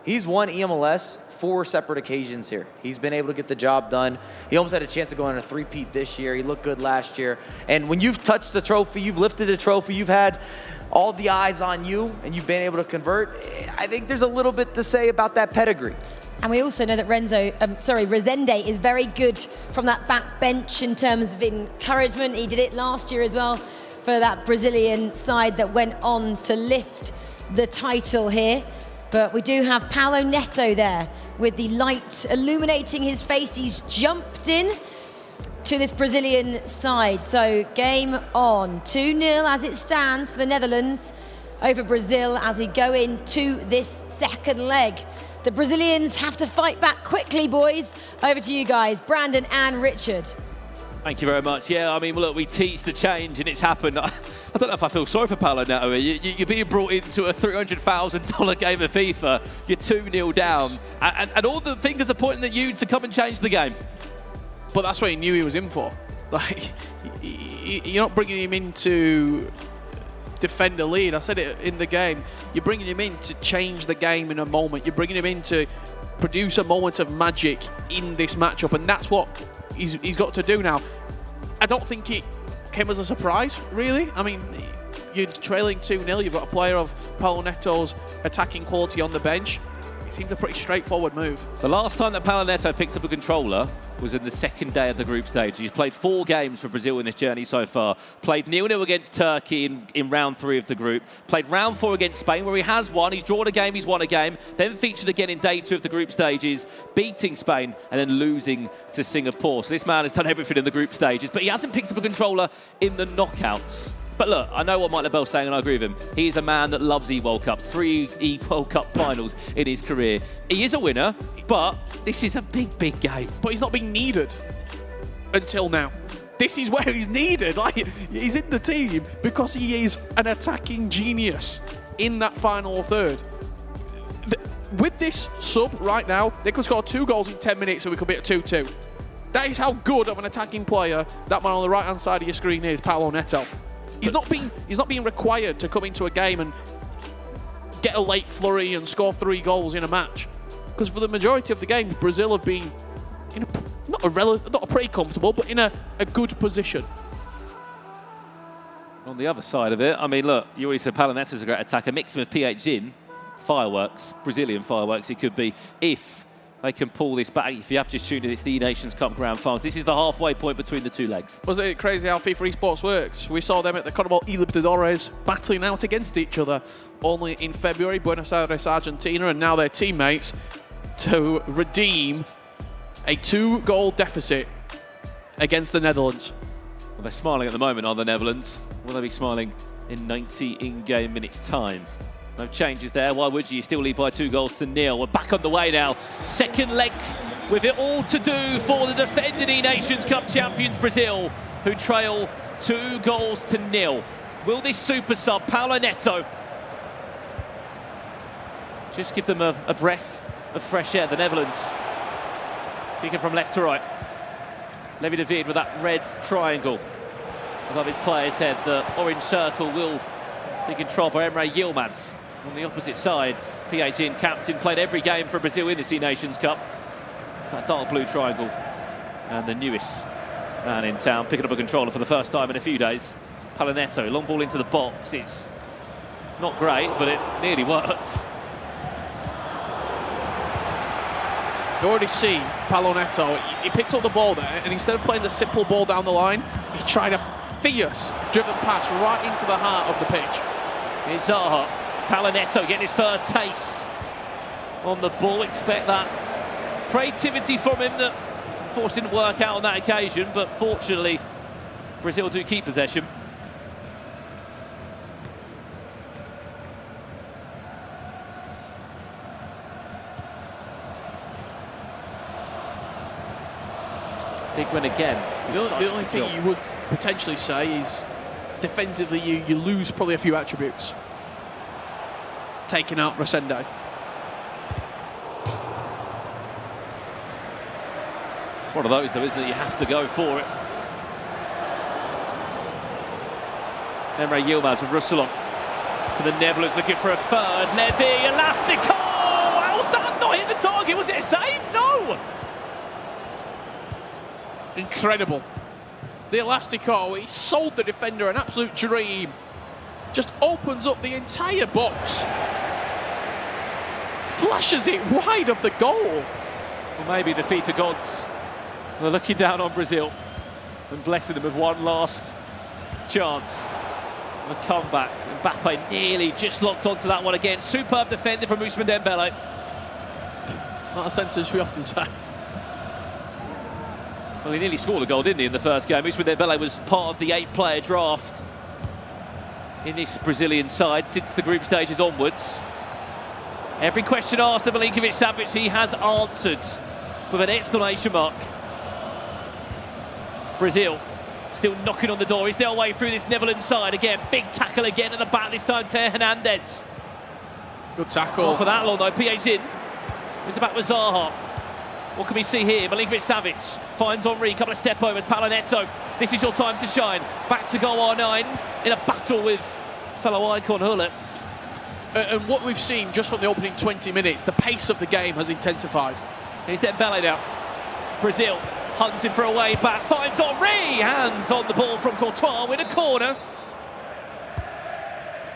Speaker 13: He's won EMLS 4 separate occasions here. He's been able to get the job done. He almost had a chance to go on a three-peat this year. He looked good last year. And when you've touched the trophy, you've lifted the trophy, you've had all the eyes on you, and you've been able to convert, I think there's a little bit to say about that pedigree.
Speaker 1: And we also know that Resende is very good from that back bench in terms of encouragement. He did it last year as well for that Brazilian side that went on to lift the title here. But we do have Paolo Neto there with the light illuminating his face. He's jumped in to this Brazilian side. So game on, 2-0 as it stands for the Netherlands over Brazil as we go into this second leg. The Brazilians have to fight back quickly, boys. Over to you guys, Brandon and Richard.
Speaker 5: Thank you very much. Yeah, I mean, look, we teased the change and it's happened. I don't know if I feel sorry for Paolo Neto. You're being brought into a $300,000 game of FIFA. You're 2-0 down. And all the fingers are pointing at you to come and change the game.
Speaker 9: But that's what he knew he was in for. Like, you're not bringing him in to defend a lead. I said it in the game. You're bringing him in to change the game in a moment. You're bringing him in to produce a moment of magic in this matchup, and that's what he's got to do now. I don't think it came as a surprise, really. I mean, you're trailing 2-0. You've got a player of Paolo Neto's attacking quality on the bench. It seemed a pretty straightforward move.
Speaker 5: The last time that Paolo Neto picked up a controller was in the second day of the group stage. He's played 4 games for Brazil in this journey so far. Played 0-0 against Turkey in round 3 of the group. Played round 4 against Spain, where he has won. He's drawn a game, he's won a game. Then featured again in day 2 of the group stages, beating Spain and then losing to Singapore. So this man has done everything in the group stages, but he hasn't picked up a controller in the knockouts. But look, I know what Mike LeBell's saying, and I agree with him. He's a man that loves E-World Cups, 3 E-World Cup finals in his career. He is a winner, but this is a big, big game.
Speaker 9: But he's not been needed until now. This is where he's needed. Like, he's in the team because he is an attacking genius in that final third. With this sub right now, they could score 2 goals in 10 minutes and we could be at 2-2. That is how good of an attacking player that man on the right-hand side of your screen is, Paolo Neto. He's not being required to come into a game and get a late flurry and score 3 goals in a match. Because for the majority of the games, Brazil have been in a not a pretty comfortable, but in a good position.
Speaker 5: On the other side of it, I mean, look, you already said Palaneto's a great attacker. Mix him with PH in, fireworks, Brazilian fireworks it could be, if they can pull this back. If you have just tuned in, it's the E-Nations Cup Grand Finals. This is the halfway point between the two legs.
Speaker 9: Was it crazy how FIFA Esports works? We saw them at the Coronel y Libertadores battling out against each other only in February, Buenos Aires, Argentina, and now they're teammates to redeem a 2-goal deficit against the Netherlands.
Speaker 5: Well, they're smiling at the moment, are the Netherlands? Will they be smiling in 90 in-game minutes time? No changes there. Why would you? You still lead by 2-0. We're back on the way now. Second leg with it all to do for the defending E-Nations Cup champions Brazil, who trail 2-0. Will this super sub, Paulo Neto, just give them a breath of fresh air? The Netherlands kicking from left to right. Levi David with that red triangle above his player's head. The orange circle will be controlled by Emre Yilmaz. On the opposite side, PH captain, played every game for Brazil in the E-Nations Cup. That dark blue triangle. And the newest man in town, picking up a controller for the first time in a few days. Paulo Neto, long ball into the box. It's not great, but it nearly worked.
Speaker 9: You already see Paulo Neto, he picked up the ball there, and instead of playing the simple ball down the line, he tried a fierce driven pass right into the heart of the pitch.
Speaker 5: It's Zaha. Paulo Neto getting his first taste on the ball. Expect that creativity from him that, of course, didn't work out on that occasion, but fortunately, Brazil do keep possession. Big win again.
Speaker 9: The only thing you would potentially say is defensively you lose probably a few attributes. Taking out Rosende.
Speaker 5: It's one of those, though, isn't it? You have to go for it. Emre Yilmaz with Russelon for the Netherlands, looking for a third. Levy, Elastico! How's that not hit the target? Was it a save? No!
Speaker 9: Incredible. The Elastico, he sold the defender an absolute dream. Just opens up the entire box. Flashes it wide of the goal.
Speaker 5: Well, maybe the FIFA gods are looking down on Brazil and blessing them with one last chance. A comeback. Mbappe nearly just locked onto that one again. Superb defender from Ousmane Dembele.
Speaker 9: Not a sentence we often say.
Speaker 5: Well, he nearly scored a goal, didn't he, in the first game? Ousmane Dembele was part of the 8-player draft in this Brazilian side since the group stages onwards. Every question asked of Milinkovic-Savic, he has answered with an exclamation mark. Brazil still knocking on the door. He's their way through this Netherlands side again. Big tackle again at the back, this time Teo Hernandez.
Speaker 9: Good tackle.
Speaker 5: Not for that long though, PH in. He's back with Zaha. What can we see here? Milinkovic-Savic finds Henry, couple of step overs. Paulo Neto, this is your time to shine. Back to goal R9 in a battle with fellow icon Hullet.
Speaker 9: And what we've seen just from the opening 20 minutes, the pace of the game has intensified.
Speaker 5: Here's Dembele now. Brazil hunting for a way back, finds Henry, hands on the ball from Courtois with a corner.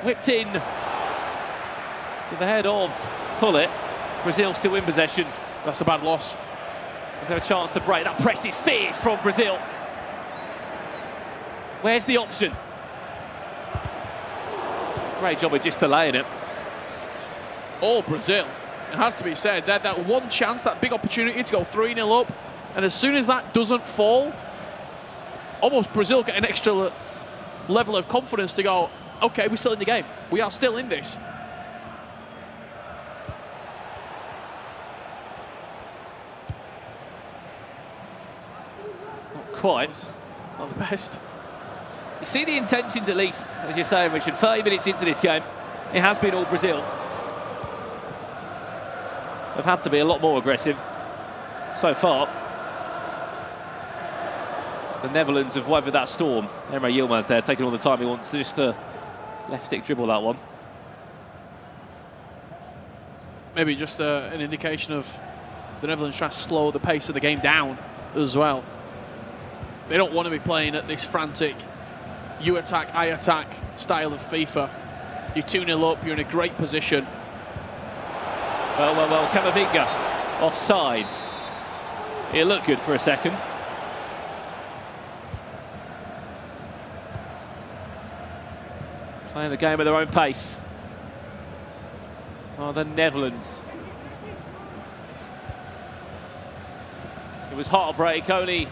Speaker 5: Whipped in to the head of Hullet. Brazil still in possession.
Speaker 9: That's a bad loss.
Speaker 5: Is there a chance to break? That press is fierce from Brazil. Where's the option? Great job of just delaying it.
Speaker 9: Oh, Brazil. It has to be said, they had that one chance, that big opportunity to go 3-0 up, and as soon as that doesn't fall, almost Brazil get an extra level of confidence to go, okay, we're still in the game. We are still in this.
Speaker 5: Not quite.
Speaker 9: Not the best.
Speaker 5: You see the intentions at least, as you're saying, Richard. 30 minutes into this game, it has been all Brazil. They've had to be a lot more aggressive so far. The Netherlands have weathered that storm. Emre Yilmaz there, taking all the time he wants to just left stick dribble that one.
Speaker 9: Maybe just an indication of the Netherlands trying to slow the pace of the game down. as well. They don't want to be playing at this frantic you attack, I attack style of FIFA. You're 2-0 up, you're in a great position.
Speaker 5: Well, Camavinga offside. It looked good for a second. Playing the game at their own pace. Oh, the Netherlands. It was heartbreak only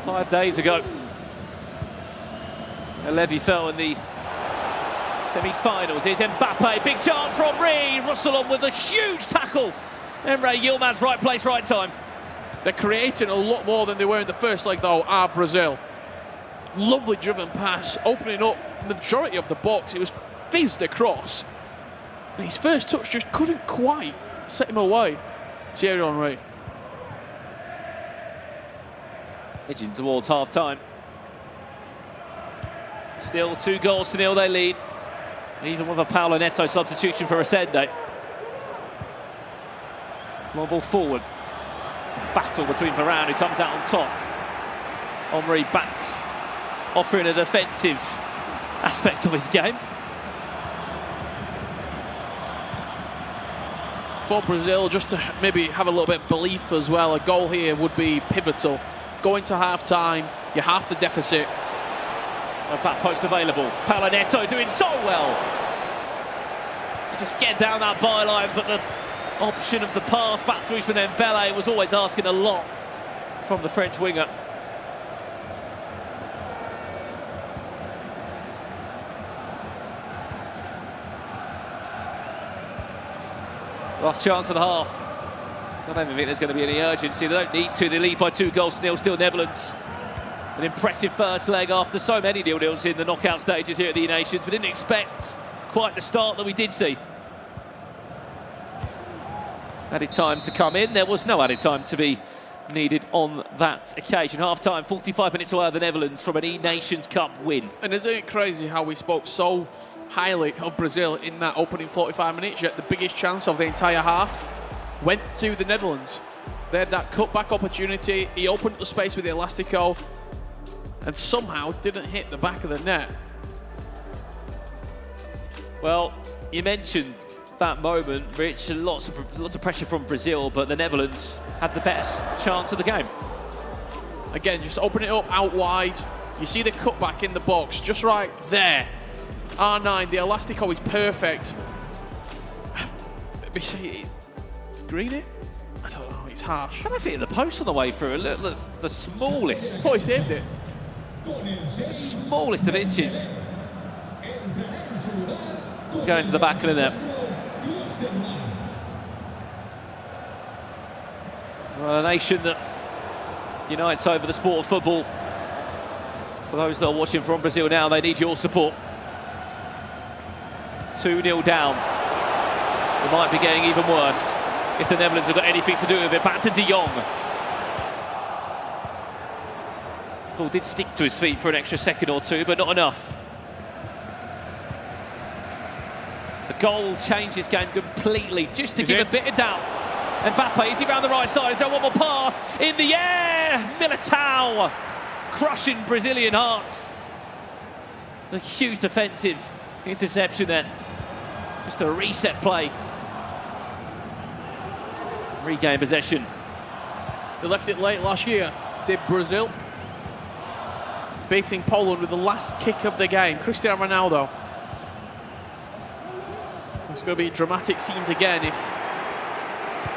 Speaker 5: 5 days ago. Levy fell in the semi-finals. Here's Mbappe, big chance from Henry. Russell on with a huge tackle. Emre Yilmaz, right place, right time.
Speaker 9: They're creating a lot more than they were in the first leg, though, Brazil. Lovely driven pass, opening up the majority of the box. It was fizzed across. And his first touch just couldn't quite set him away. Thierry Henry.
Speaker 5: Edging towards half-time. Still 2-0 they lead. Even with a Paulo Neto substitution for Resende. Long ball forward. It's a battle between Varane, who comes out on top. Henry back, offering a defensive aspect of his game.
Speaker 9: For Brazil, just to maybe have a little bit of belief as well, a goal here would be pivotal. Going to half-time, you half the deficit.
Speaker 5: A back post available. Paulo Neto doing so well to just get down that byline, but the option of the pass back through to Dembele was always asking a lot from the French winger. Last chance of the half. I don't even think there's going to be any urgency. They don't need to. They lead by 2-0, still Netherlands. An impressive first leg after so many 0-0s in the knockout stages here at the E-Nations. We didn't expect quite the start that we did see. Added time to come in. There was no added time to be needed on that occasion. Half-time, 45 minutes away of the Netherlands from an E-Nations Cup win.
Speaker 9: And isn't it crazy how we spoke so highly of Brazil in that opening 45 minutes, yet the biggest chance of the entire half went to the Netherlands. They had that cutback opportunity. He opened the space with the Elastico and somehow didn't hit the back of the net.
Speaker 5: Well, you mentioned that moment, Rich. Lots of pressure from Brazil, but the Netherlands had the best chance of the game.
Speaker 9: Again, just open it up out wide. You see the cutback in the box, just right there. R9, the Elastico is perfect. We say green it? I don't know, it's harsh.
Speaker 5: Can I fit in the post on the way through? Look, the smallest.
Speaker 9: I thought he saved it.
Speaker 5: The smallest of inches. Going to the back of the net. Well, a nation that unites over the sport of football. For those that are watching from Brazil now, they need your support. 2-0 down. It might be getting even worse if the Netherlands have got anything to do with it. Back to De Jong. Ball did stick to his feet for an extra second or two, but not enough. The goal changed his game completely, just to give a bit of doubt. Mbappe, is he round the right side? Is there one more pass? In the air! Militao crushing Brazilian hearts. A huge defensive interception then. Just a reset play. Regain possession.
Speaker 9: They left it late last year, did Brazil. Beating Poland with the last kick of the game, Cristiano Ronaldo. It's going to be dramatic scenes again if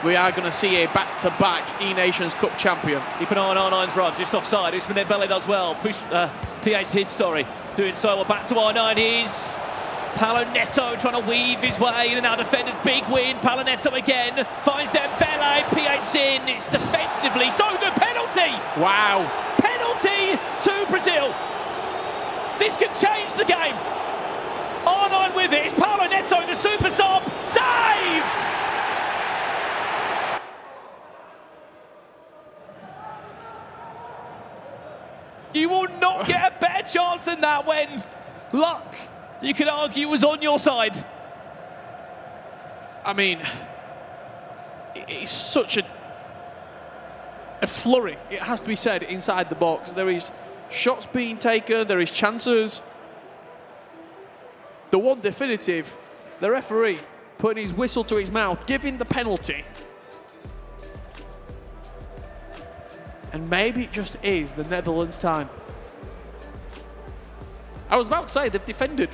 Speaker 9: we are going to see a back-to-back E-Nations Cup champion.
Speaker 5: Keep an eye on R9's run, just offside. Ousmane Dembele does well. PH hit, sorry. Doing so well. Back to R9. Here's Paulo Neto trying to weave his way in and out. Defenders, big win. Paulo Neto again. Finds Dembele. PH in. It's defensively so good. Penalty!
Speaker 9: Wow.
Speaker 5: Penalty to Brazil. This could change the game. R9 with it. It's Paulo Neto, the super sub. Saved! You will not get a better chance than that when luck, you could argue, was on your side.
Speaker 9: I mean, it's such a a flurry, it has to be said, inside the box. There is shots being taken, there is chances. The one definitive, the referee putting his whistle to his mouth, giving the penalty. And maybe it just is the Netherlands' time. I was about to say they've defended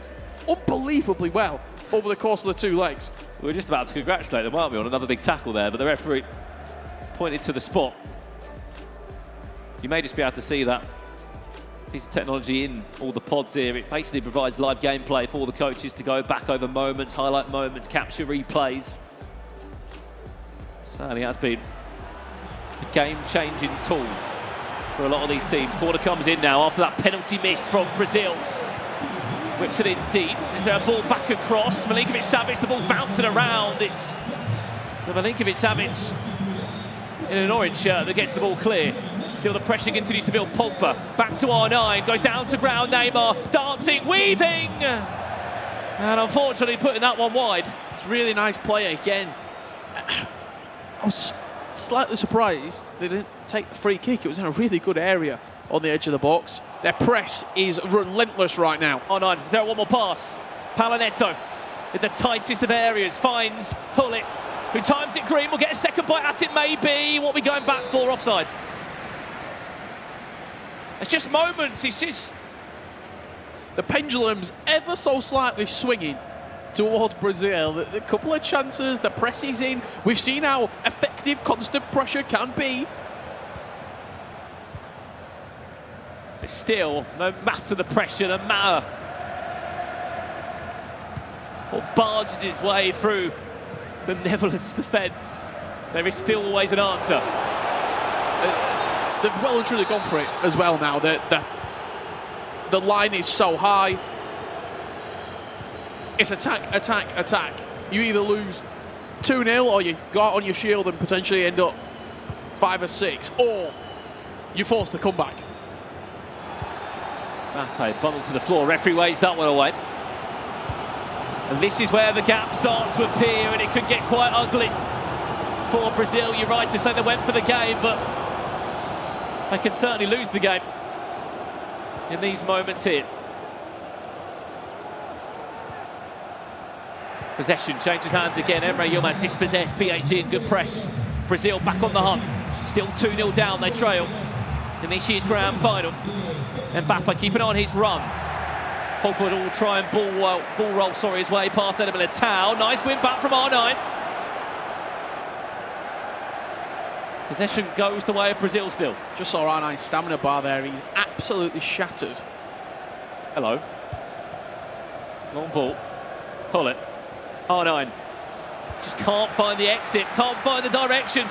Speaker 9: unbelievably well over the course of the 2 legs.
Speaker 5: We were just about to congratulate them, aren't we, on another big tackle there, but the referee pointed to the spot. You may just be able to see that piece of technology in all the pods here. It basically provides live gameplay for the coaches to go back over moments, highlight moments, capture replays. Certainly has been a game-changing tool for a lot of these teams. Corner comes in now after that penalty miss from Brazil. Whips it in deep. Is there a ball back across? Milinkovic-Savic, the ball's bouncing around. It's the Milinkovic-Savic in an orange shirt that gets the ball clear. Still the pressure continues to build. Pogba back to R9, goes down to ground. Neymar dancing, weaving, and unfortunately putting that one wide.
Speaker 9: It's really nice play again. I was slightly surprised they didn't take the free kick. It was in a really good area on the edge of the box. Their press is relentless right now.
Speaker 5: R9, is there one more pass? Palanetto in the tightest of areas finds Hullet, who times it green, will get a second bite at it maybe. What are we going back for? Offside. It's just moments, it's just...
Speaker 9: The pendulum's ever so slightly swinging towards Brazil. A couple of chances, the press is in. We've seen how effective constant pressure can be.
Speaker 5: But still, no matter the pressure, no matter what barges his way through the Netherlands defence, there is still always an answer.
Speaker 9: They've well and truly gone for it as well now. The line is so high. It's attack, attack, attack. You either lose 2-0 or you go out on your shield and potentially end up 5 or 6, or you force the comeback.
Speaker 5: Mbappe bundled to the floor, referee waves that one away. And this is where the gap starts to appear, and it could get quite ugly for Brazil. You're right to say they went for the game, but they can certainly lose the game in these moments here. Possession changes hands again. Emre Yilmaz dispossessed. PH in, good press. Brazil back on the hunt. Still 2-0 down, they trail in this year's grand final. Mbappe keeping on his run. Pogba will try and ball roll his way past Eder Militao. Nice win back from R9. Possession goes the way of Brazil still.
Speaker 9: Just saw R9's stamina bar there. He's absolutely shattered.
Speaker 5: Hello. Long ball. Pull it. R9. Just can't find the exit, can't find the direction.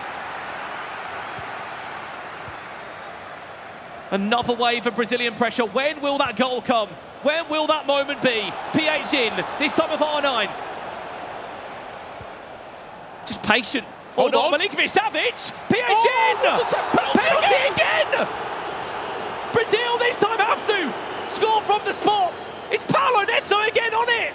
Speaker 5: Another wave of Brazilian pressure. When will that goal come? When will that moment be? PH in, this time of R9. Just patient.
Speaker 9: Hold on.
Speaker 5: Milinkovic-Savic, PH in! Penalty again! Brazil this time have to score from the spot. It's Paulo Neto again on it.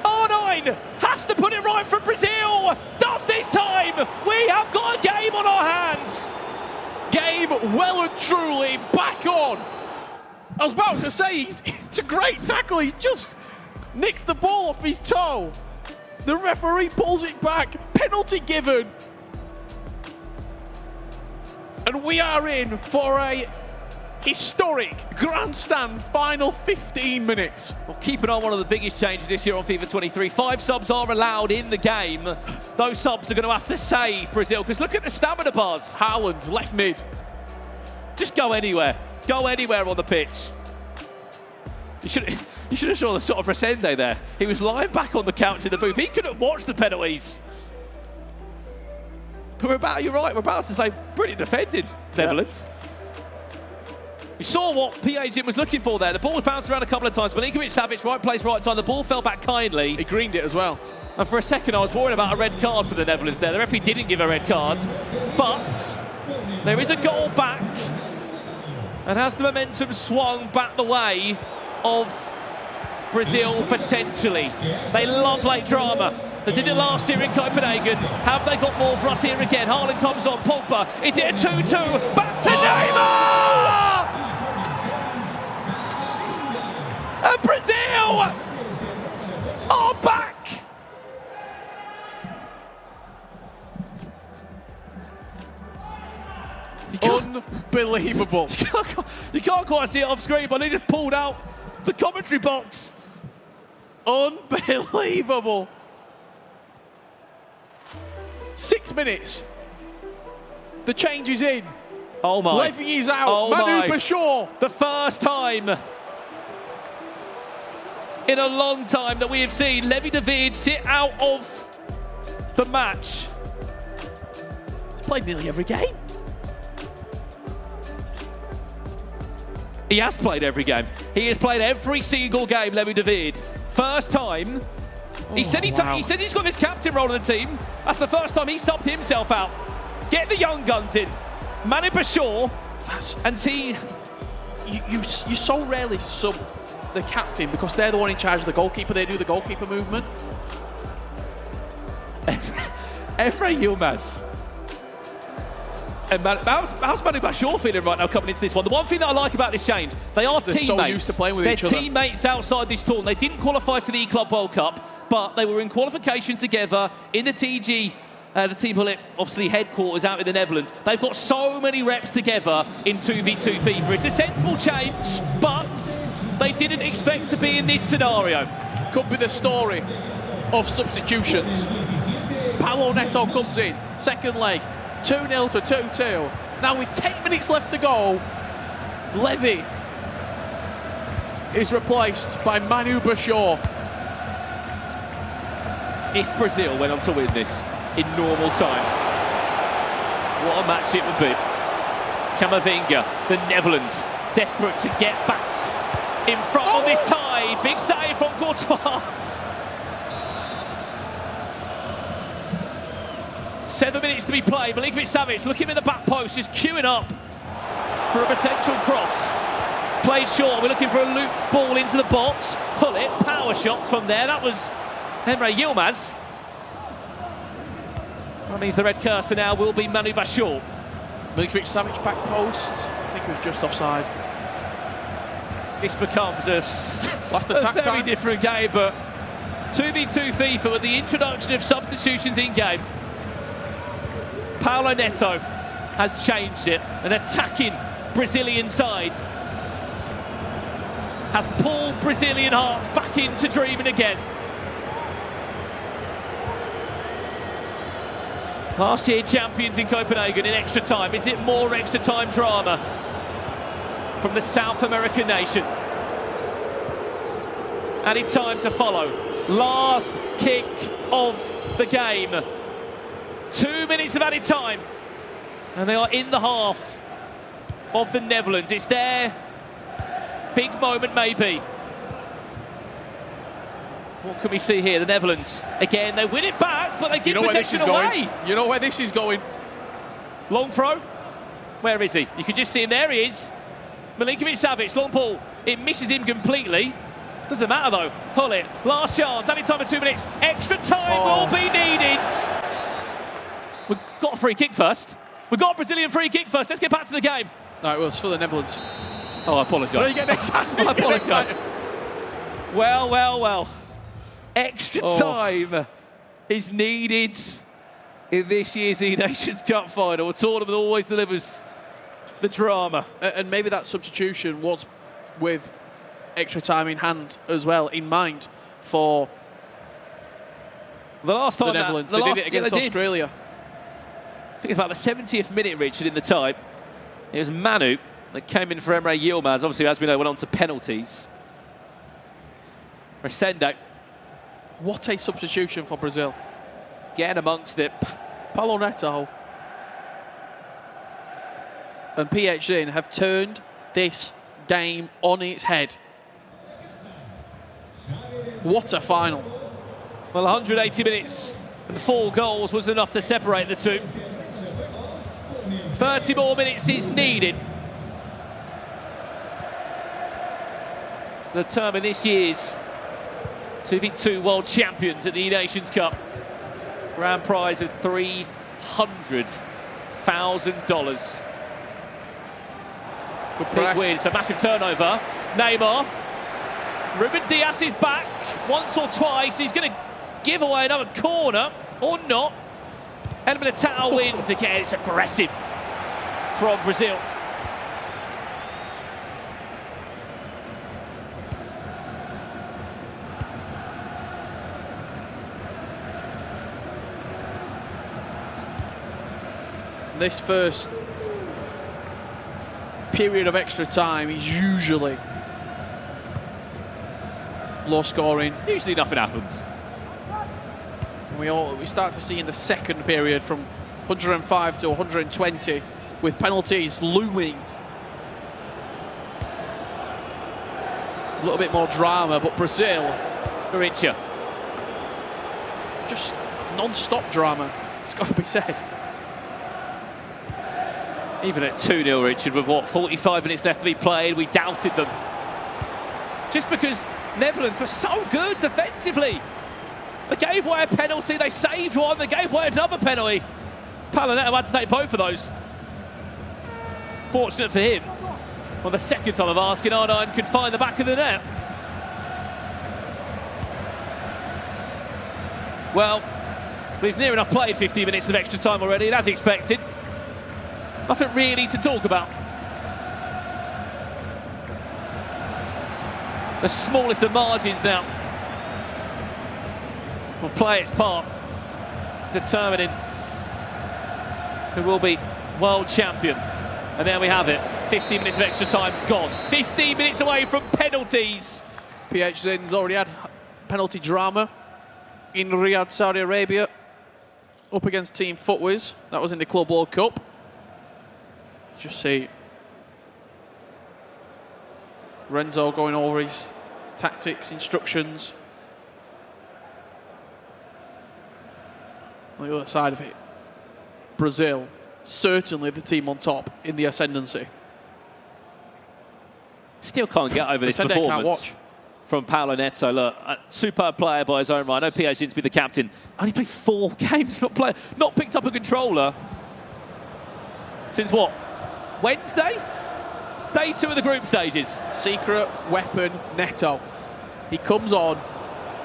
Speaker 5: R9 has to put it right for Brazil. Does this time. We have got a game on our hands.
Speaker 9: Game well and truly back on. I was about to say, it's a great tackle. He's just nicked the ball off his toe. The referee pulls it back. Penalty given. And we are in for a historic grandstand final 15 minutes.
Speaker 5: Well, keeping on one of the biggest changes this year on FIFA 23. 5 subs are allowed in the game. Those subs are going to have to save Brazil, because look at the stamina bars.
Speaker 9: Haaland, left mid.
Speaker 5: Just go anywhere. Go anywhere on the pitch. You should have saw the sort of Resende there. He was lying back on the couch in the booth. He couldn't watch the penalties. But you're right, we're about to say, brilliant defending, Netherlands. You saw what PH was looking for there. The ball was bounced around a couple of times. Milinkovic-Savic, right place, right time. The ball fell back kindly.
Speaker 9: He greened it as well.
Speaker 5: And for a second, I was worried about a red card for the Netherlands there. The referee didn't give a red card. But there is a goal back. And has the momentum swung back the way of Brazil potentially. They love late drama. They did it last year in Copenhagen. Have they got more for us here again? Haaland comes on, Pogba. Is it a 2-2? Back to Neymar! And Brazil are back!
Speaker 9: Unbelievable.
Speaker 5: You can't quite see it off screen, but they just pulled out the commentary box.
Speaker 9: Unbelievable. 6 minutes. The change is in.
Speaker 5: Oh my.
Speaker 9: Levy is out.
Speaker 5: Oh
Speaker 9: Manu
Speaker 5: my.
Speaker 9: Bashir.
Speaker 5: The first time in a long time that we have seen Levy David sit out of the match.
Speaker 9: He's played nearly every game.
Speaker 5: He has played every game. He has played every single game, Levy David. First time. He said he's got this captain role in the team. That's the first time he subbed himself out. Get the young guns in. Manu Bashir. And he...
Speaker 9: You so rarely sub the captain because they're the one in charge of the goalkeeper. They do the goalkeeper movement.
Speaker 5: Emre Yilmaz. And how's Manu Bashir feeling right now coming into this one? The one thing that I like about this change, they're teammates.
Speaker 9: So used to playing with each other.
Speaker 5: They're teammates outside this tournament. They didn't qualify for the E-Club World Cup, but they were in qualification together in the TG, the Team Bullet, obviously headquarters out in the Netherlands. They've got so many reps together in 2v2 FIFA. It's a sensible change, but they didn't expect to be in this scenario.
Speaker 9: Could be the story of substitutions. Paulo Neto comes in, second leg. 2-0 to 2-2. Now with 10 minutes left to go, Levy is replaced by Manu Bashir.
Speaker 5: If Brazil went on to win this in normal time, what a match it would be. Camavinga, the Netherlands, desperate to get back in front on this tie. Big save from Courtois. 7 minutes to be played. Milinkovic-Savic looking at the back post, just queuing up for a potential cross. Played short. We're looking for a loop ball into the box. Pull it. Power shots from there. That was Emre Yilmaz. That means the red cursor now will be Manu Bashir.
Speaker 9: Milinkovic-Savic back post. I think it was just offside.
Speaker 5: This becomes a very different game, but 2v2 FIFA with the introduction of substitutions in game. Paulo Neto has changed it. An attacking Brazilian side has pulled Brazilian hearts back into dreaming again. Last year champions in Copenhagen in extra time. Is it more extra time drama from the South American nation? Added time to follow. Last kick of the game. 2 minutes of added time, and they are in the half of the Netherlands. It's their big moment, maybe. What can we see here? The Netherlands, again, they win it back, but they give possession away.
Speaker 9: You know where this is going.
Speaker 5: Long throw. Where is he? You can just see him. There he is. Milinkovic-Savic, long ball. It misses him completely. Doesn't matter, though. Pull it. Last chance. Added time of 2 minutes. Extra time will be needed. We've got a free kick first. We've got a Brazilian free kick first. Let's get back to the game.
Speaker 9: No, it was for the Netherlands.
Speaker 5: Oh, I apologise.
Speaker 9: No, you get excited.
Speaker 5: I apologise. Well, well, well. Extra time is needed in this year's E Nations Cup final. A tournament that always delivers the drama.
Speaker 9: And maybe that substitution was with extra time in hand as well, in mind for
Speaker 5: the last time
Speaker 9: the Netherlands. They did it against Australia.
Speaker 5: I think it's about the 70th minute, Richard, in the tie. It was Manu that came in for Emre Yilmaz. Obviously, as we know, went on to penalties. Resende.
Speaker 9: What a substitution for Brazil.
Speaker 5: Getting amongst it.
Speaker 9: Paulo Neto and PHN have turned this game on its head. What a final.
Speaker 5: Well, 180 minutes and 4 goals was enough to separate the two. 30 more minutes is needed. The term in this year's 2v2 world champions at the Nations Cup. Grand prize of $300,000.
Speaker 9: Good
Speaker 5: Big
Speaker 9: press.
Speaker 5: win. It's a massive turnover. Neymar. Ruben Dias is back once or twice. He's going to give away another corner or not. El Militao wins again. It's aggressive from Brazil.
Speaker 9: This first period of extra time is usually low scoring.
Speaker 5: Usually nothing happens.
Speaker 9: We start to see in the second period from 105 to 120 with penalties looming. A little bit more drama, but Brazil,
Speaker 5: Garincha.
Speaker 9: Just non-stop drama, it's got to be said.
Speaker 5: Even at 2-0, Richard, with what, 45 minutes left to be played, we doubted them. Just because Netherlands were so good defensively. They gave away a penalty, they saved one, they gave away another penalty. Palinetto had to take both of those. Fortunate for him. Well, the second time of asking, Arnhem could find the back of the net. Well, we've near enough played 50 minutes of extra time already, and as expected, nothing really to talk about. The smallest of margins now will play its part, determining who will be world champion. And there we have it, 15 minutes of extra time gone. 15 minutes away from penalties.
Speaker 9: PHZ's already had penalty drama in Riyadh, Saudi Arabia, up against Team Footwiz. That was in the Club World Cup. Just see Renzo going over his tactics, instructions. On the other side of it, Brazil, certainly the team on top in the ascendancy.
Speaker 5: Still can't get over this
Speaker 9: Can't
Speaker 5: performance
Speaker 9: watch.
Speaker 5: from Paulo Neto. Look, a superb player by his own right. I know PSG to be the captain. Only played 4 games, not picked up a controller since what? Wednesday? Day 2 of the group stages.
Speaker 9: Secret weapon, Neto. He comes on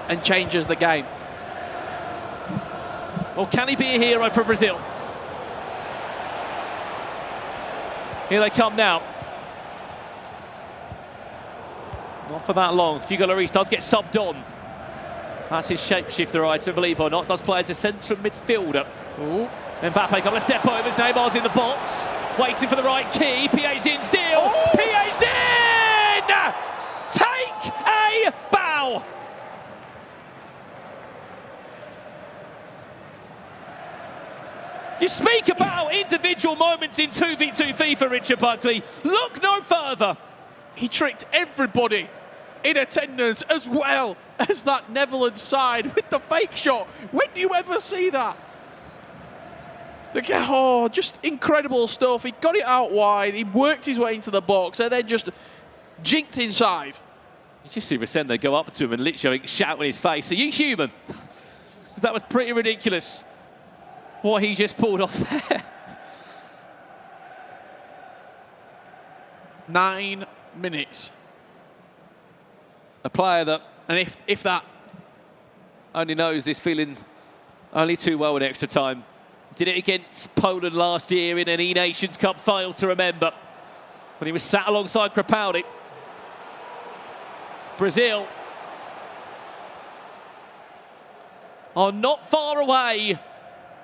Speaker 9: and changes the game.
Speaker 5: Or can he be a hero for Brazil? Here they come now. Not for that long. Hugo Lloris does get subbed on. That's his shapeshifter item, believe it or not. Does play as a central midfielder.
Speaker 9: Ooh.
Speaker 5: Mbappe got a step over as Neymar's in the box. Waiting for the right key. Pia's in still.
Speaker 9: Oh!
Speaker 5: Pia's in! Take a bow! You speak about individual moments in 2v2 FIFA, Richard Buckley. Look no further.
Speaker 9: He tricked everybody in attendance as well as that Netherlands side with the fake shot. When do you ever see that? Oh, just incredible stuff. He got it out wide, he worked his way into the box, and then just jinked inside.
Speaker 5: You just see Resende go up to him and literally shout in his face, "Are you human?" That was pretty ridiculous what he just pulled off there.
Speaker 9: 9 minutes.
Speaker 5: A player that,
Speaker 9: and if that,
Speaker 5: only knows this feeling only too well in extra time. Did it against Poland last year in an E-Nations Cup final to remember, when he was sat alongside Crapaldi. Brazil are not far away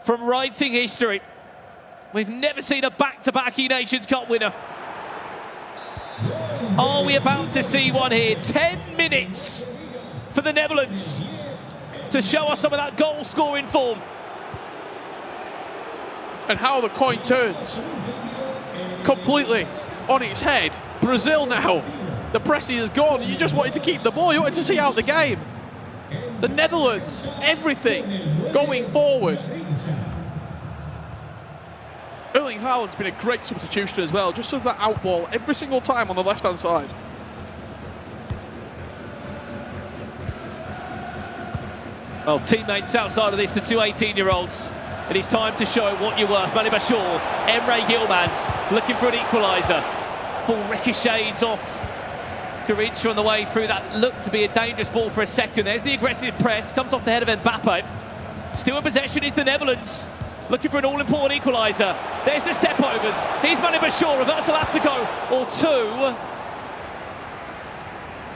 Speaker 5: from writing history. We've never seen a back-to-back E-Nations Cup winner. Are we about to see one here? 10 minutes for the Netherlands to show us some of that goal-scoring form.
Speaker 9: And how the coin turns completely on its head. Brazil now, the pressing is gone. You just wanted to keep the ball. You wanted to see out the game. The Netherlands, everything going forward. Erling Haaland's been a great substitution as well, just as that out ball every single time on the left-hand side.
Speaker 5: Well, teammates outside of this, the two 18-year-olds. It is time to show what you're worth. Mani Bashir, Emre Yilmaz looking for an equaliser. Ball ricochets off Garincha on the way through. That looked to be a dangerous ball for a second. There's the aggressive press, comes off the head of Mbappe. Still in possession is the Netherlands, looking for an all-important equaliser. There's the step-overs. Here's Mani Bashir, reversal has to go, or two.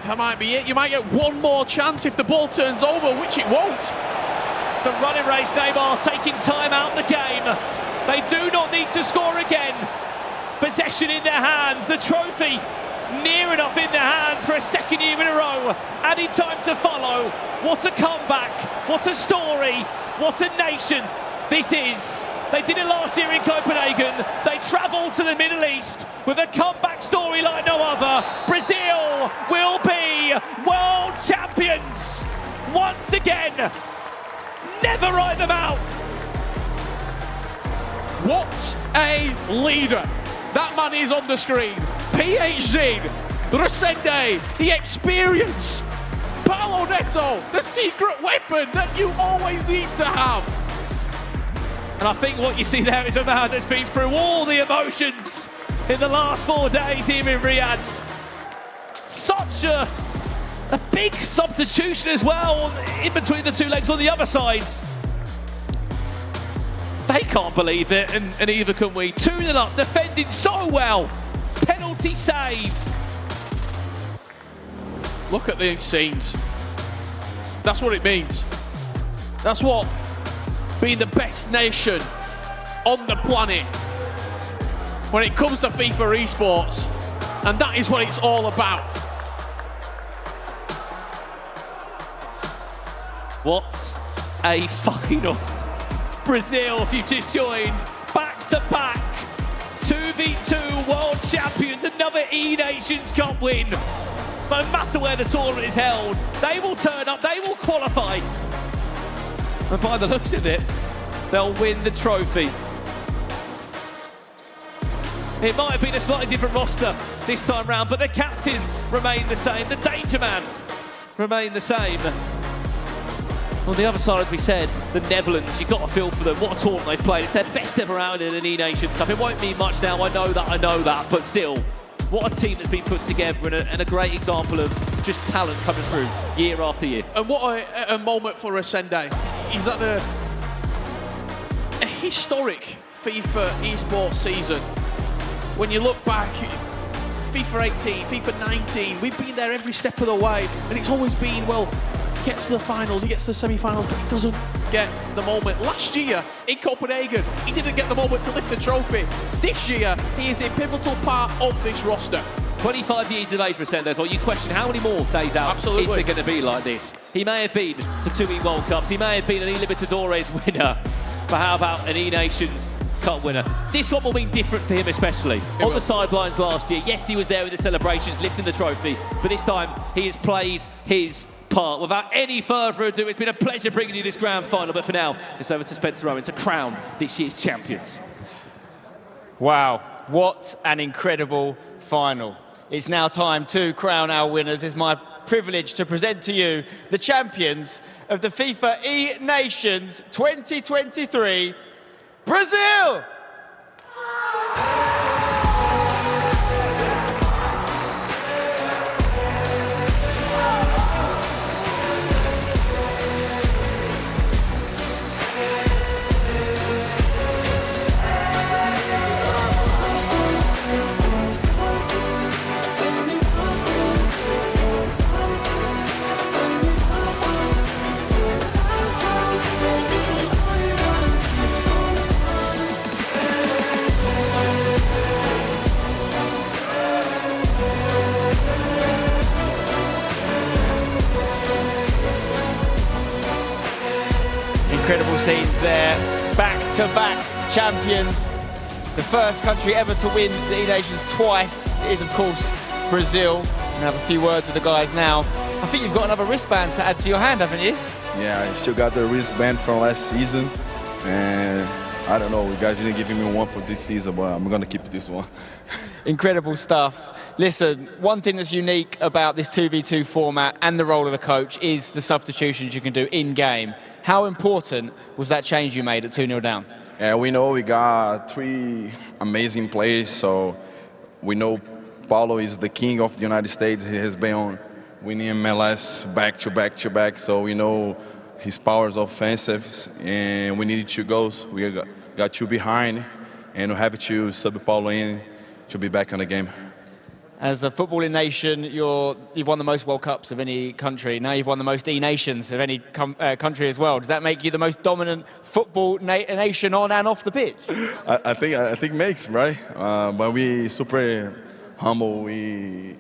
Speaker 9: That might be it. You might get one more chance if the ball turns over, which it won't.
Speaker 5: The running race, Neymar taking time out the game. They do not need to score again. Possession in their hands, the trophy near enough in their hands for a second year in a row. Added time to follow. What a comeback, what a story, what a nation this is. They did it last year in Copenhagen. They travelled to the Middle East with a comeback story like no other. Brazil will be world champions once again. Never write them out.
Speaker 9: What a leader. That man is on the screen. PhD, Resende, the experience. Paulo Neto, the secret weapon that you always need to have.
Speaker 5: And I think what you see there is a man that's been through all the emotions in the last 4 days here in Riyadh. Such a big substitution as well in between the two legs on the other sides. They can't believe it, and neither can we. 2-0 up, defending so well. Penalty save.
Speaker 9: Look at these scenes. That's what it means. That's what being the best nation on the planet when it comes to FIFA esports, and that is what it's all about.
Speaker 5: What a final. Brazil, if you've just joined, back-to-back 2v2 world champions, another E-Nations Cup win. No matter where the tournament is held, they will turn up, they will qualify. And by the looks of it, they'll win the trophy. It might have been a slightly different roster this time round, but the captain remained the same, the danger man remained the same. On the other side, as we said, the Netherlands, you've got to feel for them. What a tournament they've played. It's their best ever round in an E-Nations Cup. It won't mean much now, I know that, but still, what a team that's been put together, and a great example of just talent coming through year after year.
Speaker 9: And what a moment for Resende. He's at a historic FIFA esports season. When you look back, FIFA 18, FIFA 19, we've been there every step of the way, and it's always been, well, he gets to the finals, he gets to the semi-finals, but he doesn't get the moment. Last year in Copenhagen, he didn't get the moment to lift the trophy. This year, he is a pivotal part of this roster.
Speaker 5: 25 years of age for Resende as well. You question how many more days out is there going to be like this? He may have been to 2 E-World Cups, he may have been an E-Libertadores winner, but how about an E-Nations Cup winner? This one will be different for him especially. On the sidelines last year, yes, he was there with the celebrations, lifting the trophy, but this time he has played his part. Without any further ado, it's been a pleasure bringing you this grand final, but for now, it's over to Spencer Owen to crown this year's champions.
Speaker 2: Wow, what an incredible final. It's now time to crown our winners. It's my privilege to present to you the champions of the FIFA E-Nations 2023, Brazil! Incredible scenes there, back-to-back champions. The first country ever to win the E-Nations twice is, of course, Brazil. I'm gonna have a few words with the guys now. I think you've got another wristband to add to your hand, haven't you?
Speaker 14: Yeah, I still got the wristband from last season, and I don't know, you guys didn't give me one for this season, but I'm gonna keep this one.
Speaker 2: Incredible stuff. Listen, one thing that's unique about this 2v2 format and the role of the coach is the substitutions you can do in-game. How important was that change you made at 2-0 down?
Speaker 14: Yeah, we know we got 3 amazing players, so we know Paulo is the king of the United States. He has been on winning MLS back to back, so we know his powers offensive, and we needed 2 goals. We got 2 behind, and we have to sub Paulo in to be back on the game.
Speaker 2: As a footballing nation, you've won the most World Cups of any country. Now you've won the most E-Nations of any country as well. Does that make you the most dominant football nation on and off the pitch?
Speaker 14: I think makes, right? But we super humble. We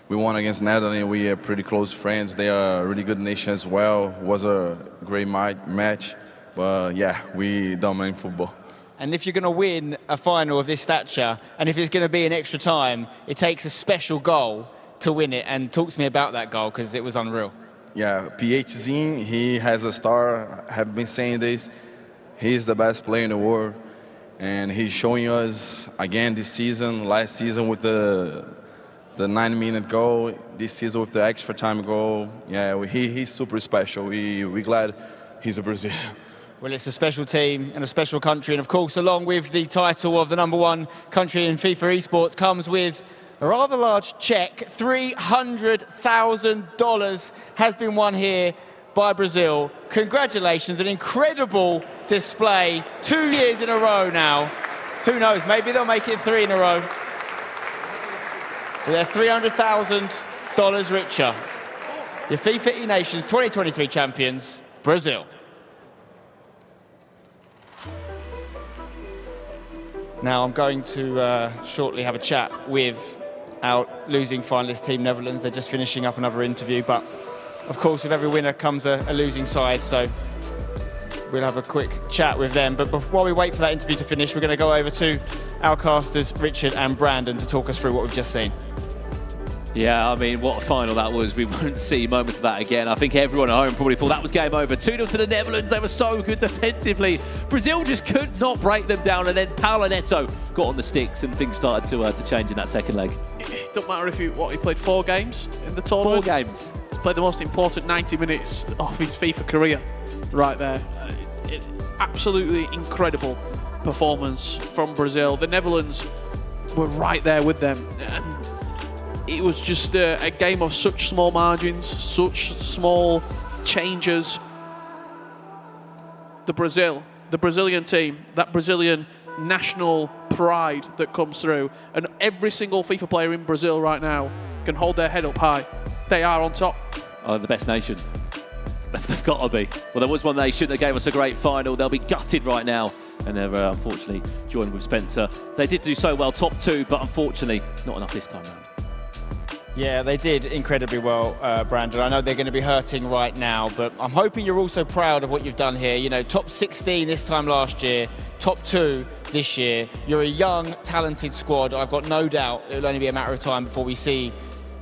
Speaker 14: won against Netherlands. We are pretty close friends. They are a really good nation as well. It was a great match. But yeah, we dominate football.
Speaker 2: And if you're going to win a final of this stature, and if it's going to be in extra time, it takes a special goal to win it. And talk to me about that goal, because it was unreal.
Speaker 14: Yeah, PHZ, he has a star. I have been saying this. He's the best player in the world. And he's showing us again this season, last season with the 9-minute goal, this season with the extra time goal. Yeah, he's super special. We're glad he's a Brazilian.
Speaker 2: Well, it's a special team and a special country. And, of course, along with the title of the #1 country in FIFA esports comes with a rather large check. $300,000 has been won here by Brazil. Congratulations, an incredible display. 2 years in a row now. Who knows, maybe they'll make it 3 in a row. But they're $300,000 richer. Your FIFA E-Nations 2023 champions, Brazil. Now I'm going to shortly have a chat with our losing finalist team, Netherlands. They're just finishing up another interview, but of course with every winner comes a losing side, so we'll have a quick chat with them. But while we wait for that interview to finish, we're going to go over to our casters, Richard and Brandon, to talk us through what we've just seen.
Speaker 5: Yeah, I mean, what a final that was. We won't see moments of that again. I think everyone at home probably thought that was game over. 2-0 to the Netherlands. They were so good defensively. Brazil just could not break them down, and then Paulo Neto got on the sticks and things started to change in that second leg.
Speaker 9: It don't matter if he played 4 games in the tournament.
Speaker 5: 4 games.
Speaker 9: He played the most important 90 minutes of his FIFA career right there. Absolutely incredible performance from Brazil. The Netherlands were right there with them. And it was just a game of such small margins, such small changes. The Brazilian team, that Brazilian national pride that comes through, and every single FIFA player in Brazil right now can hold their head up high. They are on top.
Speaker 5: Oh, the best nation. They've got to be. Well, there was one nation that gave us a great final. They'll be gutted right now, and they're unfortunately joined with Spencer. They did do so well, top 2, but unfortunately not enough this time round.
Speaker 2: Yeah, they did incredibly well, Brandon. I know they're going to be hurting right now, but I'm hoping you're also proud of what you've done here. You know, top 16 this time last year, top 2 this year. You're a young, talented squad. I've got no doubt it'll only be a matter of time before we see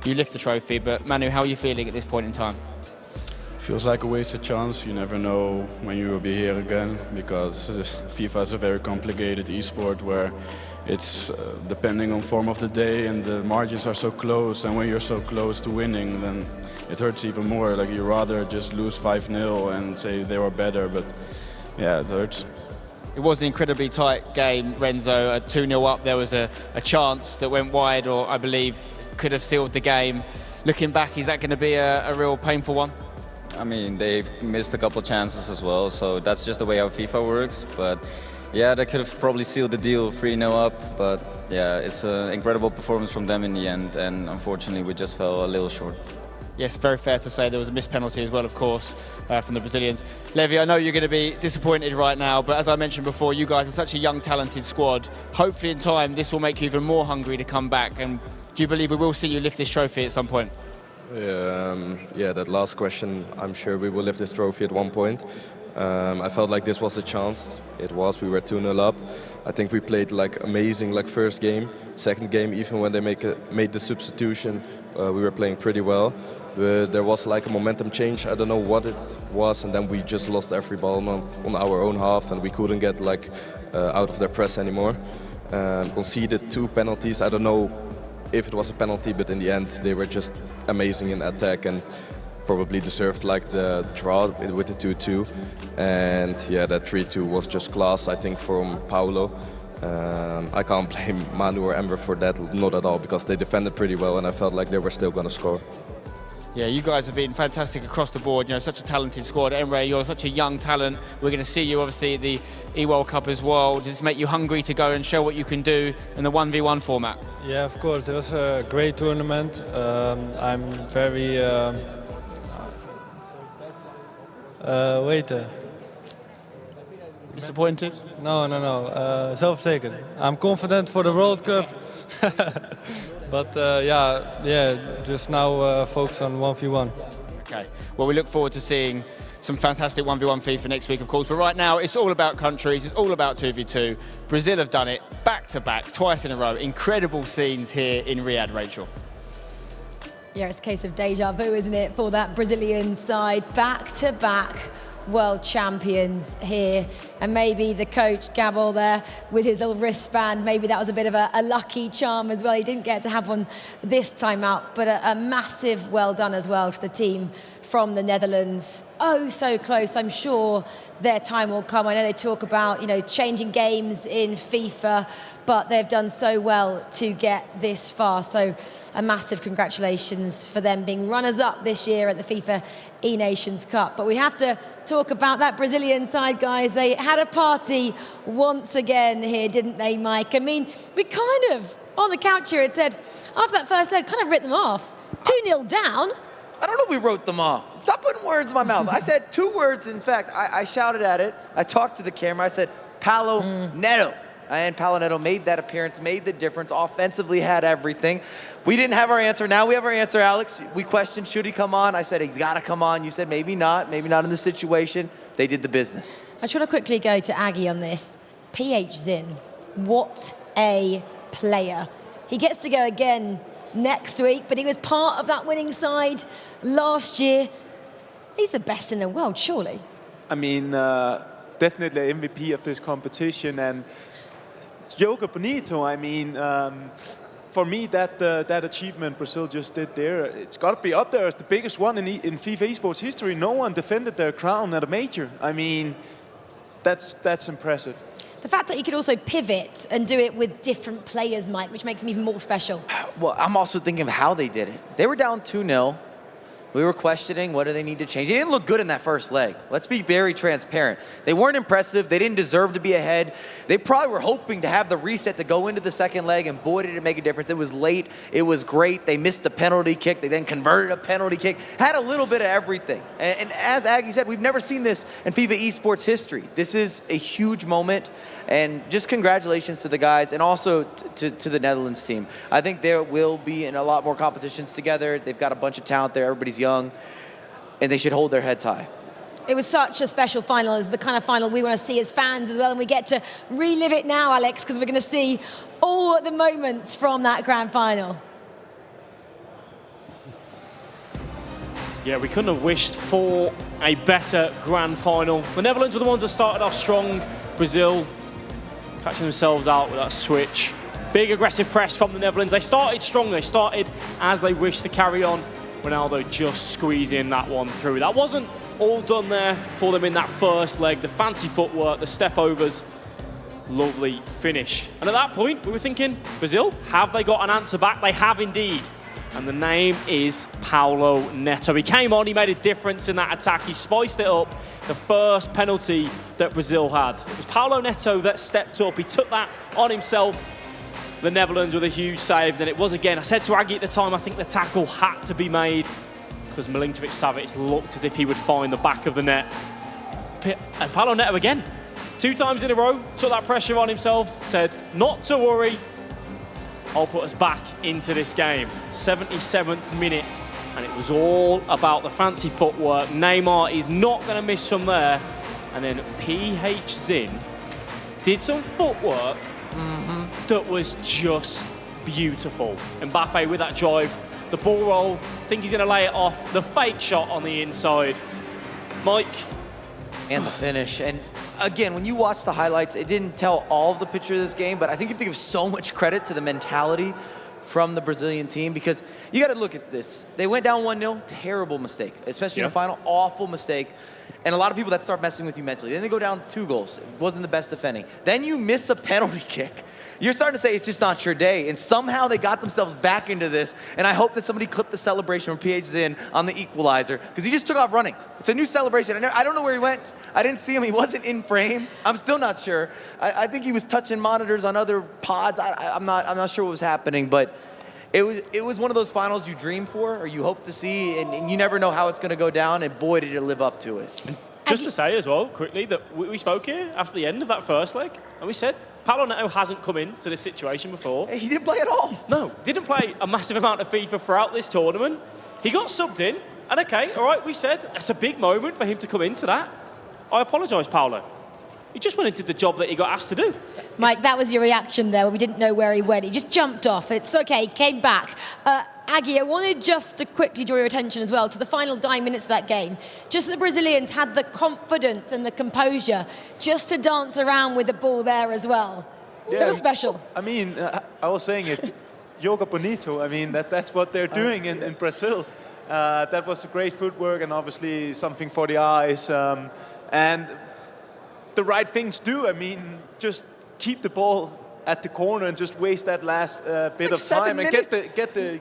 Speaker 2: you lift the trophy. But Manu, how are you feeling at this point in time?
Speaker 19: Feels like a wasted chance. You never know when you will be here again, because FIFA is a very complicated esport where it's depending on form of the day, and the margins are so close, and when you're so close to winning, then it hurts even more. Like, you rather just lose 5-0 and say they were better, but yeah, it hurts.
Speaker 2: It was an incredibly tight game, Renzo. 2-0 up, there was a chance that went wide, or I believe could have sealed the game. Looking back, is that going to be a real painful one?
Speaker 12: I mean, they've missed a couple chances as well, so that's just the way how FIFA works. But yeah, they could have probably sealed the deal 3-0 up, but yeah, it's an incredible performance from them in the end, and unfortunately we just fell a little short.
Speaker 2: Yes, very fair to say there was a missed penalty as well, of course, from the Brazilians. Levy, I know you're going to be disappointed right now, but as I mentioned before, you guys are such a young, talented squad. Hopefully in time this will make you even more hungry to come back, and do you believe we will see you lift this trophy at some point?
Speaker 7: Yeah, that last question, I'm sure we will lift this trophy at one point. I felt like this was a chance. It was. We were 2-0 up. I think we played amazing first game. Second game, even when they made the substitution, we were playing pretty well. There was a momentum change. I don't know what it was, and then we just lost every ball on our own half, and we couldn't get out of their press anymore. Conceded 2 penalties. I don't know if it was a penalty, but in the end they were just amazing in attack and probably deserved like the draw with the 2-2. And yeah, that 3-2 was just class, I think, from Paulo. I can't blame Manu or Emre for that, not at all, because they defended pretty well and I felt like they were still going to score.
Speaker 2: Yeah, you guys have been fantastic across the board. You know, such a talented squad. Emre, you're such a young talent. We're going to see you obviously at the E-World Cup as well. Does this make you hungry to go and show what you can do in the 1v1 format?
Speaker 17: Yeah, of course. It was a great tournament. I'm very...
Speaker 2: Disappointed?
Speaker 17: No. Zelfverzekerd. I'm confident for the World Cup. But just now focus on 1v1.
Speaker 2: Okay. Well, we look forward to seeing some fantastic 1v1 FIFA next week, of course. But right now, it's all about countries. It's all about 2v2. Brazil have done it back to back, twice in a row. Incredible scenes here in Riyadh, Rachel.
Speaker 1: Yeah, it's a case of deja vu, isn't it, for that Brazilian side. Back to back world champions here, and maybe the coach Gabor there with his little wristband, maybe that was a bit of a lucky charm as well. He didn't get to have one this time out, but a massive well done as well to the team from the Netherlands. Oh, so close. I'm sure their time will come. I know they talk about, you know, changing games in FIFA, but they've done so well to get this far. So a massive congratulations for them being runners-up this year at the FIFA Nations Cup. But we have to talk about that Brazilian side, guys. They had a party once again here, didn't they, Mike? I mean, we kind of, on the couch here, it said, after that first leg, kind of written them off. 2-0 down.
Speaker 13: I don't know if we wrote them off. Stop putting words in my mouth. I said 2 words. In fact, I shouted at it. I talked to the camera. I said, Paulo Neto. And Paulo Neto made that appearance, made the difference, offensively had everything. We didn't have our answer. Now we have our answer, Alex. We questioned, should he come on? I said, he's got to come on. You said, maybe not in this situation. They did the business.
Speaker 1: I just want to quickly go to Aggie on this. PH Zin, what a player. He gets to go again next week, but he was part of that winning side last year. He's the best in the world, surely.
Speaker 3: I mean, definitely MVP of this competition, and Joga Bonito. I mean, for me, that achievement Brazil just did there, it's got to be up there as the biggest one in FIFA esports history. No one defended their crown at a major. I mean, that's impressive.
Speaker 1: The fact that you could also pivot and do it with different players, Mike, which makes them even more special.
Speaker 13: Well, I'm also thinking of how they did it. They were down 2-0. We were questioning what do they need to change. They didn't look good in that first leg. Let's be very transparent. They weren't impressive. They didn't deserve to be ahead. They probably were hoping to have the reset to go into the second leg, and boy, did it make a difference. It was late. It was great. They missed a penalty kick. They then converted a penalty kick. Had a little bit of everything. And as Aggie said, we've never seen this in FIFA esports history. This is a huge moment. And just congratulations to the guys, and also to the Netherlands team. I think they will be in a lot more competitions together. They've got a bunch of talent there. Everybody's young, and they should hold their heads high.
Speaker 1: It was such a special final. It's the kind of final we want to see as fans as well, and we get to relive it now, Alex, because we're going to see all the moments from that grand final.
Speaker 8: Yeah, we couldn't have wished for a better grand final. The Netherlands were the ones that started off strong. Brazil catching themselves out with that switch. Big aggressive press from the Netherlands. They started strong. They started as they wished to carry on. Ronaldo just squeezing that one through. That wasn't all done there for them in that first leg. The fancy footwork, the step overs, lovely finish. And at that point, we were thinking, Brazil, have they got an answer back? They have indeed. And the name is Paulo Neto. He came on, he made a difference in that attack. He spiced it up. The first penalty that Brazil had. It was Paulo Neto that stepped up. He took that on himself. The Netherlands with a huge save. Then it was again. I said to Aggie at the time, I think the tackle had to be made because Milinkovic-Savic looked as if he would find the back of the net. And Paulo Neto again. 2 times in a row, took that pressure on himself, said, not to worry, I'll put us back into this game. 77th minute, and it was all about the fancy footwork. Neymar is not going to miss from there. And then PH Zin did some footwork that was just beautiful. Mbappe with that drive, the ball roll, I think he's going to lay it off. The fake shot on the inside. Mike.
Speaker 13: And the finish. And again, when you watch the highlights, it didn't tell all of the picture of this game, but I think you have to give so much credit to the mentality from the Brazilian team, because you got to look at this. They went down 1-0, terrible mistake, especially in the final, awful mistake. And a lot of people that start messing with you mentally. Then they go down 2 goals. It wasn't the best defending. Then you miss a penalty kick. You're starting to say it's just not your day. And somehow they got themselves back into this. And I hope that somebody clipped the celebration from PH Zin on the equalizer, because he just took off running. It's a new celebration. I don't know where he went. I didn't see him. He wasn't in frame. I'm still not sure. I think he was touching monitors on other pods. I'm not sure what was happening, but it was one of those finals you dream for or you hope to see, and you never know how it's going to go down, and boy, did it live up to it.
Speaker 8: And just to say as well, quickly, that we spoke here after the end of that first leg, and we said, Paulo Neto hasn't come into this situation before.
Speaker 13: He didn't play at all.
Speaker 8: No, didn't play a massive amount of FIFA throughout this tournament. He got subbed in, and okay, all right, we said it's a big moment for him to come into that. I apologise, Paulo. He just went and did the job that he got asked to do.
Speaker 1: Mike, that was your reaction there when we didn't know where he went. He just jumped off. It's okay, he came back. Aggie, I wanted just to quickly draw your attention as well to the final 9 minutes of that game. Just the Brazilians had the confidence and the composure just to dance around with the ball there as well.
Speaker 3: Yeah,
Speaker 1: That was special.
Speaker 3: I mean, I was saying it, yoga bonito. I mean, that's what they're doing in Brazil. That was a great footwork and obviously something for the eyes. And the right things do. I mean, just keep the ball at the corner and just waste that last bit of time and get the.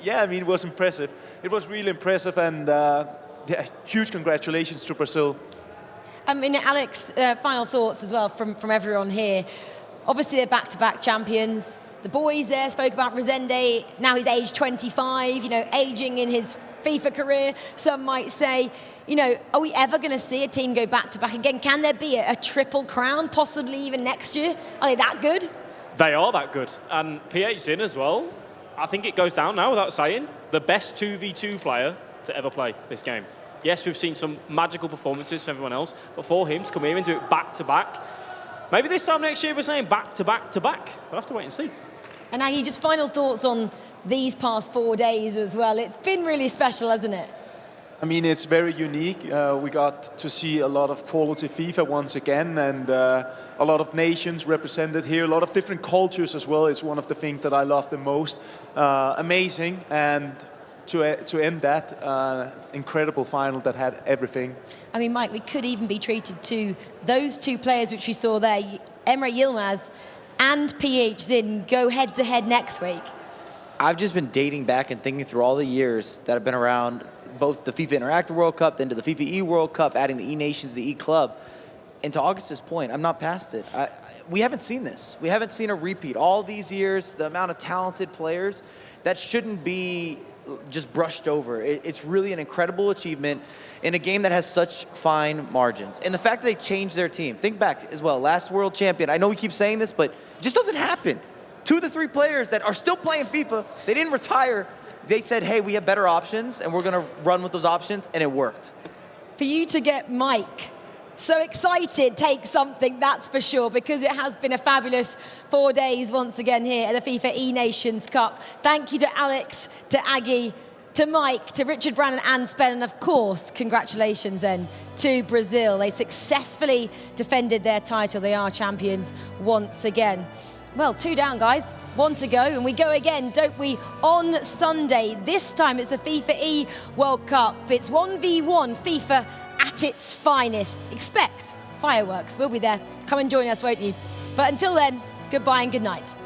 Speaker 3: Yeah, I mean, it was impressive. It was really impressive, and yeah, huge congratulations to Brazil.
Speaker 1: I mean, Alex, final thoughts as well from everyone here. Obviously, they're back-to-back champions. The boys there spoke about Resende. Now he's age 25, you know, aging in his FIFA career, some might say. You know, are we ever going to see a team go back-to-back again? Can there be a triple crown, possibly even next year? Are they that good?
Speaker 8: They are that good. And PH Zin as well. I think it goes down now without saying, the best 2v2 player to ever play this game. Yes, we've seen some magical performances from everyone else, but for him to come here and do it back-to-back, maybe this time next year we're saying back-to-back-to-back. We'll have to wait and see.
Speaker 1: And Aggie, just final thoughts on these past 4 days as well. It's been really special, hasn't it?
Speaker 3: I mean, it's very unique. We got to see a lot of quality FIFA once again, and a lot of nations represented here, a lot of different cultures as well. It's one of the things that I love the most. Amazing, and to end that, incredible final that had everything.
Speaker 1: I mean, Mike, we could even be treated to those 2 players which we saw there, Emre Yilmaz and PH Zin, go head-to-head next week.
Speaker 13: I've just been dating back and thinking through all the years that have been around, both the FIFA Interactive World Cup, then to the FIFA E World Cup, adding the E Nations, the E Club. And to Augustus' point, I'm not past it. We haven't seen this. We haven't seen a repeat. All these years, the amount of talented players, that shouldn't be just brushed over. It's really an incredible achievement in a game that has such fine margins. And the fact that they changed their team. Think back as well, last world champion. I know we keep saying this, but it just doesn't happen. 2 of the 3 players that are still playing FIFA, they didn't retire. They said, hey, we have better options, and we're going to run with those options, and it worked.
Speaker 1: For you to get Mike so excited takes something, that's for sure, because it has been a fabulous 4 days once again here at the FIFA E Nations Cup. Thank you to Alex, to Aggie, to Mike, to Richard Brannon and Spen, and of course, congratulations then to Brazil. They successfully defended their title. They are champions once again. Well, 2 down, guys. 1 to go, and we go again, don't we, on Sunday. This time it's the FIFA E World Cup. It's 1v1 FIFA at its finest. Expect fireworks. We'll be there. Come and join us, won't you? But until then, goodbye and good night.